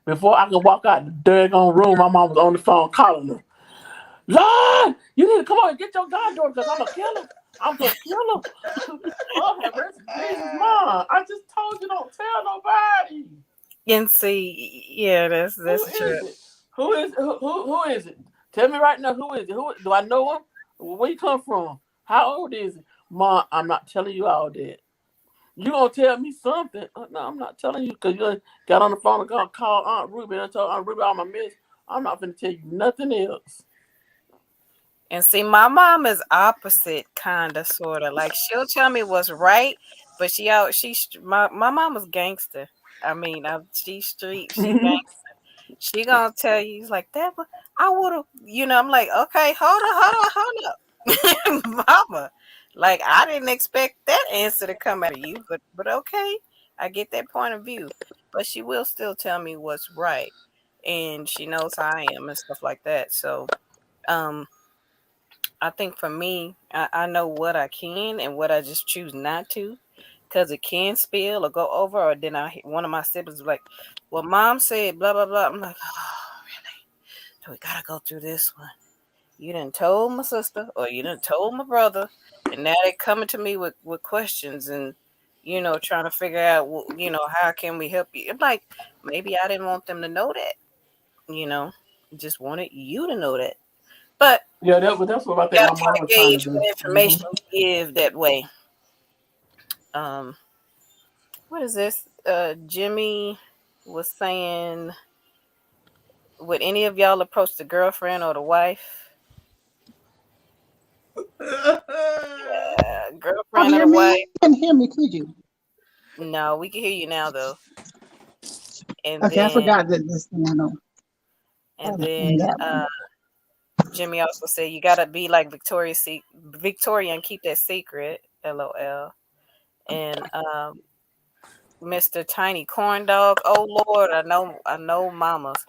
Before I could walk out the daggone room, my mom was on the phone calling her. "Lord, you need to come on and get your goddaughter because I'm going to kill her. I'm going to kill her." Oh, have mercy, Jesus, Mom. I just told you don't tell nobody. And see, yeah, that's Who true. is it? Who is it? Tell me right now, who is it? Who do I know him? Where you come from? How old is he? Mom, I'm not telling you all that. You gonna tell me something? No, I'm not telling you because you got on the phone and call Aunt Ruby and told Aunt Ruby all my mess. I'm not gonna tell you nothing else. And see, my mom is opposite, kind of, sort of. Like she'll tell me what's right, but my mom was gangster. I mean, she street, she gangster. She gonna tell you, he's like that. But I would have, I'm like, okay, hold up, mama. Like I didn't expect that answer to come out of you, but okay, I get that point of view. But she will still tell me what's right, and she knows how I am and stuff like that. So, um, I think for me, I know what I can and what I just choose not to, because it can spill or go over, or then one of my siblings was like, "Well, Mom said blah blah blah." I'm like, "Oh, really? So we gotta go through this one. You done told my sister, or you done told my brother, and now they coming to me with questions and trying to figure out, how can we help you?" I'm like, maybe I didn't want them to know that, you know, just wanted you to know that, but Yeah, that's what I you think gotta my kind mom of was trying to gauge do. what information you give that way. Um, what is this? Jimmy was saying, would any of y'all approach the girlfriend or the wife? Y'all Girlfriend or hear the me? wife? You couldn't hear me, could you? No, we can hear you now though. And Okay, I then forgot that this thing. I know. and In then that one. Jimmy also said you gotta be like Victoria and keep that secret. LOL. And Mr. Tiny Corn Dog. Oh Lord, I know mamas,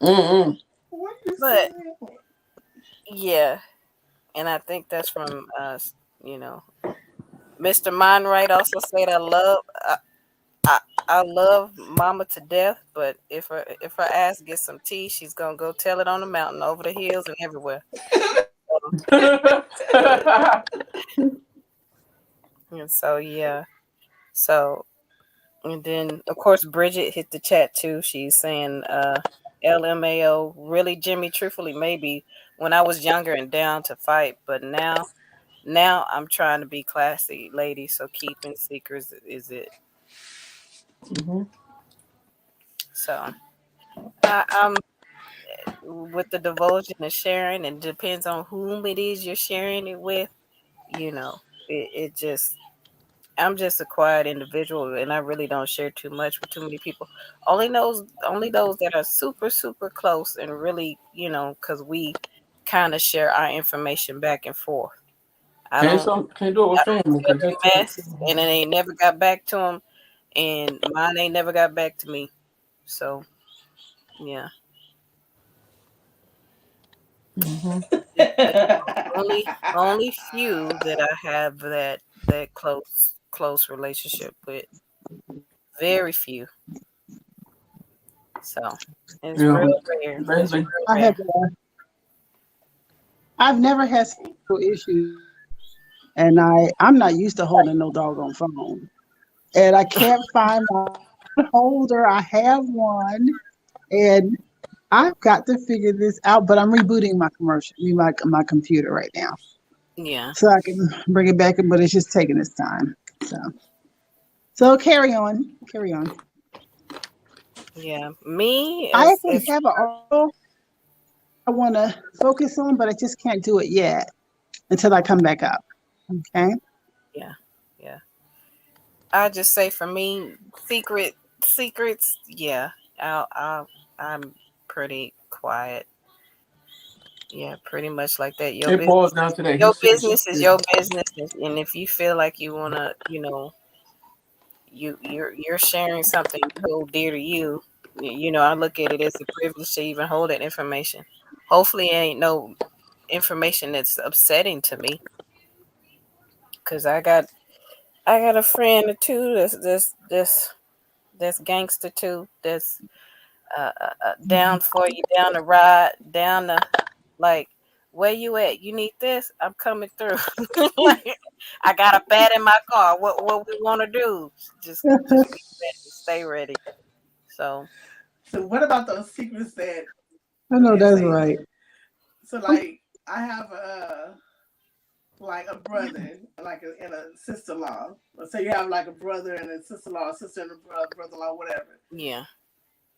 Mm-hmm. What you But saying? yeah, and I think that's from us, you know. Mr. Monright also said I, I love Mama to death, but if her ass gets some tea, she's gonna go tell it on the mountain, over the hills, and everywhere. And so yeah, so And then, of course, Bridget hit the chat too. She's saying, LMAO, really, Jimmy, truthfully, maybe when I was younger and down to fight, but now I'm trying to be classy, lady, so keeping secrets is it. Mm-hmm. So I'm with the divulging and sharing, and depends on whom it is you're sharing it with, you know, it just, I'm just a quiet individual, and I really don't share too much with too many people. Only those that are super super close and really, because we kind of share our information back and forth. I don't Can't do it with I don't family because share it's a mess, and it ain't never got back to them, and mine ain't never got back to me. So yeah, mm-hmm. just only few that I have that close relationship with. Very few. So it's Yeah, real rare. It's basically. real I have. rare. I've never had sexual issues, and I'm not used to holding no doggone phone, and I can't find my holder. I have one, and I've got to figure this out. But I'm rebooting my my computer right now, Yeah, so I can bring it back. But it's just taking its time. So carry on, carry on. yeah. Me I as actually have an article I want to focus on, but I just can't do it yet until I come back up. Okay. yeah, yeah. I just say for me, secrets. Yeah, I'm pretty quiet. Yeah, pretty much like that. It boils down to that. He said she Is said. your business, and if you feel like you wanna, you're sharing something so dear to you, I look at it as a privilege to even hold that information. Hopefully, it ain't no information that's upsetting to me, because I got a friend or two that's gangster too. That's down for you, down the ride, down the, like, where you at? You need this? I'm coming through. Like, I got a bat in my car. What we want to do? Just be ready. Stay ready. So So what about those secrets that, I know let's that's say, right. so like I have a brother, like and a sister-in-law. Let's say you have like a brother and a sister-in-law, a sister and a brother-in-law, whatever. yeah,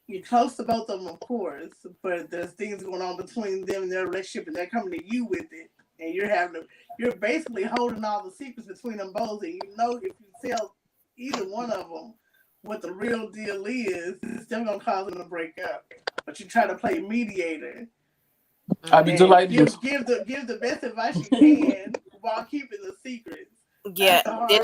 You're close to both of them, of course, but there's things going on between them and their relationship, and they're coming to you with it, and you're basically holding all the secrets between them both, and if you tell either one of them what the real deal is, it's still gonna cause them to break up. But you try to play mediator I be hmm just and like this. give the best advice you can while keeping the secrets. yeah. That's the Then hard one.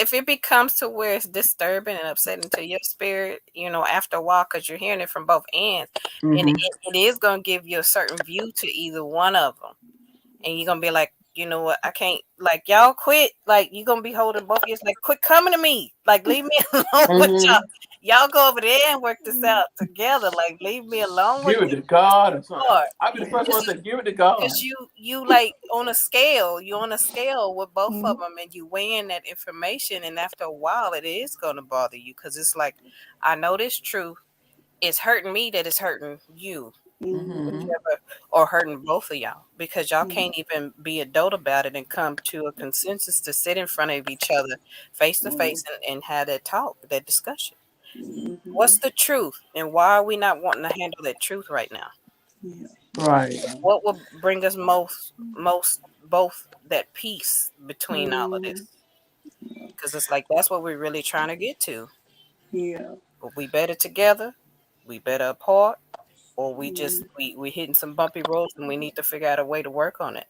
if it becomes to where it's disturbing and upsetting to your spirit, after a while, because you're hearing it from both ends, then Mm-hmm. it is gonna give you a certain view to either one of them. And you're gonna be like, you know what, I can't, like, y'all quit, like, you're gonna be holding both ears, like, quit coming to me, like, leave me alone with y'all. Mm-hmm. Y'all go over there and work this out together, like, leave me alone with Give it this to God or something. part. I be the first one This to is say, give it to God. because you like you're on a scale with both of Mm-hmm. them, and you weigh in that information, and after a while it is gonna bother you, because it's like, I know this truth, it's hurting me that it's hurting you, Mm-hmm. whichever, or hurting both of y'all, because y'all can't even be adult about it and come to a consensus to sit in front of each other face to face and have that talk, that discussion. Mm-hmm. What's the truth, and why are we not wanting to handle that truth right now? Yeah. Right. What will bring us most both that peace between all of Mm-hmm. this? Because it's like, that's what we're really trying to get to. Yeah. But we better together, we better apart, or we Mm-hmm. just we hitting some bumpy roads, and we need to figure out a way to work on it.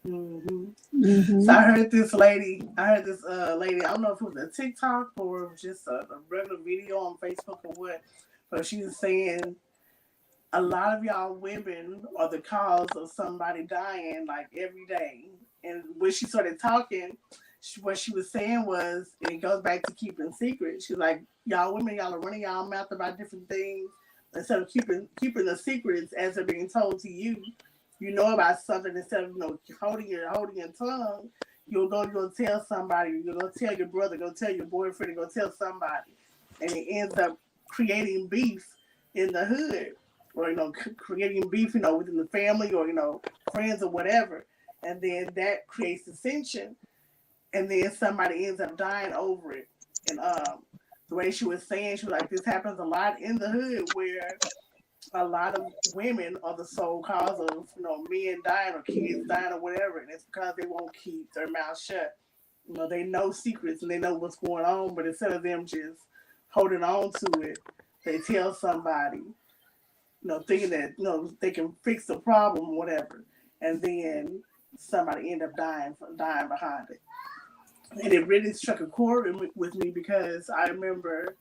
Mm-hmm. So Mm-hmm. I heard this lady. I heard this lady. I don't know if it was a TikTok or just a regular video on Facebook or what, but she was saying a lot of y'all women are the cause of somebody dying like every day. And when she started talking, what she was saying was, and it goes back to keeping secrets. She's like, y'all women, y'all are running y'all mouth about different things instead of keeping the secrets as they're being told to you. You know about something instead of holding your tongue. you're gonna tell somebody, you're gonna tell your brother, go tell your boyfriend, you're gonna tell somebody, and it ends up creating beef in the hood, or creating beef, within the family, or friends or whatever, and then that creates dissension, and then somebody ends up dying over it. And the way she was saying, she was like, this happens a lot in the hood where a lot of women are the sole cause of men dying or kids dying or whatever, and it's because they won't keep their mouth shut. They know secrets and they know what's going on, but instead of them just holding on to it, they tell somebody, thinking that they can fix the problem or whatever, and then somebody end up dying behind it. And it really struck a chord with me because I remember,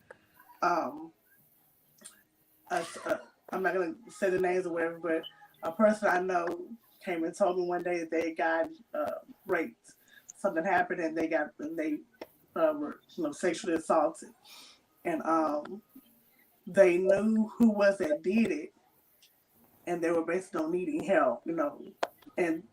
I'm not gonna say the names or whatever, but a person I know came and told me one day that they got raped. Something happened and they were sexually assaulted, and they knew who was that did it, and they were basically needing help, and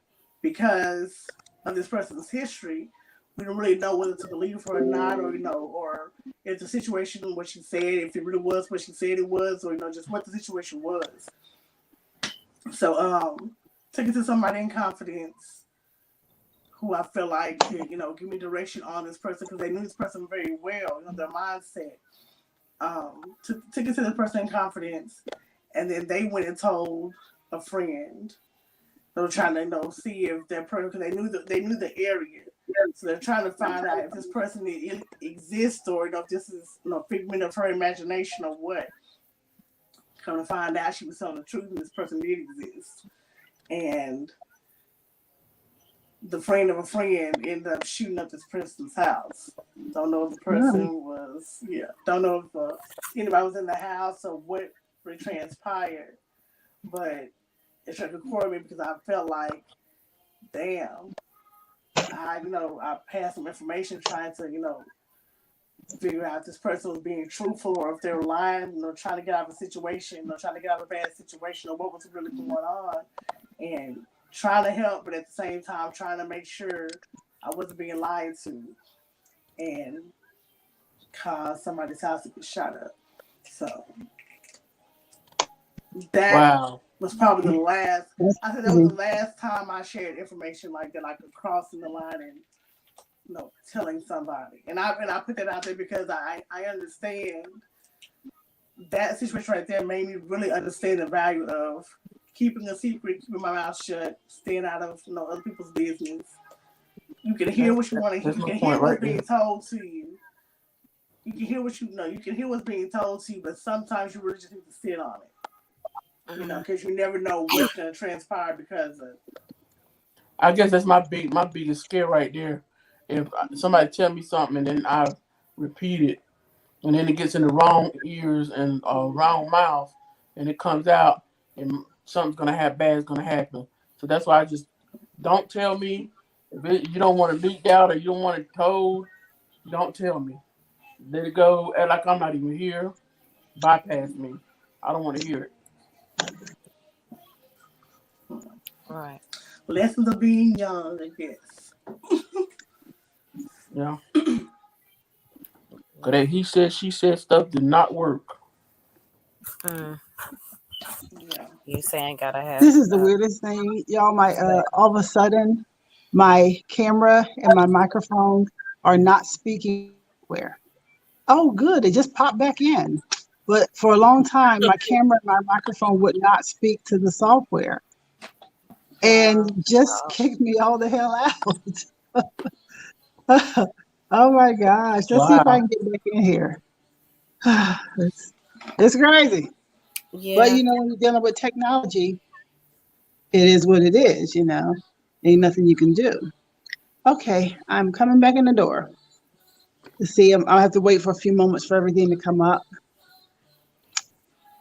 because of this person's history, we don't really know whether to believe her or not, or if the situation, what she said, if it really was what she said it was, or just what the situation was. So took it to somebody in confidence who I feel like could, give me direction on this person, because they knew this person very well, their mindset. Took it to the person in confidence, and then they went and told a friend. They were trying to see if that person, because they knew the area, so they're trying to find out if this person exists, or if this is figment of her imagination or what. Come to find out, she was telling the truth, and this person did exist. And the friend of a friend ended up shooting up this person's house. Don't know if the person was, don't know if anybody was in the house or what really transpired, but it struck a chord with me because I felt like, damn, I passed some information trying to, figure out if this person was being truthful or if they were lying, trying to get out of a situation, trying to get out of a bad situation, or what was really going on, and trying to help, but at the same time trying to make sure I wasn't being lied to, and cause somebody's house to get shot up. So that was probably the last. I said that was the last time I shared information like that, like crossing the line and telling somebody. And I put that out there because I understand that situation right there made me really understand the value of keeping a secret, keeping my mouth shut, staying out of other people's business. You can hear what you want to hear. You can hear what's being told to you. You can hear what you can hear what's being told to you, but sometimes you really just need to sit on it. Because you never know what's going to transpire because of it. I guess that's my biggest scare right there. If somebody tell me something and then I repeat it, and then it gets in the wrong ears and wrong mouth, and it comes out, and something's bad is gonna happen. So that's why I just don't tell me. If you don't want it leaked out or you don't want it told, don't tell me. Let it go. Act like I'm not even here. Bypass me. I don't want to hear it. Right. Lessons of being young, I guess. Yeah. Because that he said, she said stuff did not work. Yeah. You saying gotta have. This is the weirdest thing, y'all. All of a sudden, my camera and my microphone are not speaking where. Oh, good. It just popped back in. But for a long time, my camera and my microphone would not speak to the software, and just kicked me all the hell out. Oh my gosh. Let's see if I can get back in here. It's crazy. Yeah. But when you're dealing with technology, it is what it is, Ain't nothing you can do. Okay, I'm coming back in the door. Let's see, I'll have to wait for a few moments for everything to come up.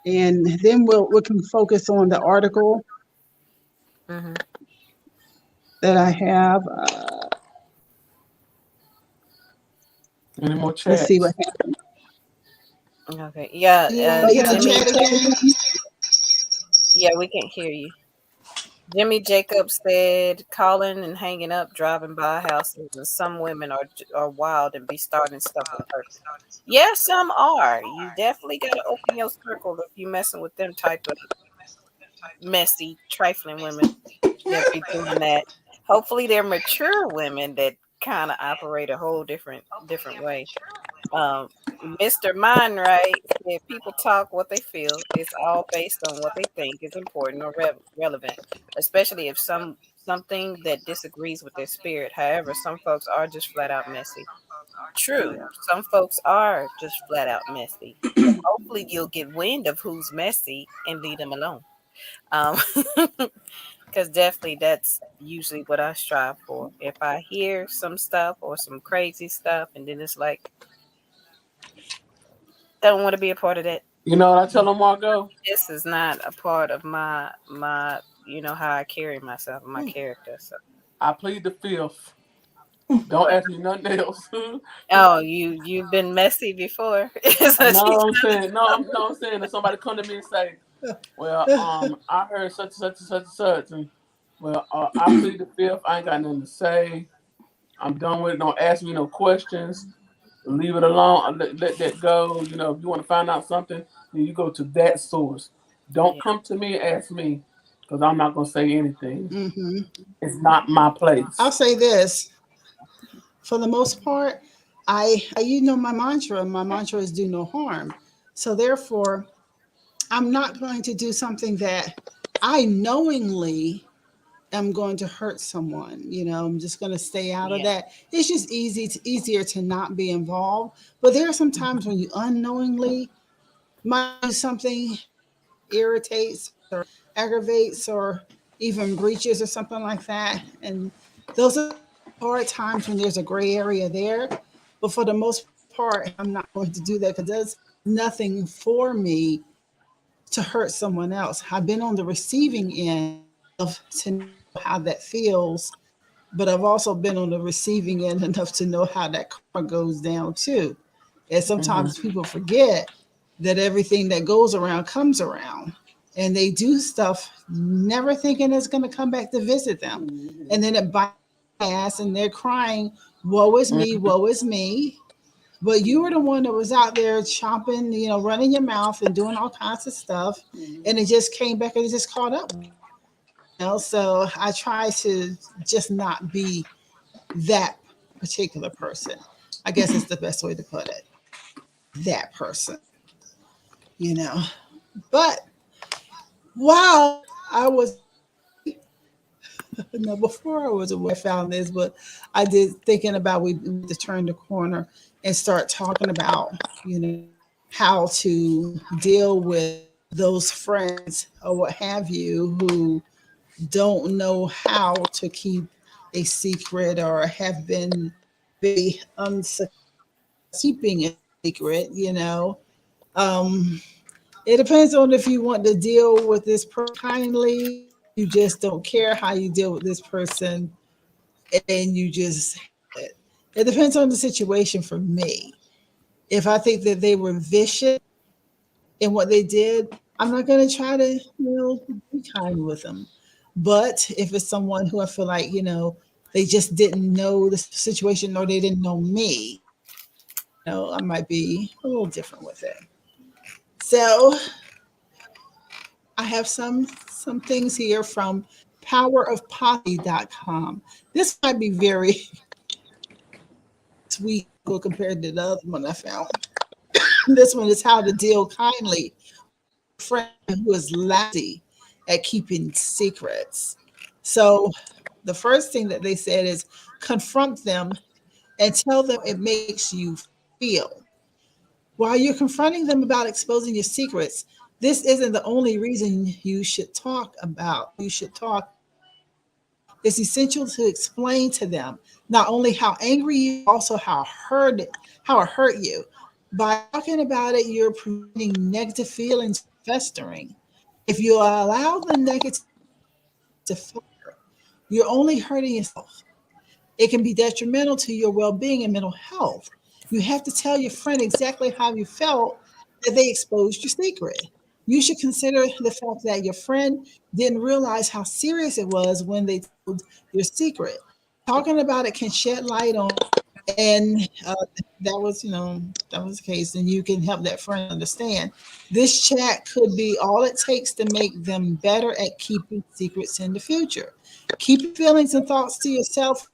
And then we can focus on the article that I have. Any more chats? Let's see what happens. Okay. Yeah. You want to chat again? Yeah, we can't hear you. Jimmy Jacobs said, calling and hanging up, driving by houses, and some women are wild and be starting stuff on purpose. Yeah, some are. You definitely got to open your circle if you messing with them type of messy, trifling women that be doing that. Hopefully, they're mature women that kind of operate a whole different way. Um, Mr. Mind Right said people talk what they feel. It's all based on what they think is important or relevant, especially if something that disagrees with their spirit. However, some folks are just flat out messy. True, some folks are just flat out messy. But hopefully, you'll get wind of who's messy and leave them alone. Um, because definitely that's usually what I strive for. If I hear some stuff or some crazy stuff, and then it's like, don't want to be a part of that. You know what I tell them, Margo? This is not a part of my how I carry myself and my character. So I plead the fifth. Don't ask me nothing else. oh, you've been messy before. So No, she's I'm saying no, I'm saying that somebody come to me and say, "Well, I heard such and such and such and such," and well, I plead the fifth. I ain't got nothing to say. I'm done with it. Don't ask me no questions. Leave it alone. Let that go. You know, if you want to find out something, then you go to that source. Don't yeah, come to me and ask me because I'm not gonna say anything. Mm-hmm. It's not my I'll place. say this: for the most part, you know my mantra. My mantra is do no harm. So therefore, I'm not going to do something that I knowingly am going to hurt someone. You know, I'm just going to stay out of yeah, that. It's just easier to not be involved. But there are some times when you unknowingly might do something irritates or aggravates or even breaches or something like that. And those are hard times when there's a gray area there. But for the most part, I'm not going to do that because it does nothing for me to hurt someone else. I've been on the receiving end of to know how that feels, but I've also been on the receiving end enough to know how that karma goes down too. And Hmm. sometimes people forget that everything that goes around comes around. And they do stuff never thinking it's going to come back to visit them. And then it bites their ass and they're crying, woe is me, Hmm. woe is me. But you were the one that was out there chomping, running your mouth and doing all kinds of stuff. And it just came back and it just caught up. So I try to just not be that particular person. I guess it's the best way to put it. That person, you know. But while I was no, before I was aware, I found this, but I did thinking about we need to turn the corner and start talking about, how to deal with those friends or what have you who don't know how to keep a secret or have been very unsuccessful keeping a secret. Um, it depends on if you want to deal with this person kindly or you just don't care how you deal with this person and you just have it. It depends on the situation for me. If I think that they were vicious in what they did, I'm not going to try to, be kind with them. But if it's someone who I feel like, they just didn't know the situation or they didn't know me, I might be a little different with it. So I have some things here from powerofposse.com. This might be very sweet compared to the other one I found. This one is how to deal kindly with a friend who is lazy at keeping secrets. So the first thing that they said is confront them and tell them it makes you feel. While you're confronting them about exposing your secrets, this isn't the only reason you should talk about it. It's essential to explain to them not only how angry you, also how it hurt you. By talking about it, you're preventing negative feelings from festering. If you allow the negativity to fester, you're only hurting yourself. It can be detrimental to your well-being and mental health. You have to tell your friend exactly how you felt that they exposed your secret. You should consider the fact that your friend didn't realize how serious it was when they told your secret. Talking about it can shed light on, and that was, that was the case, and you can help that friend understand. This chat could be all it takes to make them better at keeping secrets in the future. Keep your feelings and thoughts to yourself.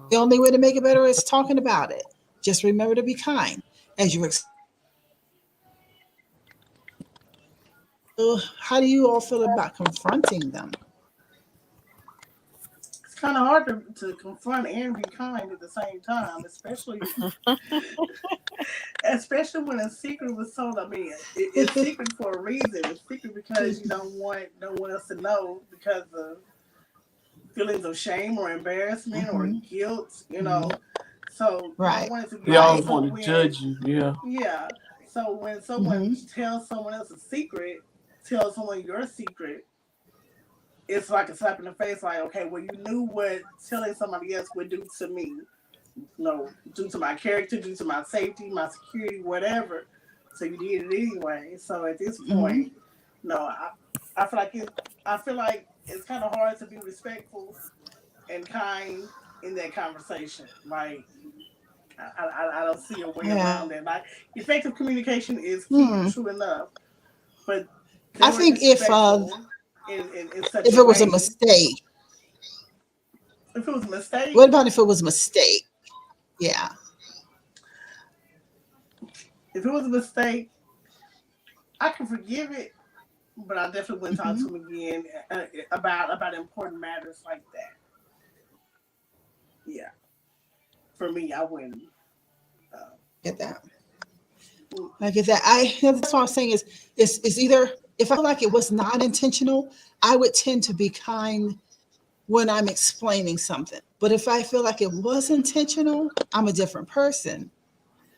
The Uh-oh. only way to make it better is talking about it. Just remember to be kind as you. How do you all feel about confronting them? It's kind of hard to confront and be kind at the same time, especially when a secret was told. I mean, it's secret for a reason. It's secret because you don't want no one else to know because of feelings of shame or embarrassment or Mm-hmm. guilt. Mm-hmm. So you don't Right, want it to be They known. right. always So want to when judge you. Yeah. yeah, so when someone Mm-hmm. tells someone else a secret, tells someone your secret, it's like a slap in the face. Like, okay, well, you knew what telling somebody else would do to me. Due to my character, due to my safety, my security, whatever. So you did it anyway. So at this Mm-hmm. point, no, I feel like it's kind of hard to be respectful and kind in that conversation. Like I don't see a way Yeah. around that. Like effective communication is key, Hmm. true enough, but they I weren't think respectful in such if a it was a way. mistake, If it was a what mistake, about if it was a mistake? Yeah. if it was a mistake, I can forgive it, but I definitely wouldn't talk Mm-hmm. to him again about important matters like that. Yeah, for me, I wouldn't. Uh, Get that. I get that. That's what I'm saying is it's either if I feel like it was not intentional, I would tend to be kind when I'm explaining something. But if I feel like it was intentional, I'm a different person.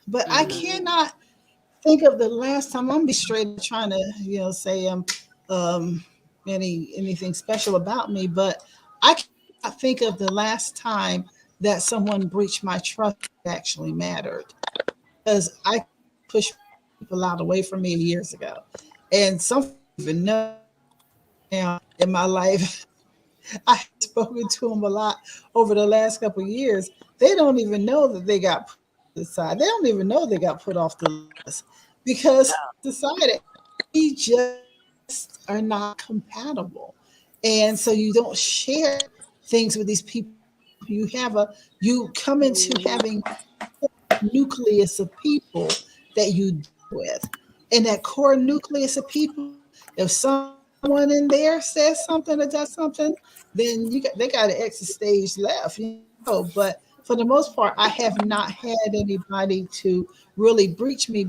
But I Mm-hmm. cannot think of the last time. I'm gonna be straight trying to, say um anything special about me, but I cannot think of the last time that someone breached my trust that actually mattered. Because I pushed people out away from me years ago. And some people even know now in my life. I've spoken to them a lot over the last couple of years. They don't even know that they got put aside. They don't even know they got put off the list because decided we just are not compatible. And so you don't share things with these people. You come into having nucleus of people that you deal with. And that core nucleus of people, if someone in there says something or does something, then they got an exit stage left. But for the most part, I have not had anybody to really breach me.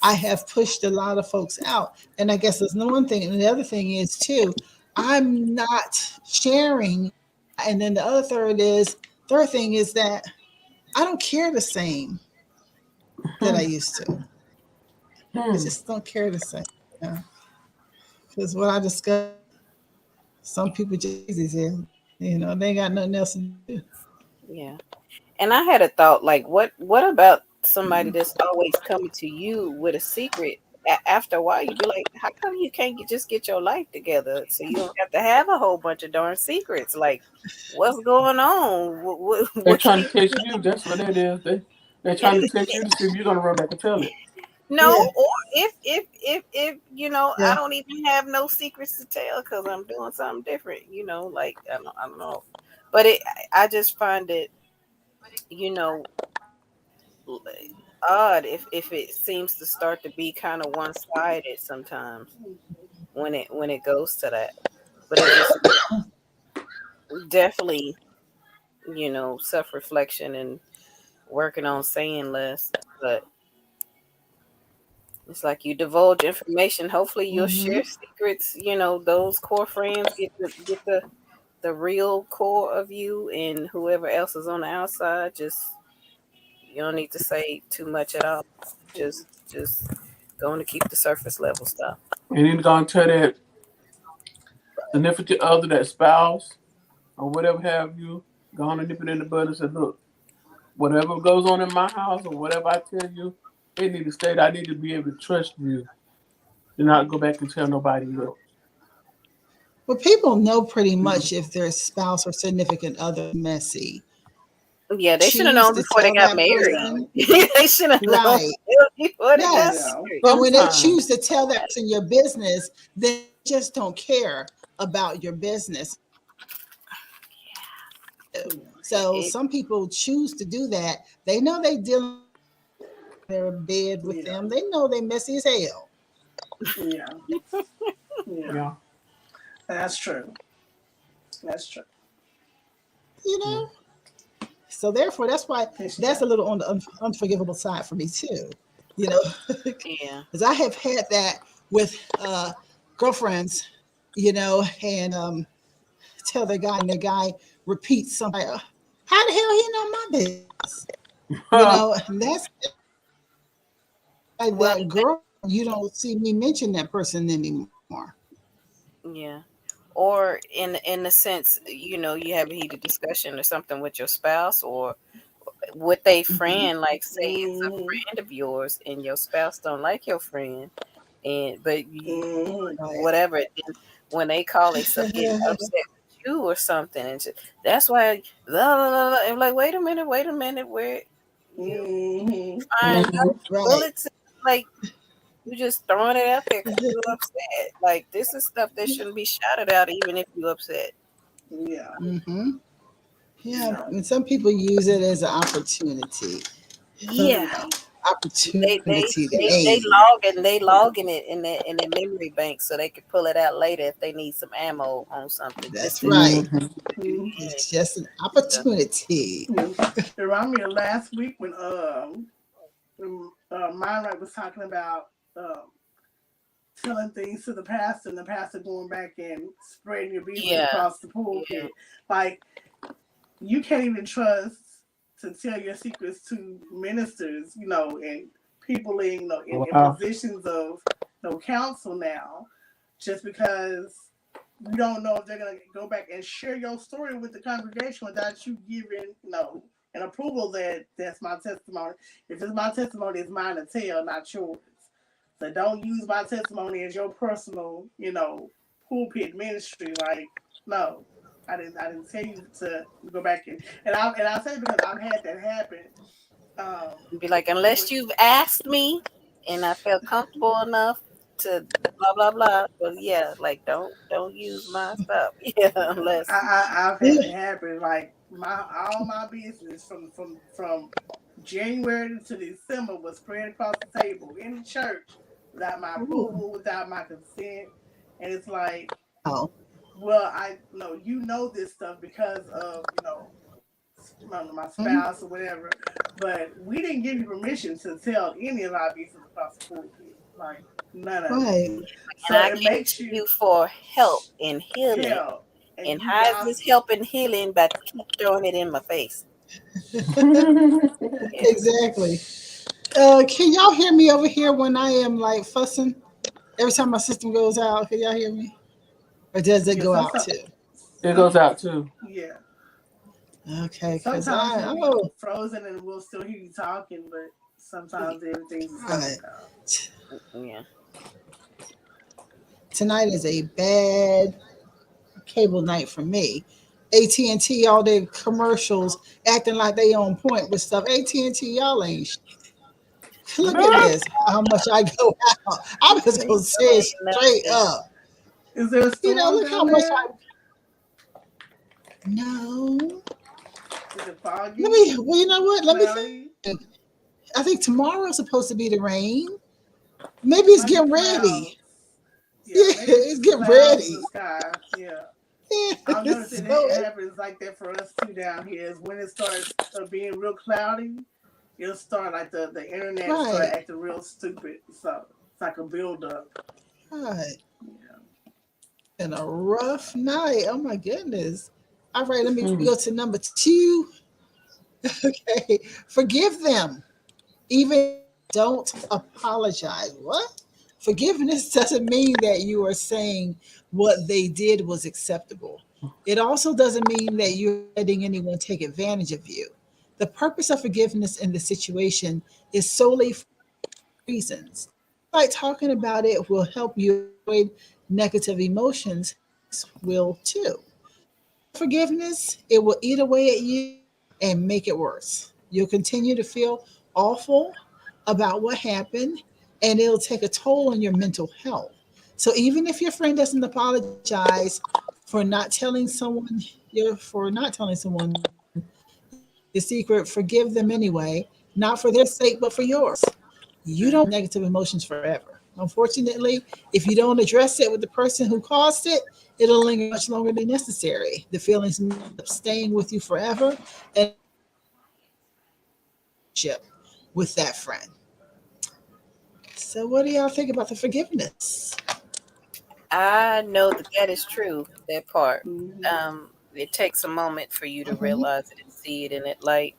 I have pushed a lot of folks out. And I guess there's no one thing. And the other thing is too, I'm not sharing. And then third thing is that I don't care the same that I used to. I Hmm. just don't care the same. Because what I discovered, some people just crazy here. They ain't got nothing else to do. Yeah. And I had a thought, like, what about somebody Mm-hmm. that's always coming to you with a secret? After a while, you'd be like, how come you can't just get your life together so you don't have to have a whole bunch of darn secrets? Like, what's going on? They're What's trying to keeping test you? you. That's what it is. They're trying to test you to see if you're gonna run back and tell it. No, Yeah, or if I yeah. don't even have no secrets to tell because I'm doing something different. Like I don't know, but I just find it you know l- odd if it seems to start to be kind of one sided sometimes when it goes to that. But it just definitely self reflection and working on saying less. But it's like you divulge information. Hopefully, you'll Mm-hmm. share secrets. Those core friends get the real core of you, and whoever else is on the outside, just you don't need to say too much at all. Just going to keep the surface level stuff. And then gonna tell that significant other, that spouse, or whatever have you, go on and nip it in the bud and say, look, whatever goes on in my house or whatever I tell you, It need to stay there. I need to be able to trust you and not go back and tell nobody else. Well, people know pretty much if their spouse or significant other is messy. Yeah, they should have Choose known to before they tell got that married. Yeah. person, They should have known right? before they got Yes. Yeah. married. But when they Sometimes. choose to tell that person your business, they just don't care about your business. So It, some people choose to do that. They know they dealing their bed with Yeah. them. They know they messy as hell. Yeah. Yeah. Yeah. That's true. That's true. You Yeah. know. So therefore, that's why Yes, that's yeah. a little on the unforgivable side for me too. You know, yeah. because I have had that with girlfriends. You know, and tell the guy, and the guy repeats something. Like, how the hell he know my business? You know, and that's like Well, that girl. You don't see me mention that person anymore. yeah. Or in the sense, you have a heated discussion or something with your spouse or with a Mm-hmm. friend, like say it's a Mm-hmm. friend of yours and your spouse don't like your friend, and but Mm-hmm. Right. whatever. Then when they call themselves getting upset with you or something, and that's why blah, blah, blah, blah. I'm like, wait a minute, where you Mm-hmm. find Mhm. Right. bullets? Like you just throwing it out there because you're upset. Like this is stuff that shouldn't be shouted out, even if you're upset. Yeah. Mm-hmm. Yeah. Yeah. And some people use it as an opportunity. Yeah, they they Opportunity to they they aim. logging it in their memory bank so they can pull it out later if they need some ammo on something. Just That's to right. Mhm. Mm-hmm. It's just an so, opportunity. It reminded me of last week when Myra was talking about telling things to the pastor and the pastor going back and spreading your business yeah, across the yeah, pulpit. Like you can't even trust to tell your secrets to ministers, and people in Wow. positions of counsel now, just because you don't know if they're gonna go back and share your story with the congregation without you giving, an approval that that's my testimony. If it's my testimony, it's mine to tell, not yours. So don't use my testimony as your personal, pulpit ministry. Like, no, I didn't tell you to go back and I say because I've had that happen. be like, With unless you've asked me and I felt comfortable enough to blah blah blah. But yeah, like don't use my stuff. Yeah, unless I've had Yeah. it happen. Like all my business from January to December was spread across the table in the church without my Ooh. approval, without my consent, and it's like, Wow. well, I know this stuff because of my Mhm. spouse or whatever, but we didn't give you permission to tell any of our business across the pulpit, like none of it. Right. and So I it came makes to you you for help and healing. hell, and And you how is this gossip. help and healing but keep throwing it in my face? Yeah. Exactly. Can y'all hear me over here when I am like fussing? Every time my system goes out, can y'all hear me? Or does it Yeah, go out sometimes, too? It some, goes out too. yeah. Okay, because Sometimes I you'll be oh frozen and we'll still hear you talking, but sometimes everything's just coming God. out. Yeah. Tonight is a bad cable night for me. AT&T, all their commercials acting like they on point with stuff. AT&T, y'all ain't. Look at this. How much I go out. I'm just Ain't gonna say it straight nothing. up. Is there a You know, storm look how down much there? I. No. Is it Let foggy, me. Well, you know what? Let me cloudy? think. I think tomorrow's supposed to be the rain. Maybe it's Might be getting ready. clouds. Yeah, Yeah, maybe it's it's getting clouds in the ready. sky. Yeah. I've Yeah. noticed So it happens like that for us too down here. Is when it starts being real cloudy, it'll start like the internet start right, acting real stupid. So it's like a build up. right. Yeah. And a rough night. Oh my goodness. All right, let me Mhm. go to number two. Okay, forgive them. Even don't apologize. What? Forgiveness doesn't mean that you are saying what they did was acceptable. It also doesn't mean that you're letting anyone take advantage of you. The purpose of forgiveness in the situation is solely reasons. Like talking about it will help you avoid negative emotions. Will too. Without forgiveness, it will eat away at you and make it worse. You'll continue to feel awful about what happened, and it'll take a toll on your mental health. So even if your friend doesn't apologize for not telling someone your secret, forgive them anyway, not for their sake, but for yours. You don't Mhm. negative emotions forever. Unfortunately, if you don't address it with the person who caused it, it'll linger much longer than necessary. The feelings may end up staying with you forever, and relationship with that friend. So, what do y'all think about the forgiveness? I know that that is true. That part. Mm-hmm. It takes a moment for you to Mm-hmm. realize it and see it in that light,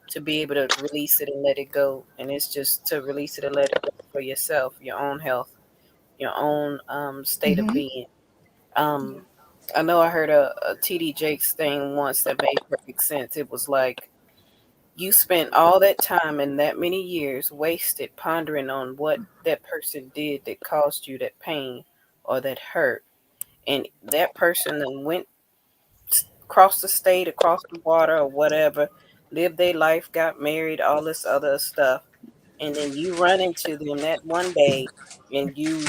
to be able to release it and let it go. And it's just to release it and let it go for yourself, your own health, your own state of Mm-hmm. being. Um, I know I heard a TD Jakes thing once that made perfect sense. It was like, you spent all that time and that many years wasted pondering on what that person did that caused you that pain or that hurt. And that person then went across the state, across the water, or whatever, lived their life, got married, all this other stuff. And then you run into them that one day and you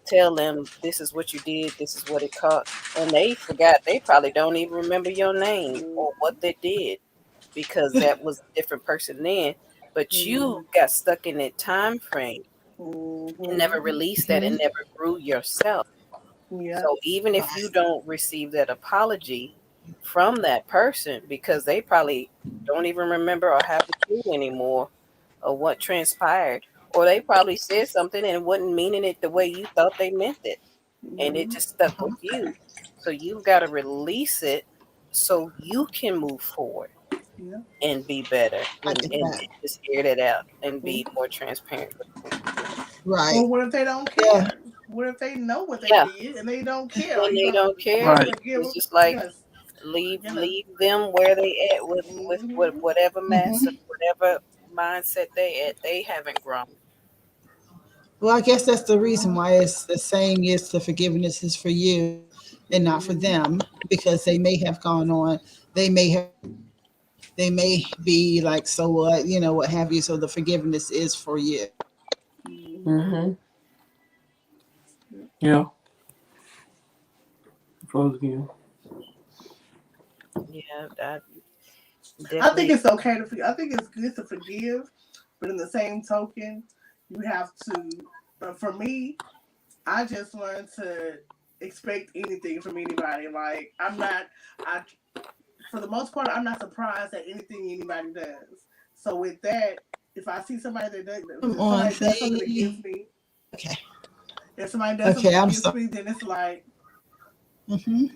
tell them this is what you did, this is what it cost. And they forgot, they probably don't even remember your name or what they did, because that was a different person then. But you got stuck in that time frame and never Mm-hmm. released that and Mm-hmm. never grew yourself. Yep. So even if you Right. don't receive that apology from that person, because they probably don't even remember or have the clue anymore of what transpired, or they probably said something and wasn't meaning it the way you thought they meant it, and it Mm-hmm. just stuck Uh-huh. with you. So you've got to release it so you can move forward Yep. and be better, I and, get and that. just air that out and be more transparent with people. Right. Or what if they don't Yeah. care? What if they know what they Yeah, did and they don't care? Are and you they gonna don't care. just Right. forgive It's them? just You're like, gonna, leave you're gonna. leave them where they at with Mm-hmm. whatever Mm-hmm. master, whatever mindset they at. They haven't grown. Well, I guess that's the reason why it's the saying is the forgiveness is for you and not for Mm-hmm. them, because they may have gone on, they may have, they may be like, so what, what have you. So the forgiveness is for you. Mm-hmm. Mm-hmm. Yeah. Froze again. Yeah, I I think definitely. it's okay to forgive. I think it's good to forgive, but in the same token, you have to. For me, I just learned to expect anything from anybody. Like I'm not. I For the most part, I'm not surprised at anything anybody does. So with that, if I see somebody that Come if on, somebody does something Faye. against me, Okay. if somebody does Okay, something I'm against sorry. me, then it's like, Mm-hmm.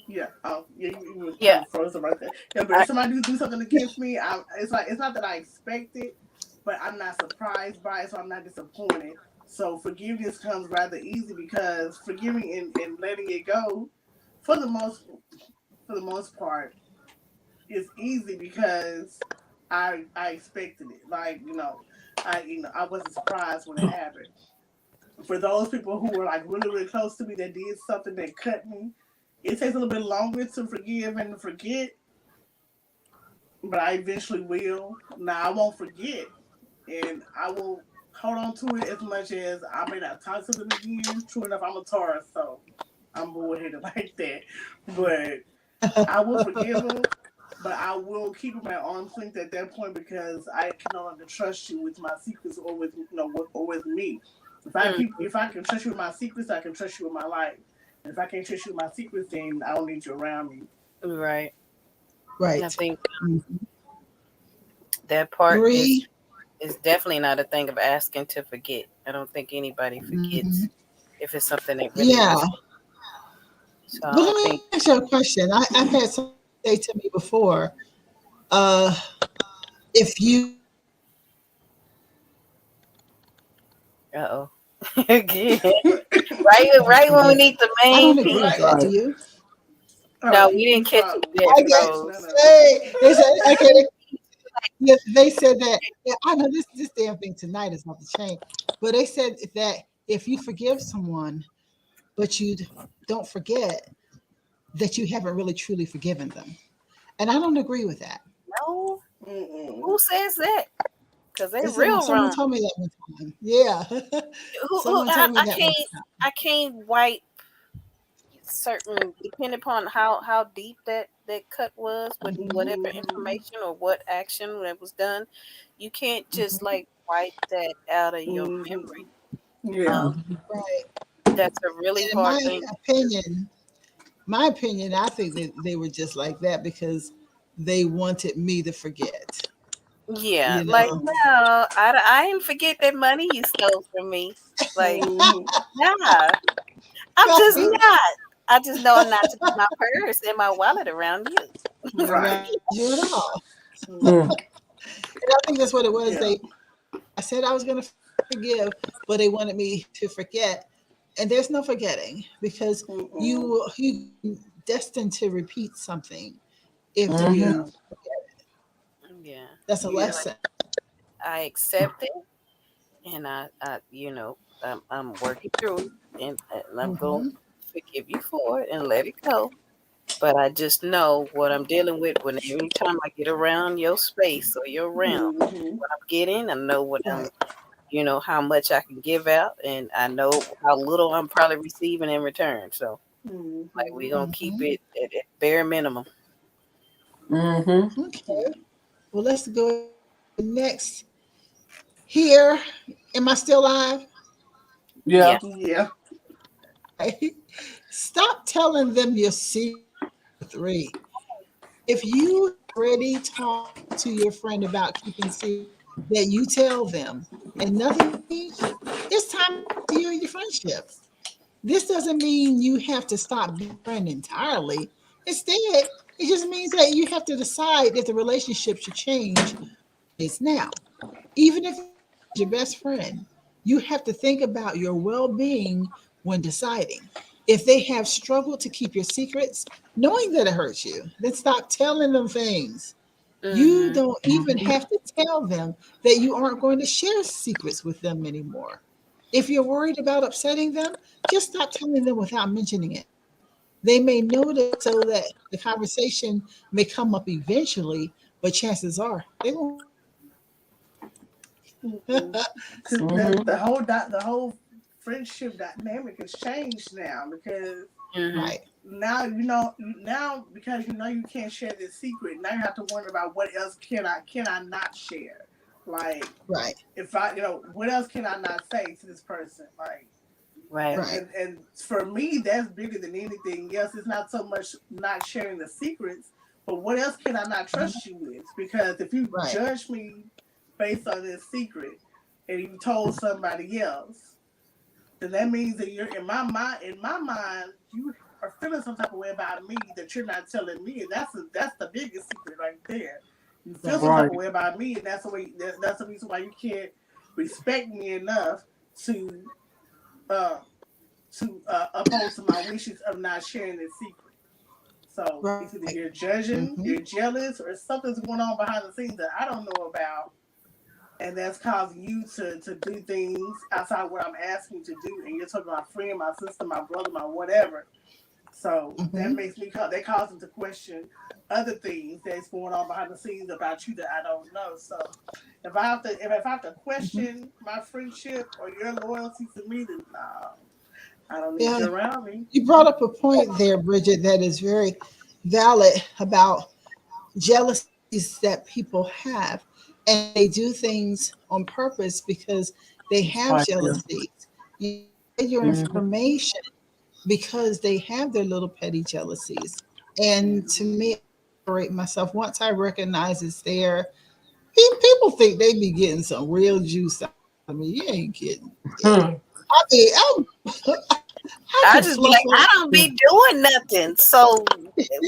yeah, oh, yeah, you were Yeah, kind of frozen right there. Yeah, but if I. somebody do something against me, it's like it's not that I expect it, but I'm not surprised by it, so I'm not disappointed. So forgiveness comes rather easy because forgiving and letting it go, for the most for the most part, is easy because I expected it. Like I wasn't surprised when it happened. For those people who were like really really close to me that did something that cut me, it takes a little bit longer to forgive and to forget, but I eventually will. Now I won't forget, and I will hold on to it as much as I may not talk to them again. True enough, I'm a Taurus, so I'm bullheaded like that. But I will forgive them, but I will keep them at arm's length at that point because I can no longer trust you with my secrets or with or with me. Mm, If I can trust you with my secrets, I can trust you with my life. And if I can't trust you with my secrets, then I don't need you around me. right. I Right. think Mhm. that part Agree. is definitely not a thing of asking to forget. I don't think anybody Hmm. forgets if it's something that really Yeah. was. So I Well, let don't me think. ask you a question. I've had someone say to me before, uh, if you, Uh oh. Again. Right when we yeah, need the I main don't agree piece. with that. Do Right. you? Oh, No, we didn't you catch froze. it yet, I Yeah, get no, Rose. no. say it's a, okay. Yes, they said that. Yeah, I know this damn thing tonight is off the chain, but they said that if you forgive someone, but you don't forget that you haven't really truly forgiven them, and I don't agree with that. No, Mm-mm. who says that? Because they It's someone, real someone wrong. told me that one time. Yeah, someone told me that one time. I can't wipe certain, depending upon how deep that cut was with whatever Mm-hmm. information or what action that was done. You can't just Mhm. like wipe that out of your Mm-hmm. memory. Yeah. Um, Mhm. Right. that's a really And in hard thing to do. my opinion, I think that they were just like that because they wanted me to forget. Yeah, You like know. no, I didn't forget that money you stole from me. Like, Mm-hmm. nah, I'm just Right. not. I just know not to put my purse and my wallet around you. Right. Around you at all. Mm-hmm. And I think that's what it was. Yeah. I said I was going to forgive, but they wanted me to forget. And there's no forgetting because Mm-mm. you destined to repeat something if Mhm. you Yeah. Yeah, that's a Yeah. lesson. I accept it, and I'm working through it, and I'm going Hmm. to forgive you for it and let it go. But I just know what I'm dealing with when every time I get around your space or your realm, Mm-hmm. what I'm getting. I know what I'm, Right. how much I can give out, and I know how little I'm probably receiving in return. So, like, we're Mm-hmm. gonna keep Hmm. it at bare minimum. Mhm. Okay. Yeah. Well, let's go next here. Am I still live? Yeah. Yeah. Yeah. Stop telling them your secret. Three. If you already talk to your friend about keeping secret that you tell them and nothing changed, it's time to you and your friendship. This doesn't mean you have to stop being a friend entirely. Instead, it just means that you have to decide that the relationship should change. It's now. Even if it's your best friend, you have to think about your well being when deciding. If they have struggled to keep your secrets, knowing that it hurts you, then stop telling them things. You Mhm. don't even Mhm. have to tell them that you aren't going to share secrets with them anymore. If you're worried about upsetting them, just stop telling them without mentioning it. They may notice so that the conversation may come up eventually, but chances are they won't. Because Mhm. the whole friendship dynamic has changed now because Mhm. Right, now because you can't share this secret. Now you have to wonder about what else can I not share. Like right, if I what else can I not say to this person? Like Right. and right. and, and for me that's bigger than anything else. It's not so much not sharing the secrets, but what else can I not Mhm. trust you with? Because if you Right. judge me based on this secret and you told somebody else, then that means that you're in my mind you are feeling some type of way about me that you're not telling me, and that's the biggest secret right there. You feel Right. some type of Right. way about me, and that's the reason why you can't respect me enough to uh, oppose to my wishes of not sharing this secret. So Right. it's either you're judging, Hmm. you're jealous, or something's going on behind the scenes that I don't know about, and that's causing you to do things outside what I'm asking you to do. And you're talking about my friend, my sister, my brother, my whatever. So that Hmm. makes me that causes them to question other things that's going on behind the scenes about you that I don't know. So if I have to Hmm. question my friendship or your loyalty to me, then no, I don't need Yeah. you around me. You brought up a point there, Bridget, that is very valid about jealousies that people have. And they do things on purpose because they have Right there. jealousies. You share your Mhm. information because they have their little petty jealousies. And to Mm-hmm. me, I separate myself once I recognize it's there. People think they be getting some real juice out of me. You ain't getting it. Hmm. I mean, I I can just be fluff like, I up. don't be doing nothing. So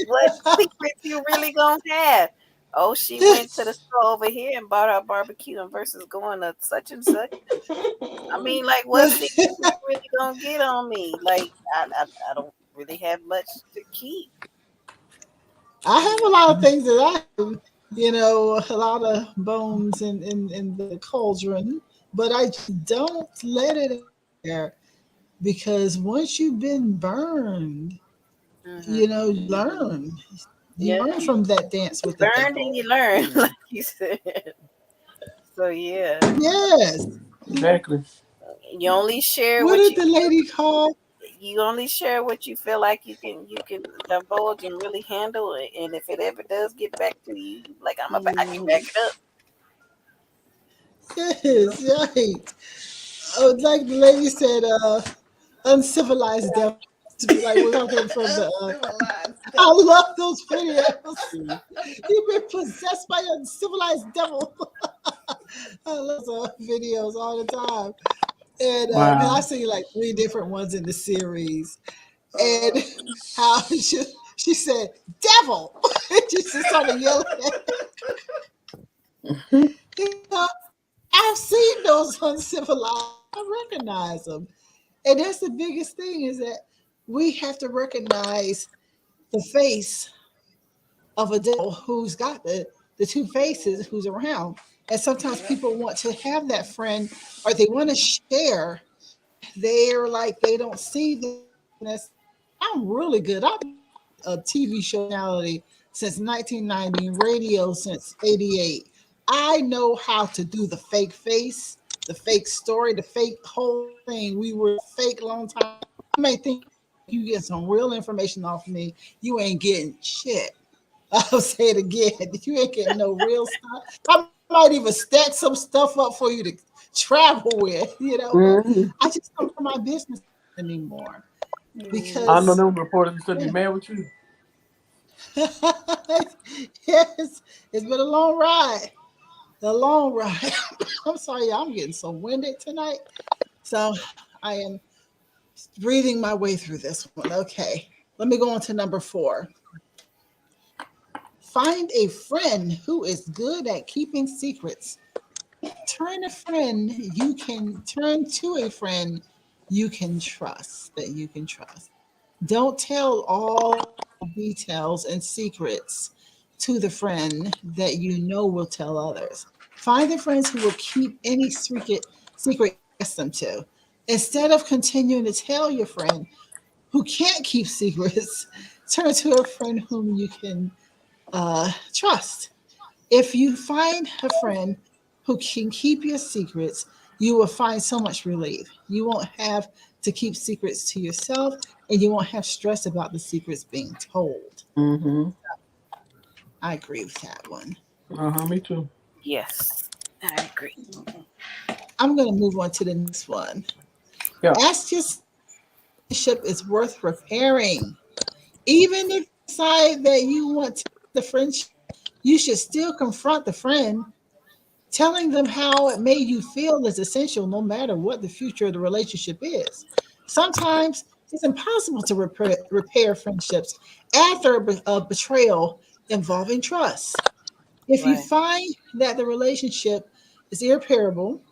what secrets you really gonna have? Oh, she went to the store over here and bought her barbecue and versus going to such and such. I mean, like, what secrets you really gonna get on me? Like, I don't really have much to keep. I have a lot of things that I do. a lot of bones in the cauldron, but I just don't let it there because once you've been burned, Hmm. you learn. You Yeah, learn from that dance you with the burn and devil. you learn, like you said. So yeah, Yes. Exactly. you only share What what did the lady call? you feel like you can divulge and really handle it. And if it ever does get back to you, like I can back it up. You know? Yes, right. Oh, like the lady said, uncivilized devil. Like we're talking from the. Civilized I devil. love those videos. Mm. You've been possessed by a civilized devil. I love those videos all the time. And because I Wow. see like three different ones in the series. And Oh, how she said, devil. She just started yelling at him. I've seen those uncivilized. I recognize them. And that's the biggest thing is that we have to recognize the face of a devil who's got the two faces who's around. And sometimes yeah. people want to have that friend or they want to share. They're like they don't see this. I'm really good. I've been a TV show personality since 1990, radio since 88. I know how to do the fake face, the fake story, the fake whole thing. We were fake long time. You may think you get some real information off me. You ain't getting shit. I'll say it again. You ain't getting no real stuff. I might even stack some stuff up for you to travel with. But Hmm. I just don't put my business anymore I know because them reporters used to be yeah. mad with you. Yes, it's been a long ride. A long ride. I'm sorry, y'all, I'm getting so winded tonight. So I am breathing my way through this one. Okay. Let me go on to number 4. Find a friend who is good at keeping secrets. Turn to a friend you can trust, that you can trust. Don't tell all details and secrets to the friend that you know will tell others. Find the friends who will keep any secret you ask them to. Instead of continuing to tell your friend who can't keep secrets, turn to a friend whom you can trust. If you find a friend who can keep your secrets, you will find so much relief. You won't have to keep secrets to yourself and you won't have stress about the secrets being told. Hmm. I agree with that one. Me too. Yes, I agree. I'm going to move on to the next one. Yeah. Ask yourself if the relationship is worth repairing. Even if you decide that you want to end the friendship, you should still confront the friend. Telling them how it made you feel is essential no matter what the future of the relationship is. Sometimes it's impossible to repair friendships after a betrayal involving trust. If you Right. find that the relationship is irreparable,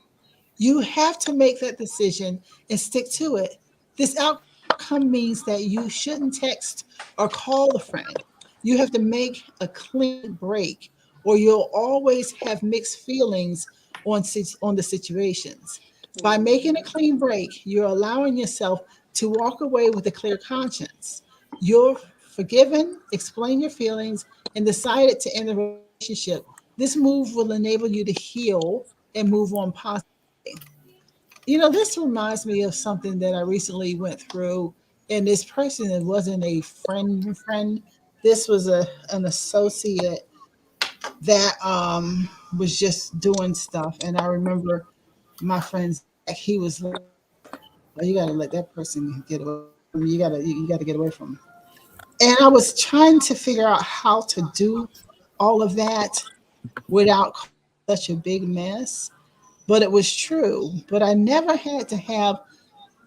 you have to make that decision and stick to it. This outcome means that you shouldn't text or call a friend. You have to make a clean break, or you'll always have mixed feelings on the situations. By making a Mhm. clean break, you're allowing yourself to walk away with a clear conscience. You're forgiven, explain your feelings, and decided to end the relationship. This move will enable you to heal and move on positively. This reminds me of something that I recently went through, and this person it wasn't a friend. This was an associate that was just doing stuff, and I remember my friend Zach, he was like, "Oh, you got to let that person get away from you. You got to get away from him." And I was trying to figure out how to do all of that without causing such a big mess. But it was true. But I never had to have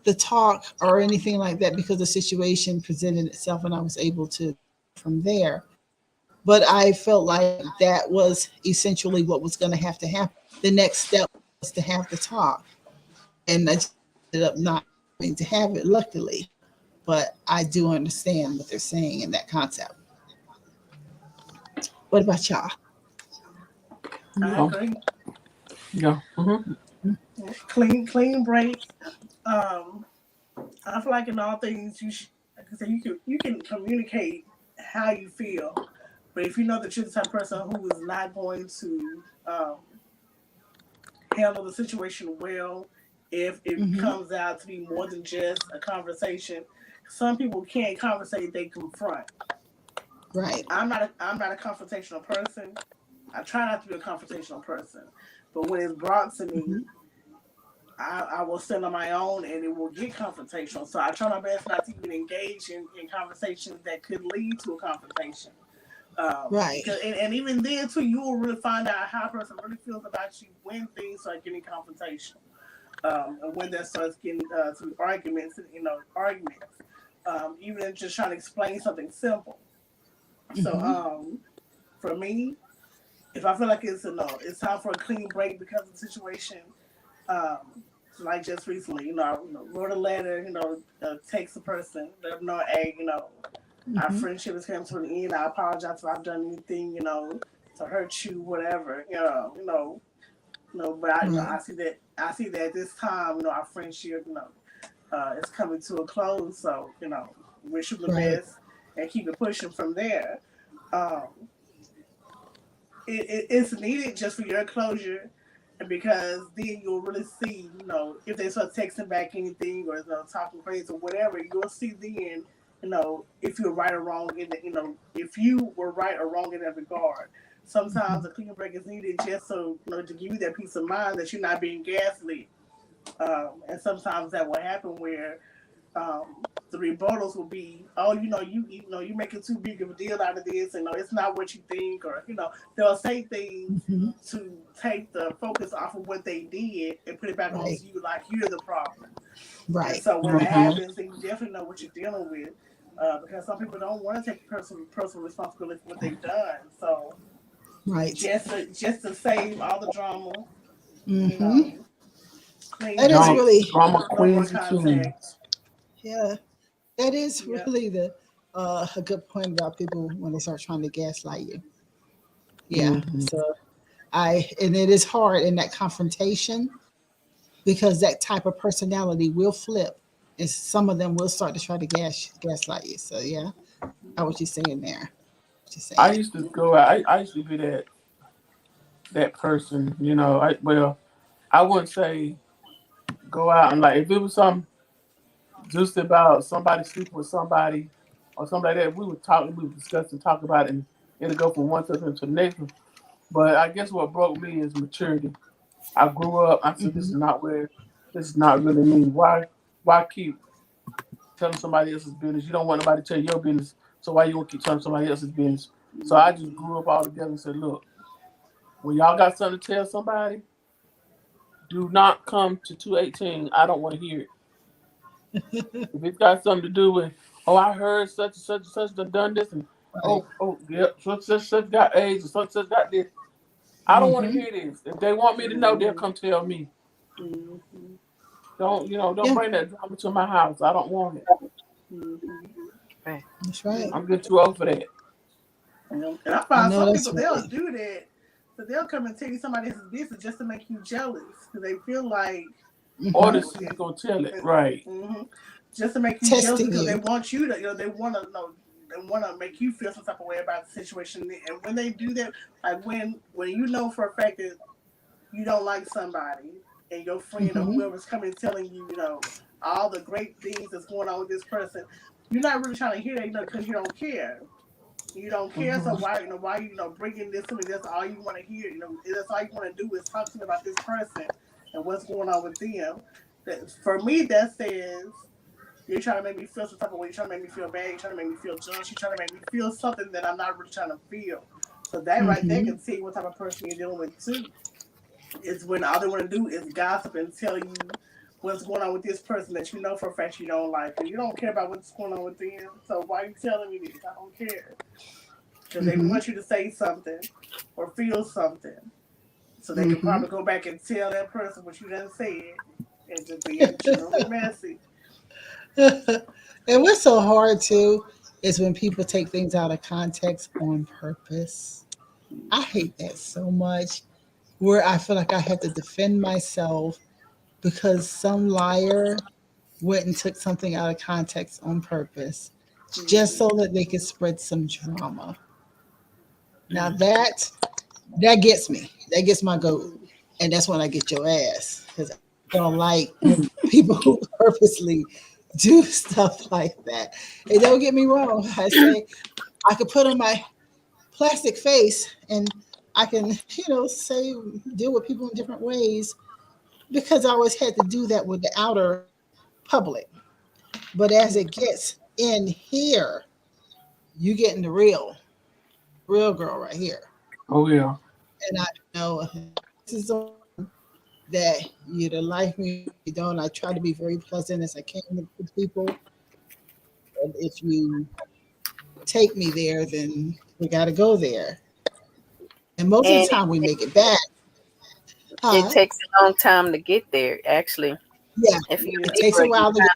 the talk or anything like that because the situation presented itself and I was able to from there. But I felt like that was essentially what was going to have to happen. The next step was to have the talk. And I just ended up not having to have it, luckily. But I do understand what they're saying in that concept. What about y'all? I Yeah. agree. Yeah. Mm-hmm. Clean break. Um, I feel like in all things like I said, you can communicate how you feel, but if you know that you're the type of person who is not going to handle the situation well, if it Mm-hmm. comes out to be more than just a conversation, some people can't conversate; they confront. Right. I'm not a confrontational person. I try not to be a confrontational person, but when it's brought to me, Mm-hmm. I will stand on my own and it will get confrontational. So I try my best not to even engage in conversations that could lead to a confrontation. Right. Because and even then too, you will really find out how a person really feels about you when things start getting confrontational, and when that starts getting to arguments, arguments. Even just trying to explain something simple. So Mm-hmm. for me, if I feel like it's time for a clean break because of the situation. Like just recently, I wrote a letter, text the person, let them know, hey, our Mm-hmm. friendship is coming to an end. I apologize if I've done anything, to hurt you, whatever, But Right. I see that at this time, our friendship, is coming to a close. So, wish you the Right. best and keep it pushing from there. Um, it's needed just for your closure, and because then you'll really see, if they start texting back anything or talking crazy or whatever, you'll see then, if you're right or wrong if you were right or wrong in that regard. Mm-hmm. Sometimes a clean break is needed just so to give you that peace of mind that you're not being gaslit. And sometimes that will happen where the rebuttals will be, oh, you're making too big of a deal out of this, and it's not what you think, or they'll say things Mm-hmm. to take the focus off of what they did and put it back Right. onto you, like you're the problem. And Right. so when that Mm-hmm. happens, then you definitely know what you're dealing with, because some people don't want to take personal responsibility for what they've done. So Right. just to save all the drama, you Mm-hmm. know, clean That is Drama, break, really, drama no more queens and contact. kings. yeah, that is Yep. really the a good point about people when they start trying to gaslight you. Yeah. Mm-hmm. So and it is hard in that confrontation because that type of personality will flip, and some of them will start to try to gaslight you. So yeah, I was just saying there, just I saying. used to go out. I used to be that person. I wouldn't say go out and, like, if it was something just about somebody sleeping with somebody or something like that, we would discuss and talk about it, and it'll go from one subject to the next one. But I guess what broke me is maturity. I grew up. I said, Hmm. this is not really me. Why keep telling somebody else's business? You don't want nobody to tell your business, so why you want to keep telling somebody else's business? So I just grew up all together and said, look, when y'all got something to tell somebody, do not come to 218. I don't want to hear it. If it's got something to do with, oh, I heard such and such and such done this, and Right. yeah, such got AIDS, and such got this. I don't want to Hmm. hear this. If they want me to know, they'll come tell me. Mm-hmm. Don't Yeah, bring that drama to my house. I don't want it. Mm-hmm. Right. that's right. I'm getting too old for that. And I I find know some that's people they'll right. do that, so they'll come and tell you somebody's business just to make you jealous because they feel like, Or Hmm. to see who's gonna tell it. Right. mm-hmm, just to make you jealous Testing because they you. want you to, they want to know, they want to make you feel some type of way about the situation. And when they do that, like when you know for a fact that you don't like somebody, and your friend or Hmm. whoever's coming telling you, all the great things that's going on with this person, you're not really trying to hear that, because you don't care. You don't care, so Mm-hmm. why bringing this to me? That's all you want to hear. That's all you want to do is talk to me about this person and what's going on with them. That for me, that says you're trying to make me feel some type of way. You're trying to make me feel bad. You're trying to make me feel judged. You're trying to make me feel something that I'm not really trying to feel. So that right there Hmm. can tell you what type of person you're dealing with too. Is when all they want to do is gossip and tell you what's going on with this person that you know for a fact you don't like, and you don't care about what's going on with them. So why are you telling me this? I don't care, because they Hmm. want you to say something or feel something, so they can Hmm. probably go back and tell that person what you done said, and just be extremely messy. And what's so hard too is when people take things out of context on purpose. I hate that so much. where I feel like I have to defend myself because some liar went and took something out of context on purpose just so that they could spread some drama. Now that gets me. That gets my goat. And that's when I get your ass. Because I don't like people who purposely do stuff like that. And don't get me wrong. I say I could put on my plastic face and I can, say deal with people in different ways because I always had to do that with the outer public. But as it gets in here, you getting the real girl right here. Oh yeah. And I know this is the that you either like me or you don't. I try to be very pleasant as I can with people. And if you take me there, then we got to go there. And most of the And time we make it back. it Huh? takes a long time to get there. Actually, Yeah. if you're It takes a Libra, while to get.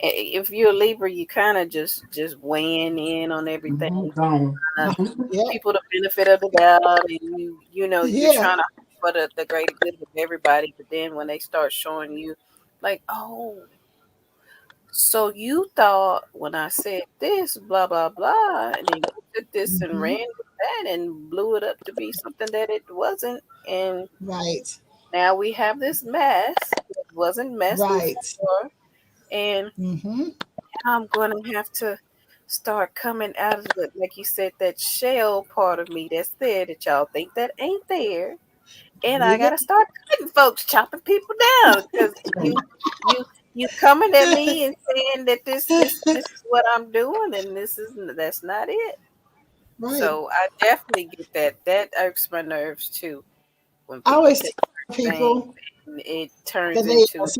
if you're a Libra, you kind of just weighing in on everything. Mm-hmm. Gone. Uh, Mm-hmm. Yeah. people the benefit of the doubt, and you're Yeah. trying to hope for the greater good of everybody. But then when they start showing you, like, oh, so you thought when I said this, blah blah blah, and then you took this and Hmm. ran with that and blew it up to be something that it wasn't, and Right. now we have this mess that wasn't mess Right. before, and Hmm. I'm gonna have to start coming out of the, like you said, that shell part of me that's there that y'all think that ain't there, and There I you gotta start cutting folks, chopping people down because you you coming at me and saying that this is what I'm doing and that's not it. go. Right. So I definitely get that. That irks my nerves too when I people always take tell things people and it that turns into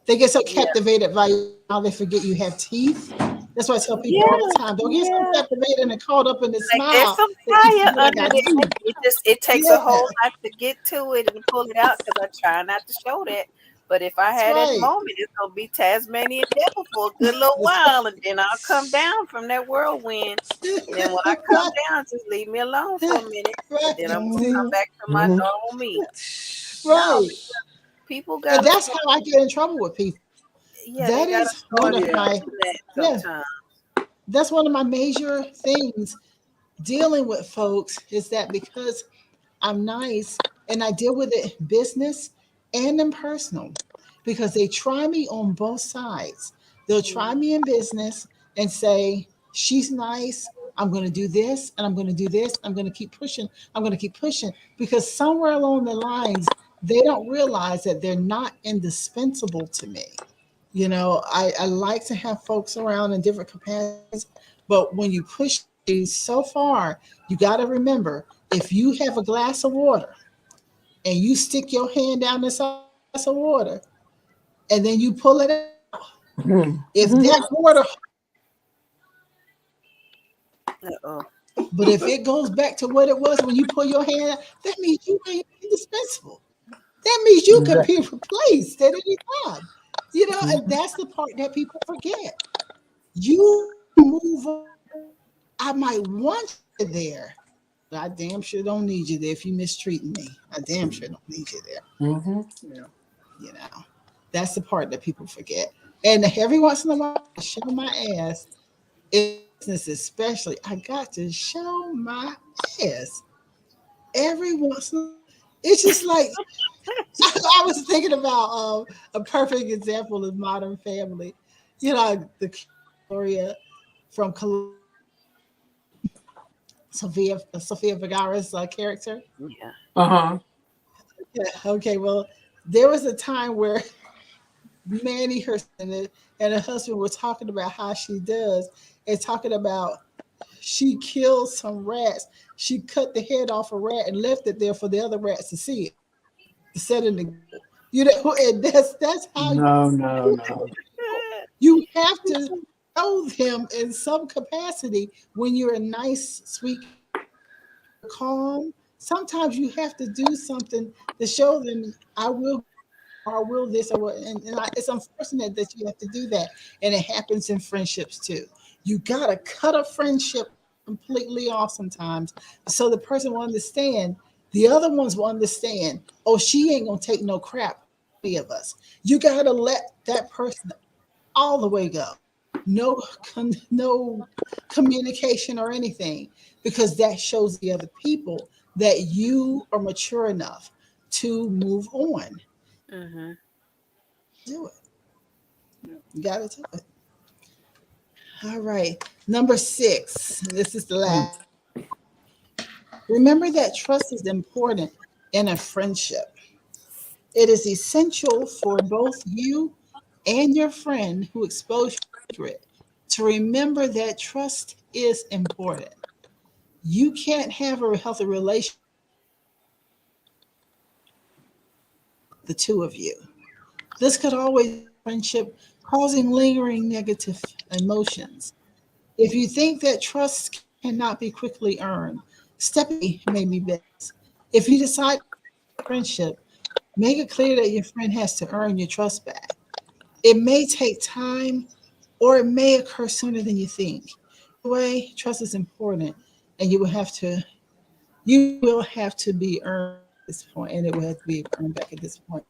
they get so yeah captivated by you how they forget you have teeth. That's why I tell people all the yeah time, don't get so yeah. captivated and caught up in the Like there's smile some that you fire forget I under got there. teeth. It takes a Yeah, whole lot to get to it and pull it out because I try not to show that. But if I that's had that right. moment, it's gonna be Tasmanian devil for a good little That's while, and then I'll come down from that whirlwind. And then when I come right. down, just leave me alone for a minute, and Right. then I'm gonna See, come Mm-hmm. back to my Mm-hmm. normal me. No, right. people And gotta that's start. how I get in trouble with people. Yeah, they That gotta is one start of Yeah. my, doing that yeah, sometimes. that's one of my major things dealing with folks is that because I'm nice and I deal with it in business and in personal because they try me on both sides. They'll try me in business and say, she's nice. I'm going to do this and I'm going to do this. I'm going to keep pushing. I'm going to keep pushing because somewhere along the lines, they don't realize that they're not indispensable to me. I like to have folks around in different capacities, but when you push things so far, you got to remember if you have a glass of water and you stick your hand down inside the glass of water and then you pull it out, if Mm-hmm. that water, Uh-oh. but if it goes back to what it was when you pull your hand out, that means you ain't indispensable. That means you could be Exactly. replaced at any time. And Mm-hmm. that's the part that people forget. You move on. I might want you there, but I damn sure don't need you there if you mistreating me. I damn sure don't need you there. Mm-hmm. Yeah. You know, that's the part that people forget. And every once in a while, I show my ass in business, especially. I got to show my ass every once in a while. It's just like I was thinking about a perfect example of Modern Family. The Gloria from Sofia Vergara's character. Yeah. Uh-huh. Yeah, okay, well, there was a time where Manny, her son, and her husband were talking about how she does, and talking about she killed some rats. She cut the head off a rat and left it there for the other rats to see it, to set an example. And that's how No, no, no. you have to show them in some capacity when you're a nice, sweet you're calm. Sometimes you have to do something to show them I will or I will this or what. And it's unfortunate that you have to do that. And it happens in friendships too. You got to cut a friendship completely off sometimes so the person will understand The other ones will understand, oh, she ain't gonna take no crap from any of us. You gotta let that person all the way go. No, no communication or anything, because that shows the other people that you are mature enough to move on. Mhm. Do it. You gotta do it. All right. Number 6. This is the last. Remember that trust is important in a friendship. It is essential for both you and your friend who exposed your secret to remember that trust is important. You can't have a healthy relationship, the two of you. This could always be friendship causing lingering negative emotions. If you think that trust cannot be quickly earned, stepping may be best. If you decide friendship, make it clear that your friend has to earn your trust back. It may take time or it may occur sooner than you think. Either way, trust is important and you will have to be earned at this point, and it will have to be earned back at this point.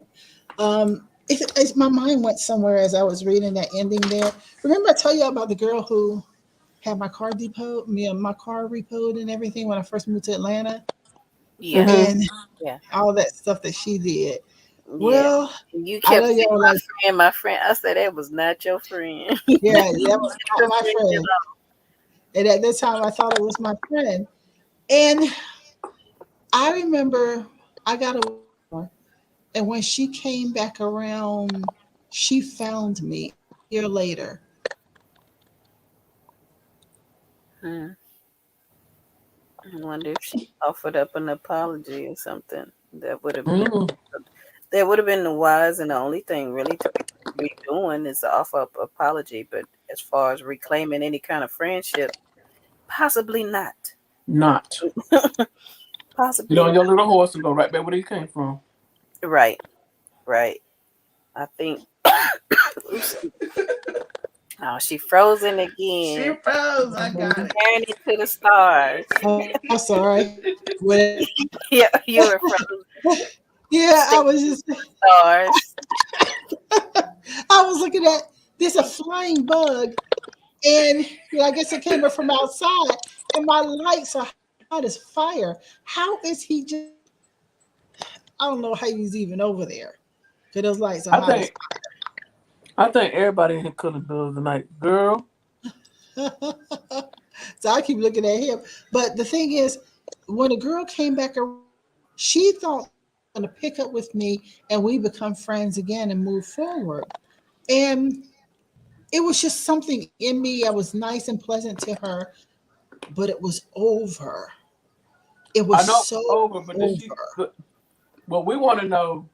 My mind went somewhere as I was reading that ending there. Remember I told you about the girl who had my car repoed and everything when I first moved to Atlanta, Yeah. Mm-hmm. and Yeah. all that stuff that she did. Yeah. Well, You I know kept saying y'all like, my friend. I said that was not your friend. yeah, that was Not not your my friend at friend. And at that time, I thought it was my friend. And I remember I got a, and when she came back around, she found me a year later. all. I wonder if she offered up an apology or something. Mm-hmm. That would have been the wise and the only thing really to be doing is to offer up apology. But as far as reclaiming any kind of friendship, possibly not. Not. Get Possibly on your not. little horse and go right back where you came from. Right. Right. I think. Oh, she frozen She again. froze. I got Mm-hmm. it. Staring into the stars. Oh, I'm sorry. When, Yeah, you were frozen. yeah, I Staring was just, at the stars. I was looking at this a flying bug, and I guess it came up from outside, and my lights are hot as fire. How is he just? I don't know how he's even over there. Cause those lights are I hot as think I think everybody in here could have done tonight, girl. fire. So I keep looking at him. But the thing is, when a girl came back around, she thought she was going to pick up with me and we become friends again and move forward. And it was just something in me. I was nice and pleasant to her, but it was over. It was I know so over, but did she? over. But what we want to know,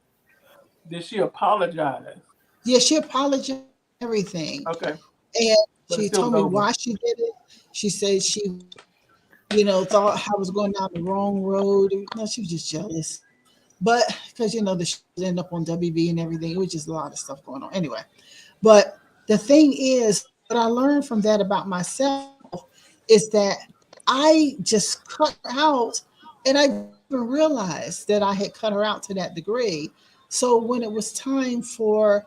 did she apologize? Yeah, she apologized for everything. Okay, And but it she still was told me over. why she did it. She said she thought I was going down the wrong road. No, she was just jealous. But because the shows end up on WB and everything, it was just a lot of stuff going on. Anyway, but the thing is, what I learned from that about myself is that I just cut her out, and I didn't even realize that I had cut her out to that degree. So when it was time for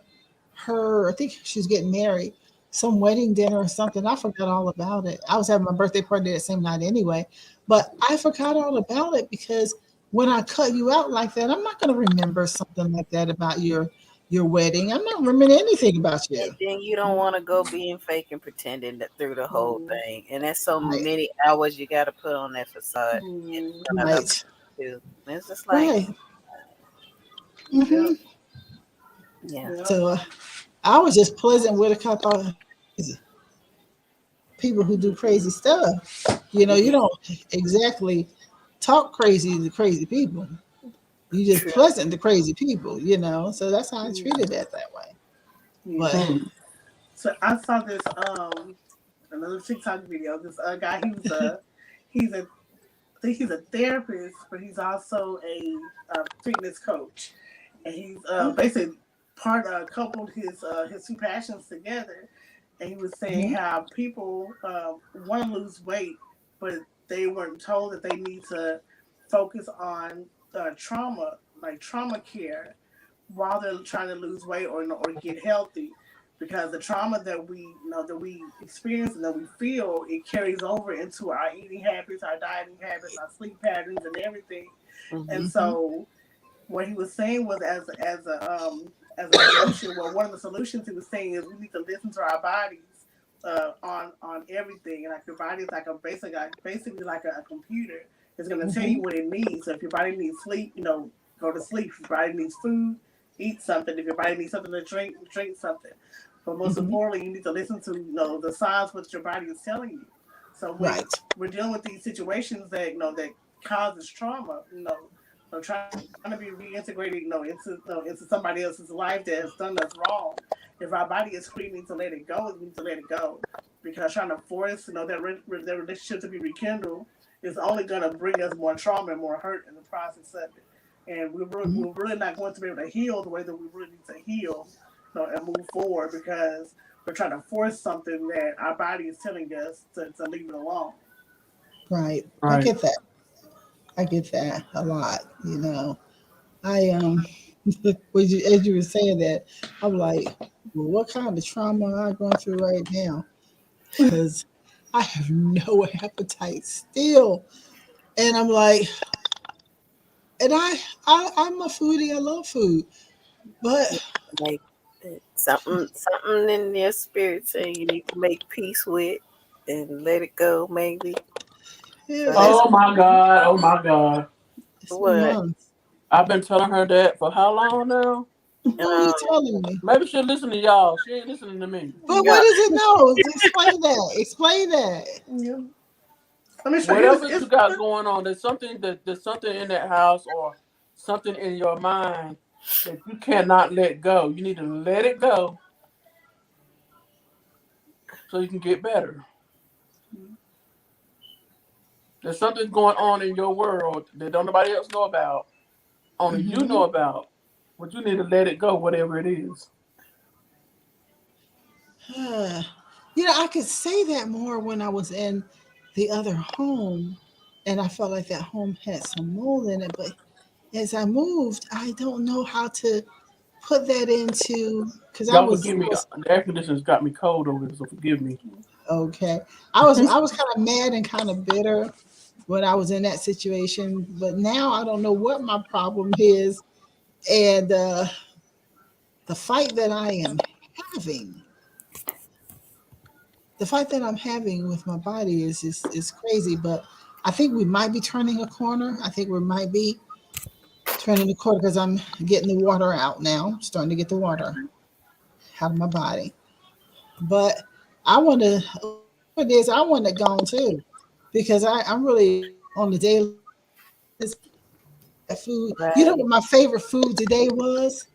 her, I think she was getting married, some wedding dinner or something. I forgot all about it. I was having my birthday party that same night anyway, but I forgot all about it because when I cut you out like that, I'm not going to remember something like that about your wedding. I'm not remembering anything about you. And then you don't want to go being fake and pretending that through the whole Mm, thing. And that's so Right, many hours you got to put on that facade. And mm, none of them right, do. And it's just like, right. yeah, Hmm. yeah. yeah. So I was just pleasant with it. I thought people who do crazy stuff, you Yeah, don't exactly talk crazy to crazy people. You just true. pleasant to crazy people. So that's how I treated Mm, that way. But yeah. Hmm. So I saw this another TikTok video. This guy, he's a I think he's a therapist, but he's also a fitness coach, and he's okay. basically coupled his two passions together. And he was saying Mhm. how people want to lose weight, but they weren't told that they need to focus on trauma, like trauma care, while they're trying to lose weight or get healthy, because the trauma that we experience and that we feel, it carries over into our eating habits, our dieting habits, our sleep patterns, and everything. And Mhm. Mm-hmm. so what he was saying was, as a solution, well, one of the solutions he was saying is we need to listen to our bodies on everything. And like your body is like basically like a computer. It's going to tell Mm-hmm. you what it needs. So if your body needs sleep, go to sleep. If your body needs food, eat something. If your body needs something to drink, drink something. But most Mm-hmm. importantly, you need to listen to the signs what your body is telling you. So when Right. we're dealing with these situations that that causes trauma, trying to be reintegrated, into somebody else's life that has done us wrong. If our body is screaming to let it go, we need to let it go. Because trying to force, that relationship to be rekindled is only going to bring us more trauma and more hurt in the process of it. And Mm-hmm. we're really not going to be able to heal the way that we really need to heal, and move forward, because we're trying to force something that our body is telling us to leave it alone. Right. I Right. get that. I get that a lot. I as you were saying that, I'm like, well, what kind of trauma am I going through right now? Because I have no appetite still, and I'm like, and I'm a foodie. I love food, but Like something in your spirit saying you need to make peace with and let it go, maybe. yeah, So that Oh my God. Oh my God. it's been what? months. I've been telling her that for how long now? What are you Um, telling me? Maybe she'll listen to y'all. She ain't listening to me. But what yeah. does it know? Explain that. Explain that. Yeah. Let me show you. Whatever you It's got going on, there's something in that house or something in your mind that you cannot let go. You need to let it go so you can get better. There's something going on in your world that don't nobody else know about. Only you Hmm. know about. But you need to let it go, whatever it is. I could say that more when I was in the other home, and I felt like that home had some mold in it. But as I moved, I don't know how to put that into because Y'all I forgive me. was The air conditioner's got me cold over here, so forgive me. okay. I was kind of mad and kind of bitter when I was in that situation, but now I don't know what my problem is, and the fight that I am having, the fight that I'm having with my body is crazy. But I think we might be turning a corner. I think we might be turning the corner because I'm getting the water out now, starting to get the water out of my body. But I want to, it is, I want it gone too because I'm really on the daily that food. You know Right. what my favorite food today was?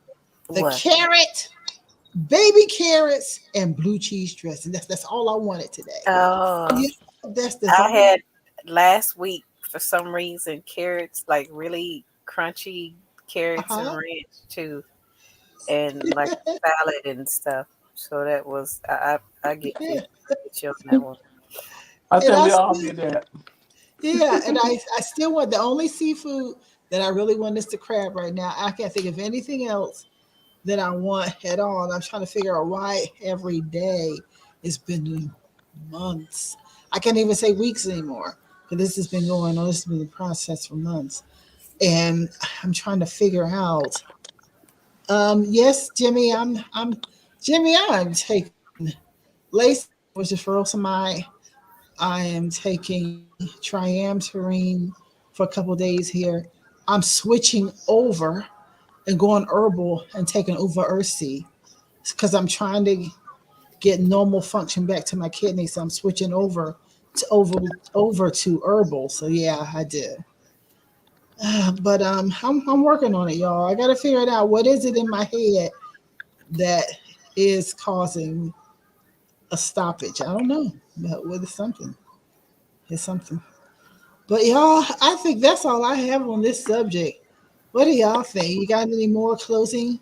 The What? carrot, baby carrots, and blue cheese dressing. That's all I wanted today. Oh, Yeah, that's I all. had last week for some reason carrots, like really crunchy Uh carrots and huh. ranch too, and like salad and stuff. So that was I get you. Yeah, I get you on that one. I and think I we all still, did that. yeah, and I still want the only seafood that I really want is the crab right now. I can't think of anything else that I want at all. And I'm trying to figure out why every day. It's been months. I can't even say weeks anymore. But this has been going on. This has been the process for months. And I'm trying to figure out. Yes, Jimmy, I'm taking lace, which is furosemide. I am taking triamterene for a couple of days here. I'm switching over and going herbal and taking Uva Ursi because I'm trying to get normal function back to my kidney. So I'm switching over to herbal. So yeah, I did. But I'm working on it, y'all. I got to figure it out. What is it in my head that is causing a stoppage? I don't know, but what is something? It's something. But y'all, I think that's all I have on this subject. What do y'all think? You got any more closing?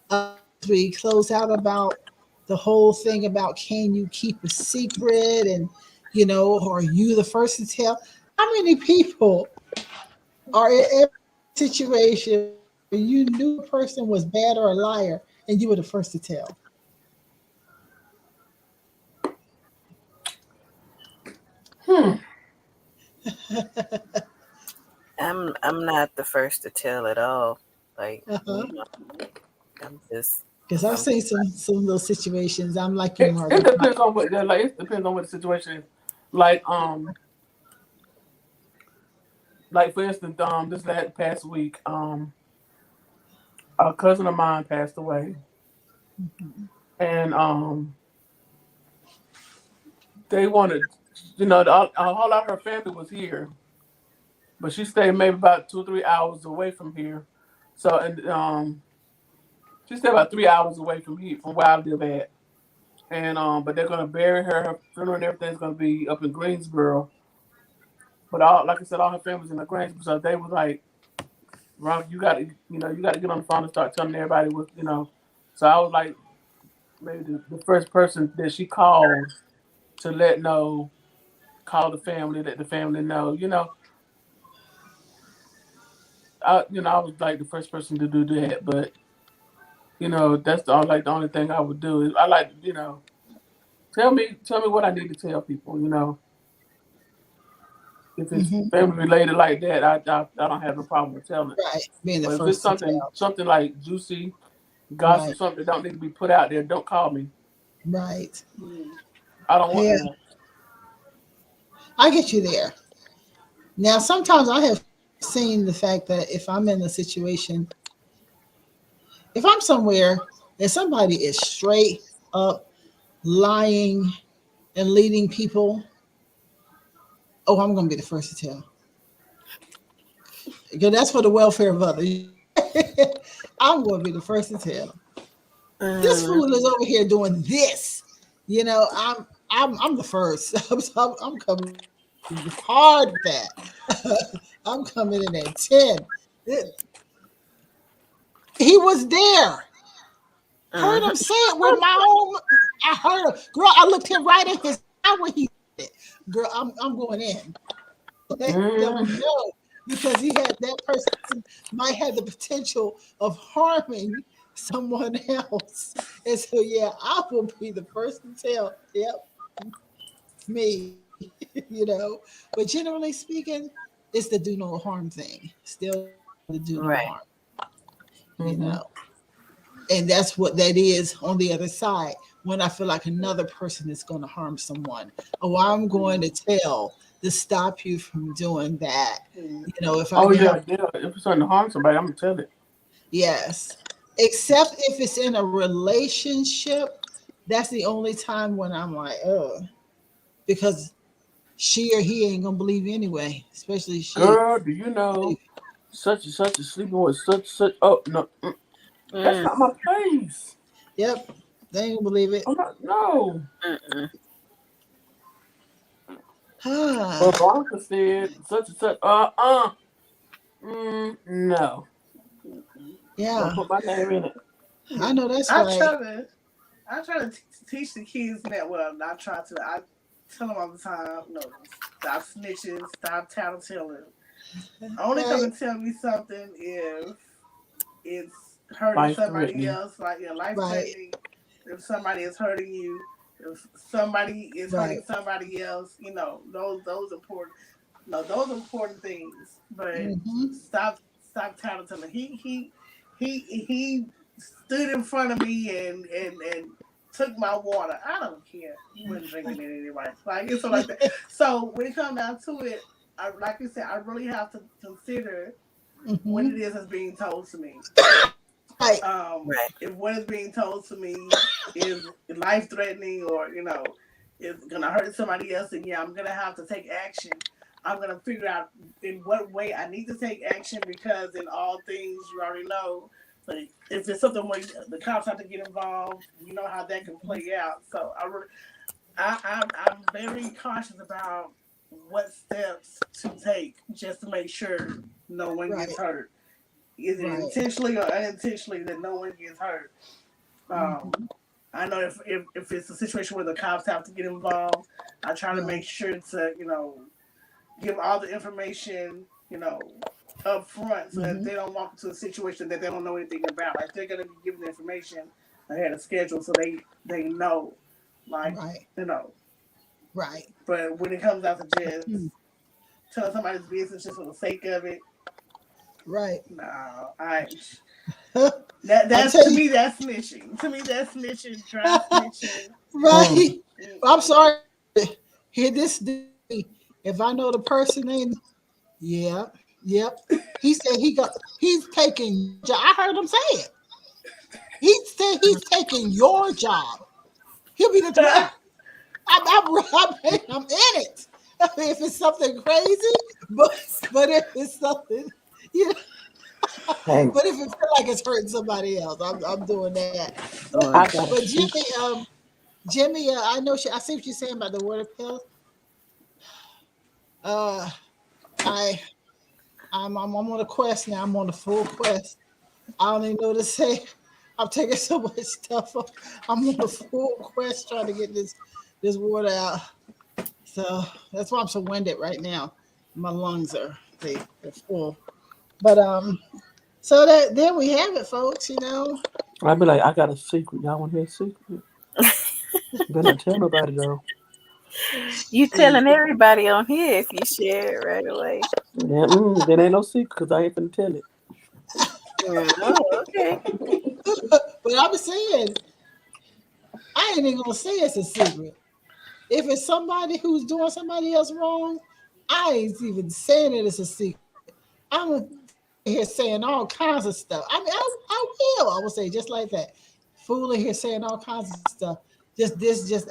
As we close out about the whole thing about can you keep a secret and are you the first to tell? How many people are situation where you knew a person was bad or a liar and you were the first to tell? Hmm. I'm not the first to tell at all. Like, Uh-huh. I'm just Because I've I'm seen some of those situations. I'm like you, It Margo. depends on what like it depends on what the situation is. Like like for instance, this last past week, a cousin of mine passed away, Mhm. and they wanted, a whole lot of her family was here, but she stayed maybe about 2 or 3 hours away from here. So and she stayed about 3 hours away from here, from where I live at. And but they're gonna bury her. Her funeral and everything's gonna be up in Greensboro. But all, like I said, all her family's in the Greensboro. So they was like, "Ron, you got to get on the phone and start telling everybody what." So I was like, maybe the first person that she called to call the family, let the family know. I was like the first person to do that. But that's the only thing I would do is I like tell me what I need to tell people. If it's Mhm. family related like that, I don't have no problem with telling it. Right. Being the But if it's first to something tell. something like juicy gossip, Right. something that don't need to be put out there, don't call me. Right. I don't want Yeah, to know. I get you there. Now, sometimes I have seen the fact that if I'm in a situation, if I'm somewhere and somebody is straight up lying and leading people, oh, I'm going to be the first to tell. Because that's for the welfare of others. I'm going to be the first to tell. This mm, fool is over here doing this. I'm the first. I'm coming hard with that. I'm coming in at 10. It- He was there. Heard him mm, say it with my own. I heard him. Girl, I looked him right in his eye when he said it. Girl, I'm going in. Let them Mm, know because that person might have the potential of harming someone else. And so yeah, I will be the first to tell. Yep, me. But generally speaking, it's the do no harm thing. Still the do no harm. right. You know. mm-hmm. And that's what that is on the other side when I feel like another person is going to harm someone. Oh, I'm going to tell to stop you from doing that. If I Oh can help, yeah, yeah. If it's something to harm somebody, I'm gonna tell it. yes. Except if it's in a relationship, that's the only time when I'm like, oh, because she or he ain't gonna believe you anyway, especially she. Girl, do you know such and such is sleeping with such? Oh no, that's Mm, not my place. Yep, they ain't gonna believe it. I'm not. No. mm-mm. Well, Ah, Veronica said such and such. No. Don't yeah, put my name in it. I know that's I right. try to I try to teach the kids that. Well, not try to. I tell them all the time. No, stop snitching, stop tattletelling. Only come Right, and tell me something if it's hurting Life somebody threatening. else, like life right, threatening. If somebody is hurting you, if somebody is hurting right. somebody else, those important. No, those important things. But Hmm. stop tattletelling. He stood in front of me and took my water. I don't care. You wasn't drinking it anyway. Like it's so like that. So when it comes down to it, like you said, I really have to consider what Hmm. it is that's being told to me. Right. Right. If what is being told to me is life threatening or is gonna hurt somebody else, then yeah, I'm gonna have to take action. I'm gonna figure out in what way I need to take action because in all things you already know. Like if it's something where the cops have to get involved, you know how that can play out. So I'm very cautious about what steps to take just to make sure no one Right. gets hurt. Is it Right. intentionally or unintentionally that no one gets hurt? Um, Hmm. I know if it's a situation where the cops have to get involved, I try to Right. make sure to give all the information up front so that Mm-hmm. they don't walk into a situation that they don't know anything about. Like they're gonna be given the information ahead of schedule so they know. Like, Right. you know. Right. But when it comes out to just Hmm. telling somebody's business just for the sake of it, Right. no, I I that's tell to you, me that's snitching. To me that's snitching, dry snitching. Mm. right. I'm Mm-mm. sorry. Hear this. If I know the person name, yeah, yep. He said he's taking your job. I heard him say it. He said he's taking your job. He'll be the director. I'm in it. I mean, if it's something crazy, but if it's something, you know, Hey, but if it feel like it's hurting somebody else, I'm doing that. Lord. I got a But secret. Jimmy, I know I see what you're saying about the water pills. Uh, I I'm on a quest now. I'm on a full quest. I don't even know what to say. I'm taking so much stuff up. I'm on a full quest trying to get this water out. So that's why I'm so winded right now. My lungs they're full. But so that there we have it, folks. I'd be like, I got a secret. Y'all want to hear a secret? Better not tell nobody though. You See, telling everybody on here if you share it right away. Yeah, that ain't no secret because I ain't finna tell it. Oh, okay. but I'm saying I ain't even gonna say it's a secret. If it's somebody who's doing somebody else wrong, I ain't even saying it as a secret. I'm here saying all kinds of stuff. I mean, I will say just like that. Fooling here saying all kinds of stuff.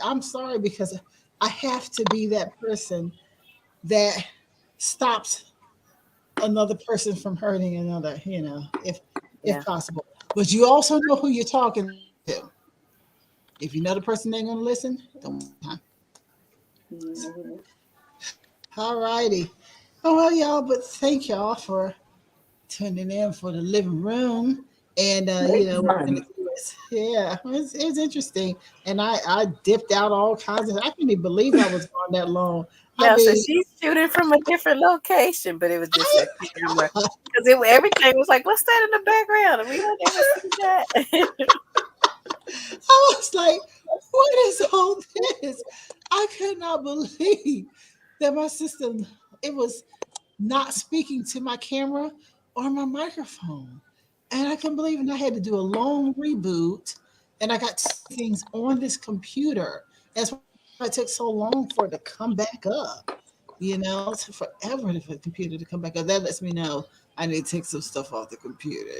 I'm sorry because I have to be that person that stops another person from hurting another, if Yeah. possible. But you also know who you're talking to. If you know the person ain't gonna listen, don't waste your time. Mm-hmm. All righty. Oh well, y'all, but thank y'all for tuning in for the living room. And Next we're gonna time. do this. Yeah, it's interesting. And I dipped out all kinds of I couldn't even believe I was gone that long. I No, so mean, she's shooting from a different location, but it was just a camera because everything was like, "What's that in the background?" And we don't ever see that. I was like, what is all this? I could not believe that my system it was not speaking to my camera or my microphone. And I couldn't believe it. And I had to do a long reboot. And I got two things on this computer. That's why it took so long for it to come back up. It took forever for the computer to come back up. That lets me know I need to take some stuff off the computer.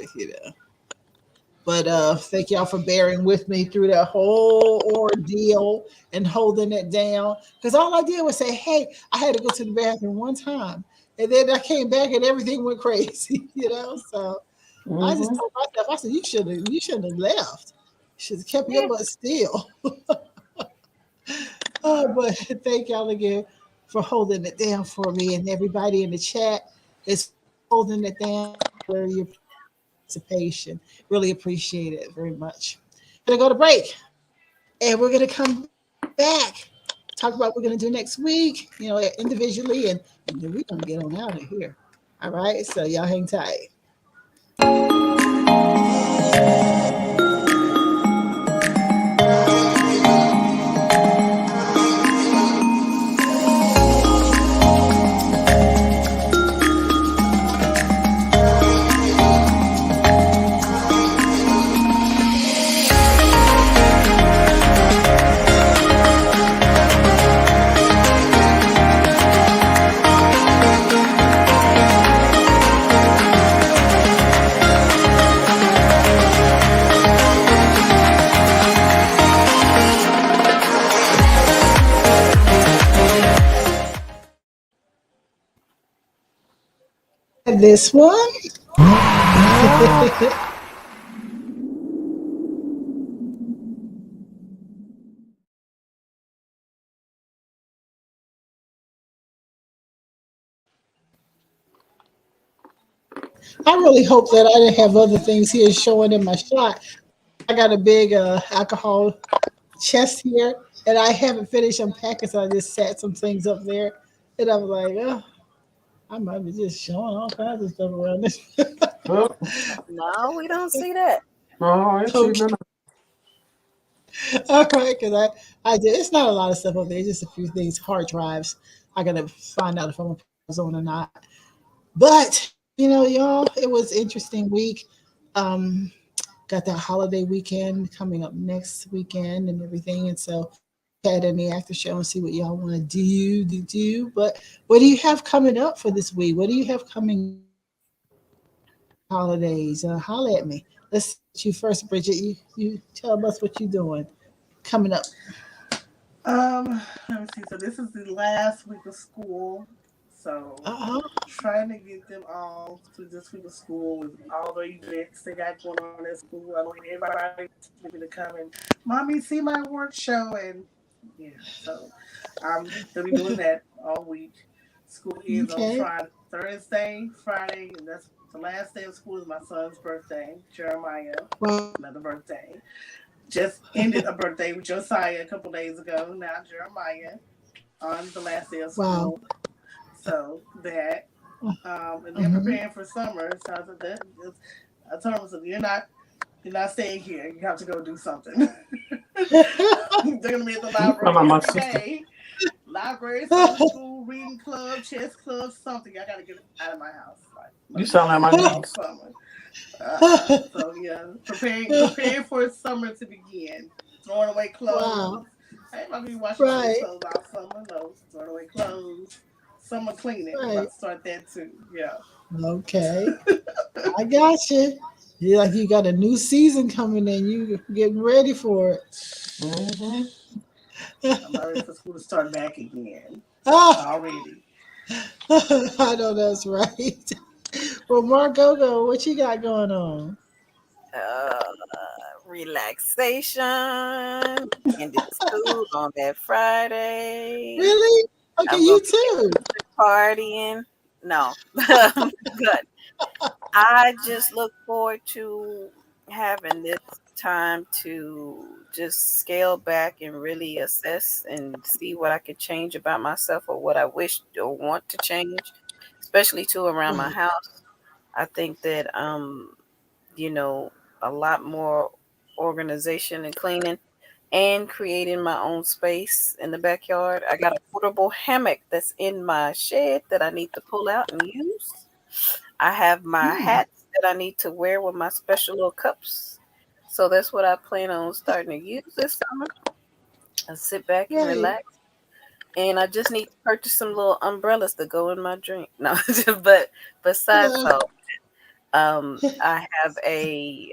But thank y'all for bearing with me through that whole ordeal and holding it down. Because all I did was say, "Hey, I had to go to the bathroom one time," and then I came back and everything went crazy. So I just Mm-hmm. told myself, I said, "You shouldn't have left. You should have kept your butt still." But thank y'all again for holding it down for me, and everybody in the chat is holding it down for your participation. Really appreciate it very much. Gonna go to break, and we're gonna come back, talk about what we're gonna do next week, individually, and then we're gonna get on out of here. All right, so y'all hang tight. This one. I really hope that I didn't have other things here showing in my shot. I got a big alcohol chest here, and I haven't finished unpacking, so I just sat some things up there, and I'm like, oh. I might be just showing all kinds of stuff around this. Oh, No, we don't see that. no, I ain't seen Okay. none. All right, because I did. It's not a lot of stuff up there. Just a few things. Hard drives. I gotta find out if I'm gonna put those on or not. But y'all, it was interesting week. Um, got that holiday weekend coming up next weekend and everything, and so had in the after show and see what y'all want to do. But what do you have coming up for this week? What do you have coming up holidays? Holla at me. Let's see you first, Bridget. You tell us what you're doing coming up. Let me see. So this is the last week of school. So Uh-huh. trying to get them all through this week of school with all the events they got going on at school. I want everybody to come and mommy see my work show and yeah. So I'm gonna be doing that all week. School ends on Okay. Friday, Thursday, Friday, and that's the last day of school is my son's birthday, Jeremiah. Wow. Another birthday. Just ended a birthday with Josiah a couple days ago. Now Jeremiah on the last day of Wow. school. So that, and then Mm-hmm. preparing for summer. So I said that I told him, so you're not staying here. You have to go do something. They're gonna be at the You talking library about my every sister? day. Library, Sunday school, reading club, chess club, something. I gotta get out of my house You like sound like my all niece. summer. So yeah, preparing for summer to begin. Throwing away Wow. clothes. I ain't about to be washing all these Right. clothes all summer. No, throwing away clothes. Summer cleaning. I'm Right. about to start that too. Yeah. Okay. I got you. You like you got a new season coming in. You getting ready for Mm-hmm. I'm about ready for school to start back again. it. Already. I know that's right. Well, Margo, what you got going on? Uh, Relaxation. Ended school on that Friday. Really? Okay, I'm gonna you be too. partying. No, but I just look forward to having this time to just scale back and really assess and see what I could change about myself or what I wish or want to change, especially too around my Right. house. I think that you know, a lot more organization and cleaning and creating my own space in the backyard. I got a portable hammock that's in my shed that I need to pull out and use. I have my Hmm. hats that I need to wear with my special little cups. So that's what I plan on starting to use this summer. And sit back and Right. relax. And I just need to purchase some little umbrellas to go in my drink. No, but besides Uh, all, I have a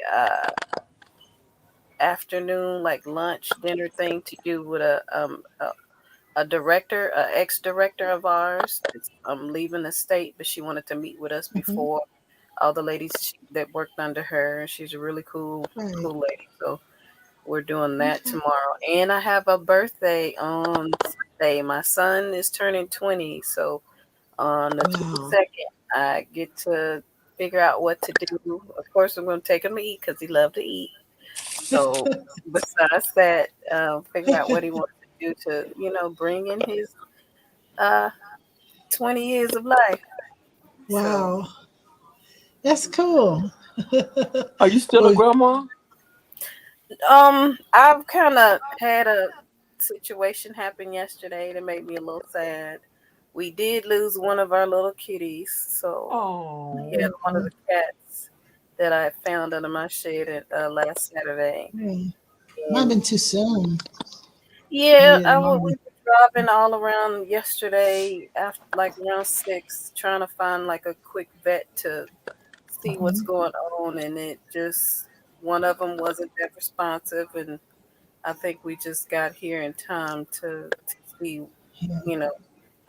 afternoon like lunch dinner thing to do with a director, a ex director of ours. It's leaving the state, but she wanted to meet with us mhm. before all the ladies that worked under her, and she's a really Right. cool lady. So we're doing that Okay. tomorrow. And I have a birthday on Sunday. My son is turning 20, so on the Wow. 22nd, I get to figure out what to do. Of course, I'm going to take him to eat because he loves to eat. So besides that, figure out what he wants to do to, bring in his uh 20 years of life. So, Wow. That's cool. Are you still a Well, grandma? I've kind of had a situation happen yesterday that made me a little sad. We did lose one of our little kitties. So, yeah, Oh, one of the cats that I found under my shed last Saturday. yeah. Might have And been too soon. yeah, Yeah, might we have were driving all around yesterday after like around 6, trying to find like a quick vet to see what's been. going on, and it just one of them wasn't that responsive, and I think we just got here in time to see, Yeah. you know,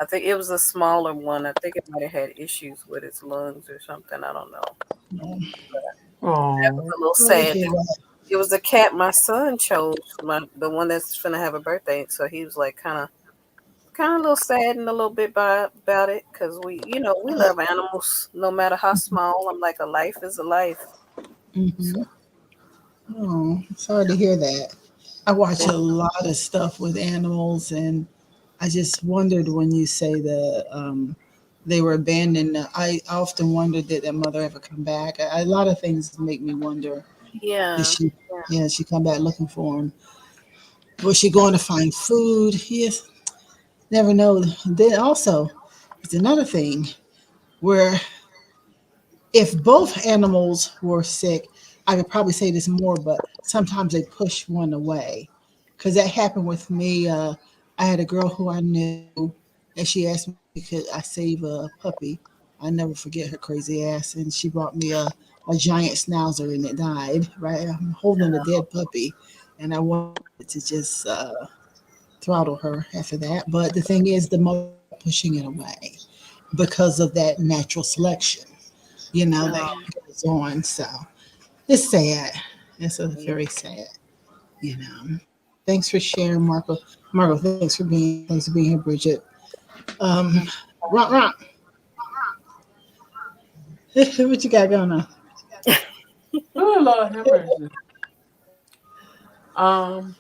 I think it was a smaller one. I think it might have had issues with its lungs or something. I don't know. No. That was oh, a little Sorry to sad. hear that. It was a cat my son chose, the one that's finna have a birthday. So he was like kind of a little sad and a little bit about it because we love animals no matter how small. I'm like a life is a life. So Mm-hmm. Oh, sorry to hear that. I watch a lot of stuff with animals, and I just wondered when you say they were abandoned. I often wondered, did their mother ever come back? A lot of things make me wonder. Did Yeah. she? Yeah, she come back looking for him. Was she going to find food? Yes, never know. Then also, it's another thing where if both animals were sick, I could probably say this more, but sometimes they push one away. Because that happened with me. I had a girl who I knew, and she asked me, could I save a puppy? I never forget her crazy ass. And she brought me a giant schnauzer, and it died, right? I'm holding a dead puppy, and I wanted to just throttle her after that. But the thing is, the mother kept pushing it away because of that natural selection, that Oh, goes on. So it's sad. It's a yeah. very sad, you know. Thanks for sharing, Marco. Marco, thanks for being here, Bridget. Um, Ron, what you got going on? Oh Lord, have mercy. Um,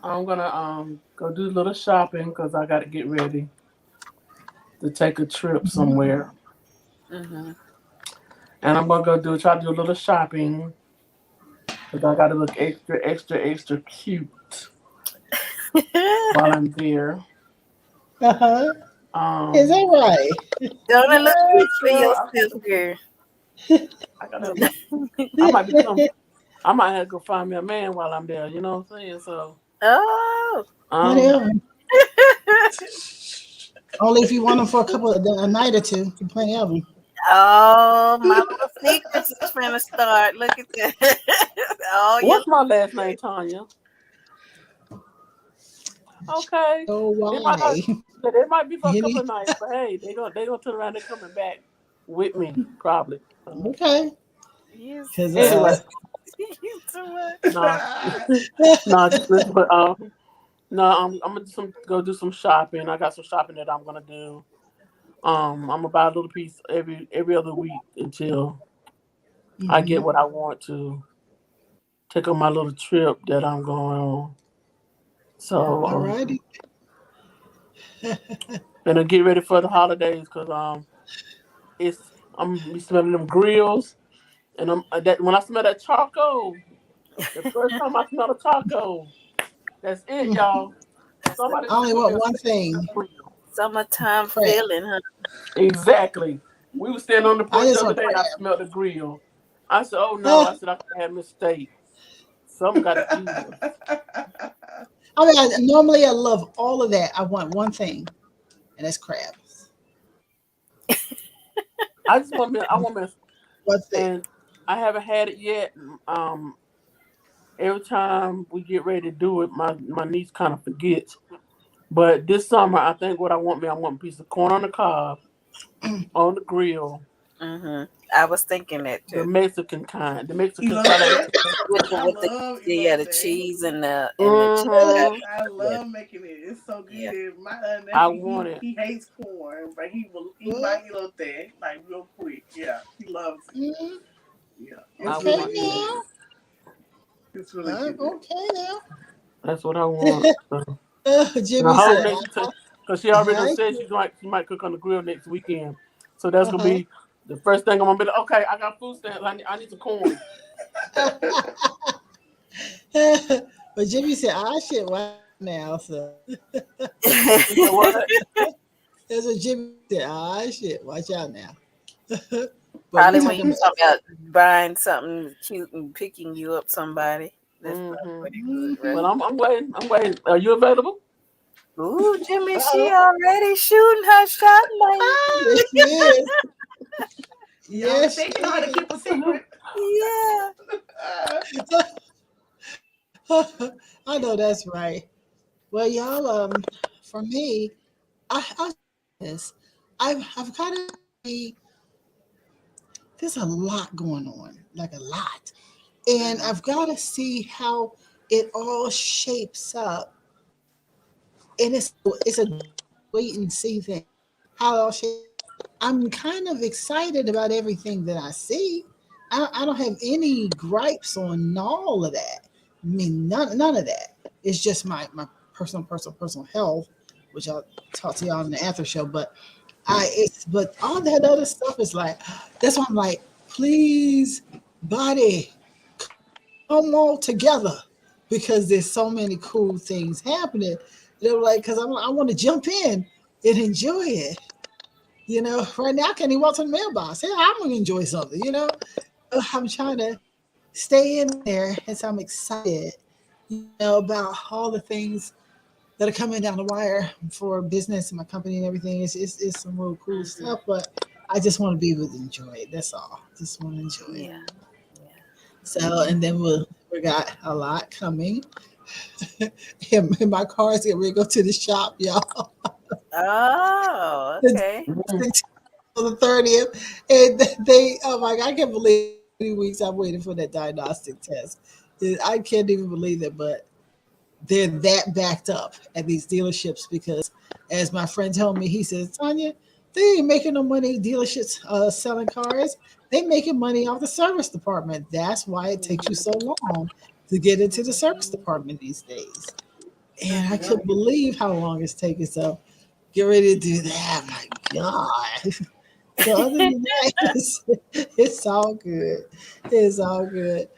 I'm gonna go do a little shopping because I got to get ready to take a trip somewhere, Mhm. and I'm gonna try to do a little shopping because I got to look extra, extra, extra cute while I'm there. Uh huh. Is Um, that right? Gonna look good yes, for girl. yourself, girl. I gotta. I might become. I might have to go find me a man while I'm there. You know what I'm saying? So, Oh. um, Whatever. Only if you want them for a night or two. Plenty of them. Oh, my little secrets is trying to start. Look at that. Oh, yeah. what's my last name, Tanya? Okay. So It might why? not. It might be for a couple Any? of nights, but hey, they gonna turn around. They coming back with me probably. Okay. You Because Anyway, you too much. nah, nah, just listen. But no, I'm gonna go do some shopping. I got some shopping that I'm gonna do. I'm gonna buy a little piece every other week until I get hmm. what I want to take on my little trip that I'm going on. So All righty. and I get ready for the holidays because it's I'm be smelling them grills and I'm that when I smell that charcoal, the first time I smell a charcoal, that's it, y'all. Somebody I gonna only put me want a one steak on thing: that grill. Summertime crab. feeling, huh? Exactly. We were standing on the I porch the just other want day. I crab. smelled the grill. I said, "Oh no!" I Uh, said, "I could have mistake. Something got to give." I mean, normally I love all of that. I want one thing, and that's crabs. I just want me. I want me, One thing. and I haven't had it yet. Um, every time we get ready to do it, my niece kind of forgets. But this summer, I think what I want a piece of corn on the cob on the grill, Mm-hmm. I was thinking that the too. Mexican kind, the Mexican style. Like Elote. I With love yeah, the elote. cheese and the mm-hmm. I yeah, love making it. It's so yeah. good. My I nephew, want it. he hates corn, but he will eat Well, my elote like real quick. Yeah, he loves it. mm, Yeah, I it's okay really want it. good. now. It's really good. Okay now. That's what I want. So. And I Jimmy hope said, next because she already done "I said she might cook on the grill next weekend. So that's gonna uh be the first thing I'm gonna be like. Okay, I got food stamps. I need some corn. huh." But Jimmy said, "I should watch now." So You know what? that's what Jimmy said. I should watch out now. But we Probably when talking you about talk about buying something cute and picking you up somebody. That's probably Hmm. what it was, right? Well, I'm waiting. I'm waiting. Are you available? Ooh, Jimmy, she uh-oh. already shooting her shot, man. Yes, she is. Y'all Yes, she think you know how to keep a secret? Yeah. is. I know that's right. Well, y'all, for me, I this. I've got to be. There's a lot going on, like a lot, and Mhm. I've got to see how it all shapes up. And it's a wait and see thing. How it all shapes. I'm kind of excited about everything that I see. I don't have any gripes on all of that. I mean, none of that. It's just my personal health, which I'll talk to y'all in the after show. But but all that other stuff is like, that's why I'm like, please, body, come all together, because there's so many cool things happening. Like, because I want to jump in and enjoy it. Right now I can't even walk to the mailbox. Yeah, I'm gonna enjoy something. I'm trying to stay in there, and so I'm excited, about all the things that are coming down the wire for business and my company and everything. It's some real cool Mhm. stuff, but I just want to be able to enjoy it. That's all. Just want to enjoy it. Yeah. Mm. Yeah. So, and then we got a lot coming. And my car's getting ready to go to the shop, y'all. Oh, The okay. Mhm. on the 30th. And oh my God, I can't believe how many weeks I've waited for that diagnostic test. I can't even believe it, but they're that backed up at these dealerships because, as my friend told me, he says, Tanya, they ain't making no money, dealerships selling cars. They making money off the service department. That's why it takes you Mhm. so long to get into the service Mhm. department these days. And I Mhm. couldn't Right. believe how long it's taking. So get ready to do that. My God. So other than that, it's all good. It's all good.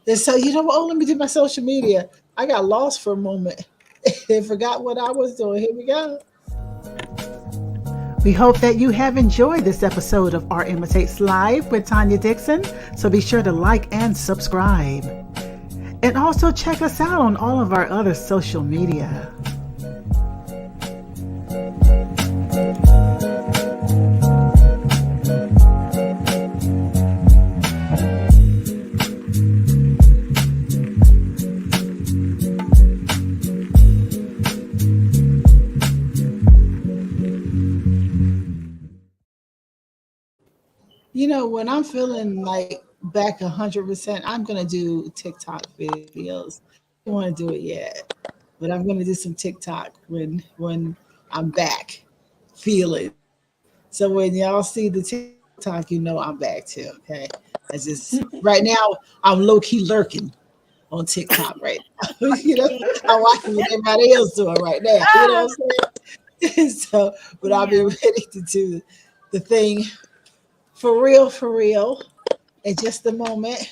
And so what? Oh, let me do my social media. I got lost for a moment and forgot what I was doing. Here we go. We hope that you have enjoyed this episode of Art Imitates Live with Tanya Dixon. So be sure to like and subscribe. And also check us out on all of our other social media. When I'm feeling like back 100%, I'm gonna do TikTok videos. I don't want to do it yet, but I'm gonna do some TikTok when I'm back feeling. So when y'all see the TikTok, I'm back too. Okay, I just right now I'm low key lurking on TikTok right now. I'm watching what everybody else doing right now. You know Ah, what I'm saying? So, but I'll be yeah. ready to do the thing for real, in just a moment.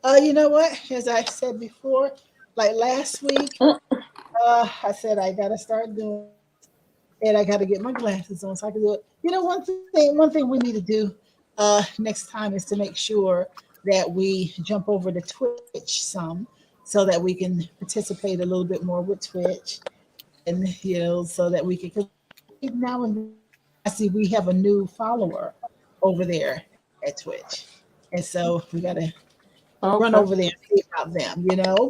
You know what? As I said before, like last week, I said I gotta start doing this, and I gotta get my glasses on so I can do it. One thing we need to do next time is to make sure that we jump over to Twitch some, so that we can participate a little bit more with Twitch, and so that we can. Cause now and then I see we have a new follower over there at Twitch, and so we gotta run Okay. over there and see about them.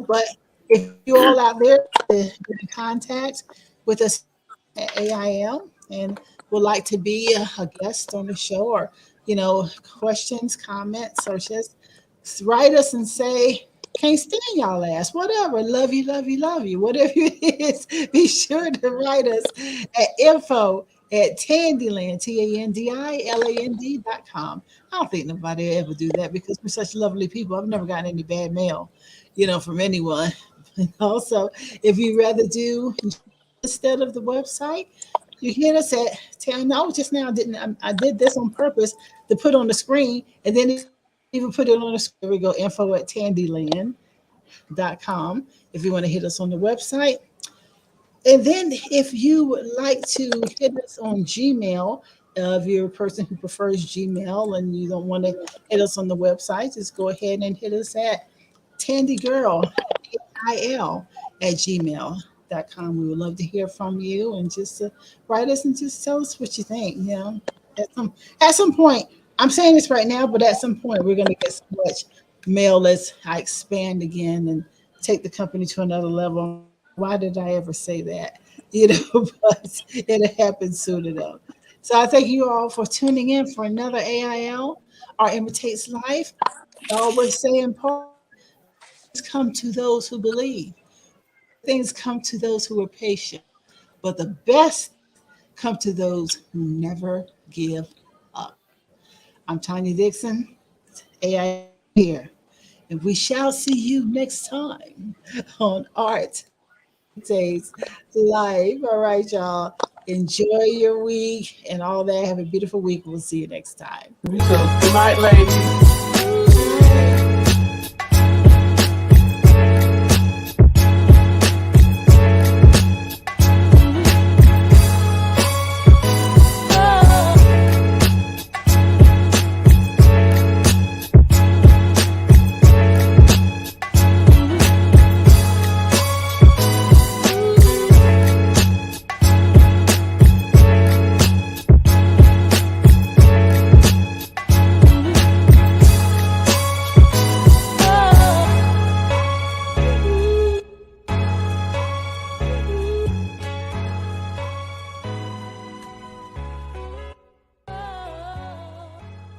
But if you all out there to get in contact with us at AIM and would like to be a guest on the show, or questions, comments, or just write us and say, can't stand y'all ass, whatever, love you, love you, love you, whatever it is. Be sure to write us at info at Tandiland, TANDILAND.com. I don't think nobody ever do that because we're such lovely people. I've never gotten any bad mail, from anyone. And also, if you rather do Gmail instead of the website, you hit us at no, just now I did this on purpose to put on the screen, and then even put it on the screen. There we go, info@tandyland.com if you want to hit us on the website. And then if you would like to hit us on Gmail, if you're a person who prefers Gmail and you don't want to hit us on the website, just go ahead and hit us at tandygirl, at gmail.com. We would love to hear from you and just write us and just tell us what you think. At some point, I'm saying this right now, but at some point we're going to get so much mail. I expand again and take the company to another level. I'm like, why did I ever say that? But it'll happen soon enough. So I thank you all for tuning in for another AIL, Our Imitates Life. I always say in part, good things come to those who believe. Great things come to those who are patient. But the best come to those who never give up. I'm Tanya Dixon, AIL here. And we shall see you next time on Art Imitates Live. All right, y'all. Enjoy your week and all that. Have a beautiful week. We'll see you next time. You too. Good night, ladies.